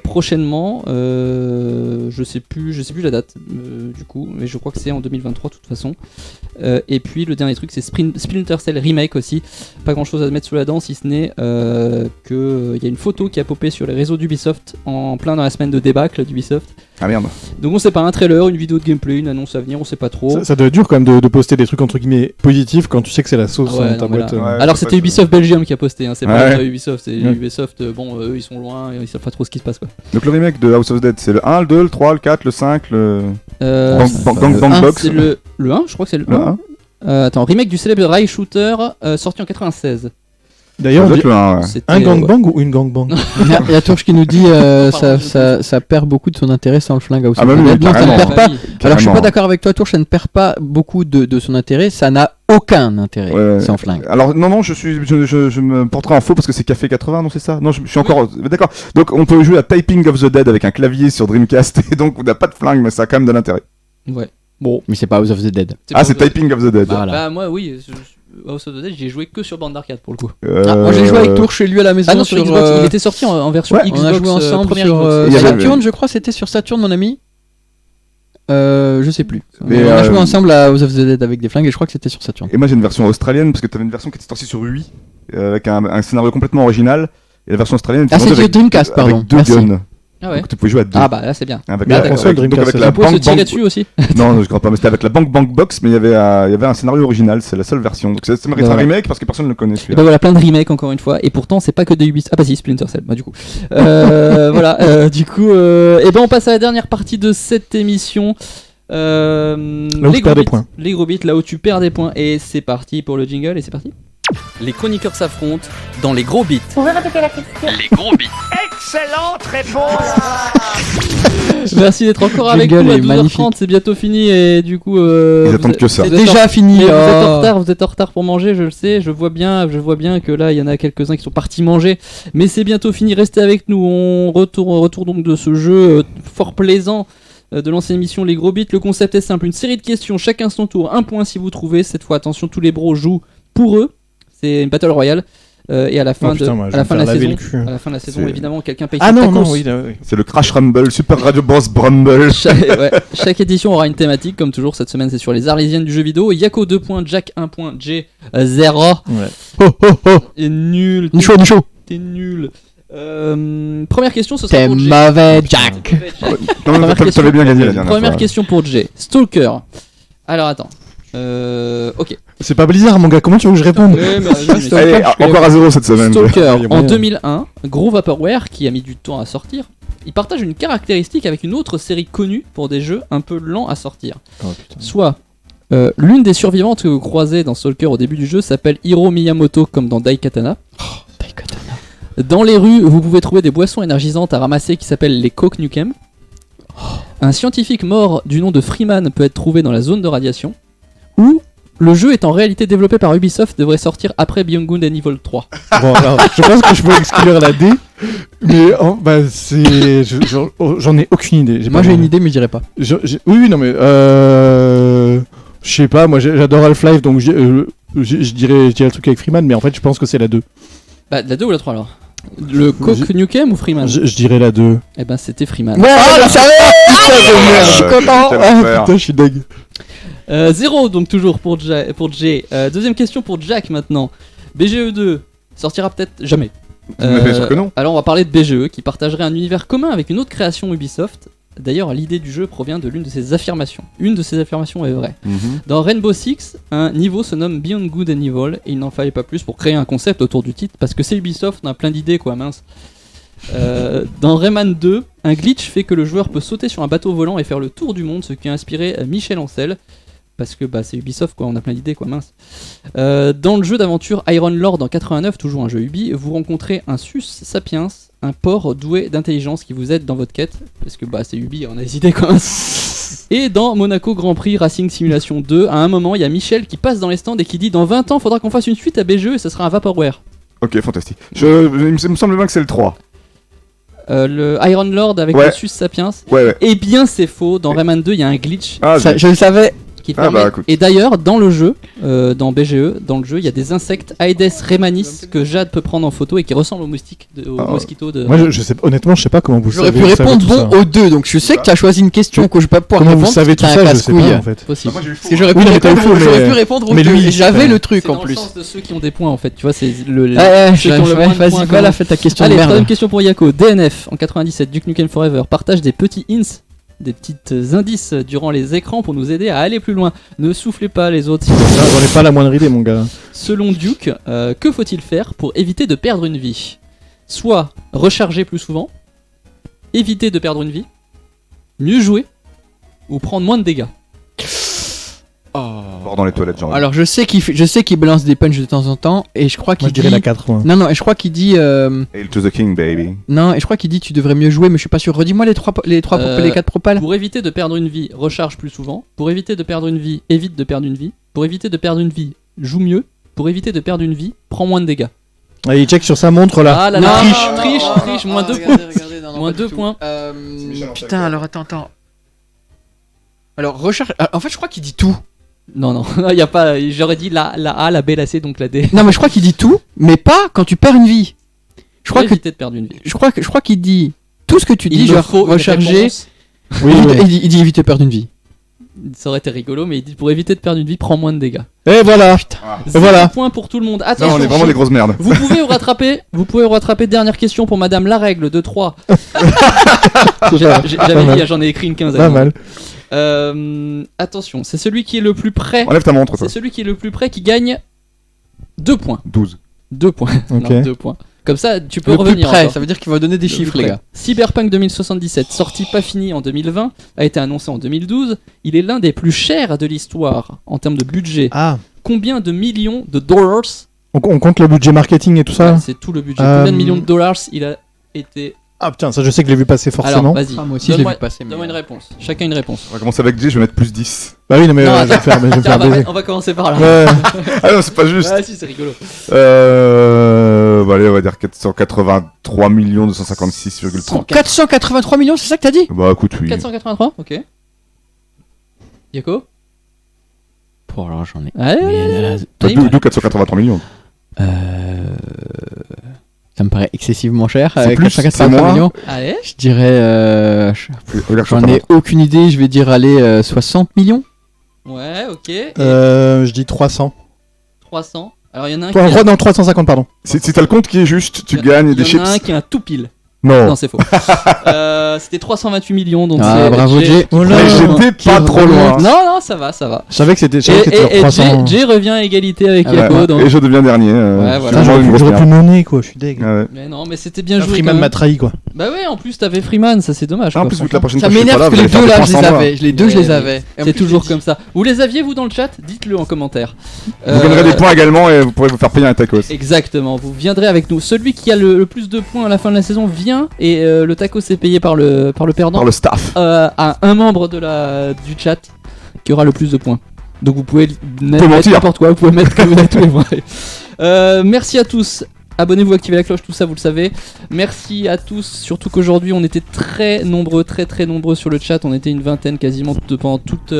prochainement, je sais plus la date du coup, mais je crois que c'est en 2023 de toute façon. Et puis le dernier truc c'est Splinter Cell Remake aussi, pas grand chose à mettre sous la dent si ce n'est qu'il y a une photo qui a popé sur les réseaux d'Ubisoft en plein dans la semaine de débâcle d'Ubisoft. Ah merde. Donc on sait pas, un trailer, une vidéo de gameplay, une annonce à venir, on sait pas trop. Ça doit être dur quand même de poster des trucs entre guillemets positifs quand tu sais que c'est la sauce Ah ouais, dans ta non, mais boîte. là- Ouais, Alors c'est c'était pas Ubisoft Belgium qui a posté, hein, c'est Ouais. pas Ubisoft, c'est Ouais. Ubisoft, bon eux ils sont loin, ils savent pas trop ce qui se passe quoi. Donc le remake de House of Dead, c'est le 1, le 2, le 3, le 4, le 5, le... Bang un, Box. c'est le 1, je crois que c'est le 1. Le 1. Attends, remake du célèbre rail shooter sorti en 96. D'ailleurs, Ça on doit dit être le 1, ouais. C'était, un gangbang ou une gangbang? Il y a Tourge qui nous dit ça perd beaucoup de son intérêt sans le flingue à House Ah of bah the oui, Dead. Non, ça ne carrément. perd pas. Oui. Alors je suis pas Carrément. d'accord avec toi, Tourge, ça ne perd pas beaucoup de son intérêt. Ça n'a aucun intérêt Ouais. sans flingue. Alors non, je me porterai en faux parce que c'est Café 80, non c'est ça? Non, je suis encore... D'accord. Donc on peut jouer à Typing of the Dead avec un clavier sur Dreamcast et donc on n'a pas de flingue mais ça a quand même de l'intérêt. Ouais. Bon. Mais c'est pas House of the Dead. Ah c'est Typing of the Dead. Voilà. Bah moi oui, House of the Dead, j'ai joué que sur bande d'arcade pour le coup. Moi j'ai joué avec Tourge chez lui à la maison. Ah non, sur Xbox, il était sorti en version Ouais, Xbox. on a joué ensemble première sur Xbox. Il y avait- Saturn, je crois, c'était sur Saturn, mon ami. Je sais plus. Mais, on a joué ensemble à House of the Dead avec des flingues et je crois que c'était sur Saturn. Et moi j'ai une version australienne parce que t'avais une version qui était sortie sur Wii avec un scénario complètement original et la version australienne était Ah, c'est vendue sur Dreamcast, pardon. avec deux Merci. guns. Ah ouais. Donc tu pouvais jouer à deux. Ah bah là c'est bien. Avec Mais la la console console donc Dreamcast, avec c'est la On peut se Bang tirer Bang. dessus aussi. Non, je crois pas, mais c'était avec la Bang Bang Box, mais il y avait un scénario original, c'est la seule version. Donc ça mérite un Voilà. remake parce que personne ne le connaît Et celui-là. bah voilà, plein de remakes encore une fois. Et pourtant, c'est pas que des Ubisoft. Ah bah si, Splinter Cell. Bah du coup. Voilà. Du coup, et ben on passe à la dernière partie de cette émission. Là où les tu gros perds des bits. points. Les gros bits, là où tu perds des points. Et c'est parti pour le jingle. Et c'est parti. Les chroniqueurs s'affrontent dans les gros bits. Pouvez répéter la question? Les gros bits. Merci d'être encore avec nous Jingle à est 12h30. magnifique. C'est bientôt fini. Et du coup, Ils attendent que ça. C'est déjà fini. Mais vous êtes en oh. retard, vous êtes en retard pour manger, je le sais, je vois bien que là il y en a quelques-uns qui sont partis manger, mais c'est bientôt fini, restez avec nous, on retourne donc de ce jeu fort plaisant de l'ancienne émission Les Gros Bits. Le concept est simple, une série de questions, chacun son tour, un point si vous trouvez, cette fois attention, tous les bros jouent pour eux, c'est une battle royale. Et à la fin Oh, putain, moi, à je la vais fin me de la faire laver saison, le cul. à la fin de la saison, C'est- évidemment, quelqu'un paye Ah ses non, tacos. non, oui, là, oui. C'est le Crash Rumble, Super Radio Bros Brumble. Chaque édition aura une thématique, comme toujours. Cette semaine, c'est sur les arlésiennes du jeu vidéo. Yako 2 points, Jack 1 point, J 0. Ouais. Et nul. Ni chaud, ni chaud. T'es nul. Première question, ce sera T'es pour Jay. mauvais, Jack. Non, Première mais question. t'avais bien gagné la dernière Première fois. question pour Jay. Stalker. Alors attends. Ok. C'est pas Blizzard, mon gars, comment tu veux que je réponde? Ouais, mais Allez, encore à 0 cette semaine. Stalker, Il y a en moyen. 2001, Gros Vaporware, qui a mis du temps à sortir, il partage une caractéristique avec une autre série connue pour des jeux un peu lents à sortir. Oh, putain. Soit l'une des survivantes que vous croisez dans Stalker au début du jeu s'appelle Hiro Miyamoto, comme dans Daikatana. Dans les rues, vous pouvez trouver des boissons énergisantes à ramasser qui s'appellent les Coke Nukem. Un scientifique mort du nom de Freeman peut être trouvé dans la zone de radiation. Ou le jeu est en réalité développé par Ubisoft, devrait sortir après Beyond Good and Evil 3. Bon, alors, je pense que je peux exclure la D, mais bah, c'est. J'en ai aucune idée. Moi j'ai une idée, mais je dirais pas. Oui, non, mais. Je sais pas, moi j'adore Half-Life, donc je dirais le truc avec Freeman, mais en fait je pense que c'est la 2. Bah, la 2 ou la 3 alors? Le Coke Nukem ou Freeman? Je dirais la 2. Eh ben, c'était Freeman. Ouais, je savais. Putain de merde, je suis content. Ah putain, je suis deg. 0 donc toujours pour Jay. Deuxième question pour Jack maintenant. BGE 2 sortira peut-être jamais. Mais bien sûr que non. Alors on va parler de BGE qui partagerait un univers commun avec une autre création Ubisoft. D'ailleurs, l'idée du jeu provient de l'une de ses affirmations. Une de ces affirmations est vraie. Dans Rainbow Six, un niveau se nomme Beyond Good and Evil et il n'en fallait pas plus pour créer un concept autour du titre parce que c'est Ubisoft, on a plein d'idées quoi, mince. Dans Rayman 2, un glitch fait que le joueur peut sauter sur un bateau volant et faire le tour du monde, ce qui a inspiré Michel Ancel. Parce que bah, c'est Ubisoft quoi, on a plein d'idées quoi, mince. Dans le jeu d'aventure Iron Lord en 89, toujours un jeu Ubi, vous rencontrez un Sus Sapiens, un porc doué d'intelligence qui vous aide dans votre quête. Parce que bah c'est Ubi, on a des idées quoi. Et dans Monaco Grand Prix Racing Simulation 2, à un moment il y a Michel qui passe dans les stands et qui dit dans 20 ans faudra qu'on fasse une suite à BGE et ce sera un Vaporware. Ok, fantastique. Il me semble bien que c'est le 3. Le Iron Lord avec Ouais. le Sus Sapiens. Ouais. Eh bien c'est faux, dans Rayman 2 il y a un glitch. Ah, Je le savais. Qui Ah permet- bah, écoute. Et d'ailleurs, dans le jeu, dans BGE, dans le jeu, il y a des insectes Aedes remanis que Jade peut prendre en photo et qui ressemblent aux moustiques, aux mosquitos de. Moi, je sais, honnêtement, je sais pas comment vous J'aurais savez. pu vous savez répondre tout ça. bon aux deux, donc je sais que tu as choisi une question que je vais pas pouvoir Comment répondre. vous savez tout parce que t'es ça, un je sais casse-couille. pas en fait. Possible. Moi j'ai eu Parce que j'aurais pu, Oui, non, mais t'as eu répondre, faux, j'aurais mais- pu répondre aux mais deux, lui, et j'avais c'est- le truc C'est en dans le plus. sens de ceux qui ont des points en fait, tu vois, c'est le. Ouais, ceux qui ont le moins de vas-y, points voilà, communs. fais ta question Allez, de troisième merde. question pour Yako. DNF en 97, Duke Nukem Forever partage des petits hints, des petites indices durant les écrans pour nous aider à aller plus loin. Ne soufflez pas les autres. Ah, J'en ai pas la moindre idée, mon gars. Selon Duke, que faut-il faire pour éviter de perdre une vie? Soit recharger plus souvent, éviter de perdre une vie, mieux jouer, ou prendre moins de dégâts. Bord dans les toilettes, genre. Alors je sais qu'il balance des punchs de temps en temps et je crois qu'il Moi, je dirais la 4. Moi. Non, et je crois qu'il dit. Hail to the king, baby. Non, et je crois qu'il dit tu devrais mieux jouer, mais je suis pas sûr. Redis-moi les 4 propales. Pour éviter de perdre une vie, recharge plus souvent. Pour éviter de perdre une vie, évite de perdre une vie. Pour éviter de perdre une vie, joue mieux. Pour éviter de perdre une vie, prends moins de dégâts. Et il check sur sa montre là. Ah là là, triche, moins 2 points. Moins 2 points. Putain, alors attends. Alors recharge. En fait, je crois qu'il dit tout. Non, il y a pas. J'aurais dit la A, la B, la C, donc la D. Non, mais je crois qu'il dit tout, mais pas quand tu perds une vie. Je crois éviter de perdre une vie. Je crois qu'il dit tout ce que tu dis, Il me genre faut une recharger. réponse. Oui, oui. Il dit éviter de perdre une vie. Ça aurait été rigolo, mais il dit pour éviter de perdre une vie, prends moins de dégâts. Et voilà. Zéro Voilà. point pour tout le monde. Non, Attention, on est vraiment des grosses merdes. vous pouvez vous rattraper. Dernière question pour Madame La Règle de 3. J'avais dit, j'en ai écrit une quinzaine. Pas mal. Attention, c'est celui qui est le plus près. Enlève ta montre, toi. C'est celui qui est le plus près qui gagne 2 points. 12. 2 points. Ok. Non, 2 points. Comme ça, tu peux Le plus revenir. près, encore. ça veut dire qu'il va donner des Le chiffres, plus les près. gars. Cyberpunk 2077, sorti pas fini en 2020, a été annoncé en 2012. Il est l'un des plus chers de l'histoire en termes de budget. Ah. Combien de millions de dollars? On compte le budget marketing et tout ça. C'est tout le budget. Combien de millions de dollars il a été? Ah putain, ça je sais que je l'ai vu passer forcément. Alors, vas-y. Moi aussi, je l'ai vu passer. Donne-moi une réponse. Chacun une réponse. On va commencer avec J, je vais mettre plus 10. Bah oui, non mais Non, je vais me faire, je vais me Tiens, faire baiser. on va commencer par là. Ouais. Ah non, c'est pas juste. Ah si, c'est rigolo. Bah allez, on va dire 483 256,3. 483 millions, c'est ça que t'as dit? Bah écoute, oui. 483, ok. Yako? Pour alors j'en ai. Allez, D'où 483 millions. Ça me paraît excessivement cher. C'est Avec plus, 483 c'est moins. millions. allez. Je dirais. Regarde, J'en ai aucune idée, je vais dire aller 60 millions. Ouais, ok. Et Je dis 300. 300. Alors il y en a un Toi, qui non, 350 pardon. Si t'as le compte qui est juste, tu gagnes des il y en a un chips. qui a un tout pile. Non. Non, c'est faux. C'était 328 millions, donc Ah, c'est bravo, Jay. Oh là. Mais j'étais pas trop loin. Non, ça va. Je savais que c'était sur Et 300. Jay revient à égalité avec Ah, Yako. Ouais. donc- Et je deviens dernier. Ouais, voilà. Putain, j'aurais pu mener quoi, je suis deg. Ouais. Mais non, mais c'était bien joué. Freeman quand m'a même. trahi quoi. Bah ouais, en plus t'avais Freeman, ça c'est dommage. Ah, en quoi, plus, vu que la franchement. prochaine Ça fois, je suis m'énerve pas que les vous allez deux faire là, des je les points sans moi. avais. Les deux, je les avais. Et en C'est plus, toujours j'ai dit- comme ça. Vous les aviez vous dans le chat? Dites-le en commentaire. Vous gagnerez des points également et vous pourrez vous faire payer un tacos. Exactement, vous viendrez avec nous. Celui qui a le plus de points à la fin de la saison vient et le taco c'est payé par le perdant. Par le staff. À un membre du chat qui aura le plus de points. Donc vous pouvez mettre mentir. n'importe quoi, vous pouvez mettre comme vous êtes tous les vrais. Merci à tous. Abonnez-vous, activez la cloche, tout ça vous le savez. Merci à tous, surtout qu'aujourd'hui on était très nombreux sur le chat. On était une vingtaine quasiment pendant toute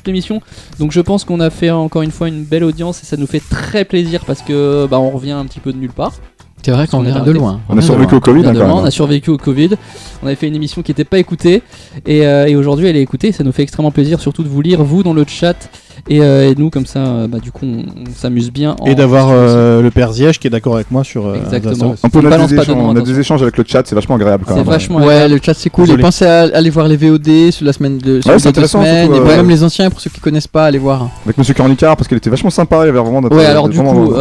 l'émission. Donc je pense qu'on a fait encore une fois une belle audience et ça nous fait très plaisir parce que on revient un petit peu de nulle part. C'est vrai qu'on vient de loin. On a survécu au Covid, Bien hein, de quand loin, même. on a survécu au Covid. On avait fait une émission qui n'était pas écoutée et aujourd'hui elle est écoutée. Ça nous fait extrêmement plaisir, surtout de vous lire vous dans le chat et nous comme ça, du coup on s'amuse bien. Et d'avoir le père Ziège qui est d'accord avec moi sur. Exactement. On peut balance pas de nom, on a attention. des échanges avec le chat, c'est vachement agréable quand C'est même. vachement Ouais, agréable. le chat c'est cool. Désolé. Et pensez à aller voir les VOD sur la semaine de sur Ouais, les c'est deux intéressant, semaines. surtout, Et ouais. même les anciens, pour ceux qui connaissent pas, allez voir. Avec Monsieur Cornicard parce qu'il était vachement sympa, il y avait vraiment Ouais, alors du vraiment, coup,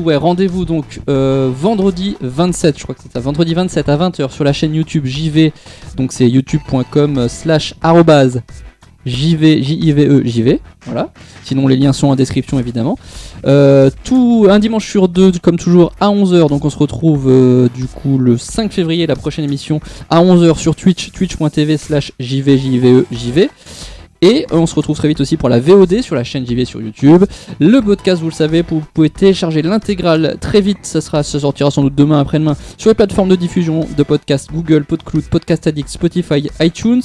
cool. rendez-vous donc vendredi 27, je crois que c'est ça, vendredi 27 à 20h sur la chaîne YouTube JV. Donc c'est youtube.com/@JV, JIVE, voilà. Sinon les liens sont en description évidemment. Tout un dimanche sur deux, comme toujours à 11h. Donc on se retrouve du coup le 5 février, la prochaine émission à 11h sur Twitch, twitch.tv/JV. Et on se retrouve très vite aussi pour la VOD sur la chaîne JV sur YouTube. Le podcast, vous le savez, vous pouvez télécharger l'intégrale très vite. Ça sortira sans doute demain, après-demain sur les plateformes de diffusion de podcasts Google, PodCloud, Podcast Addict, Spotify, iTunes.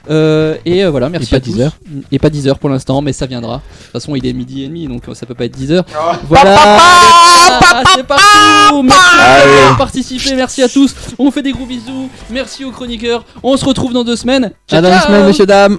Voilà, merci Et pas à tous. 10 heures. Et pas 10 heures pour l'instant, mais ça viendra. De toute façon, il est 12h30, donc ça peut pas être 10 heures. Voilà, c'est parti. Merci d'avoir participé, merci à tous. On vous fait des gros bisous. Merci aux chroniqueurs. On se retrouve dans 2 semaines. Ciao, À dans 2 ciao. semaines, messieurs, dames.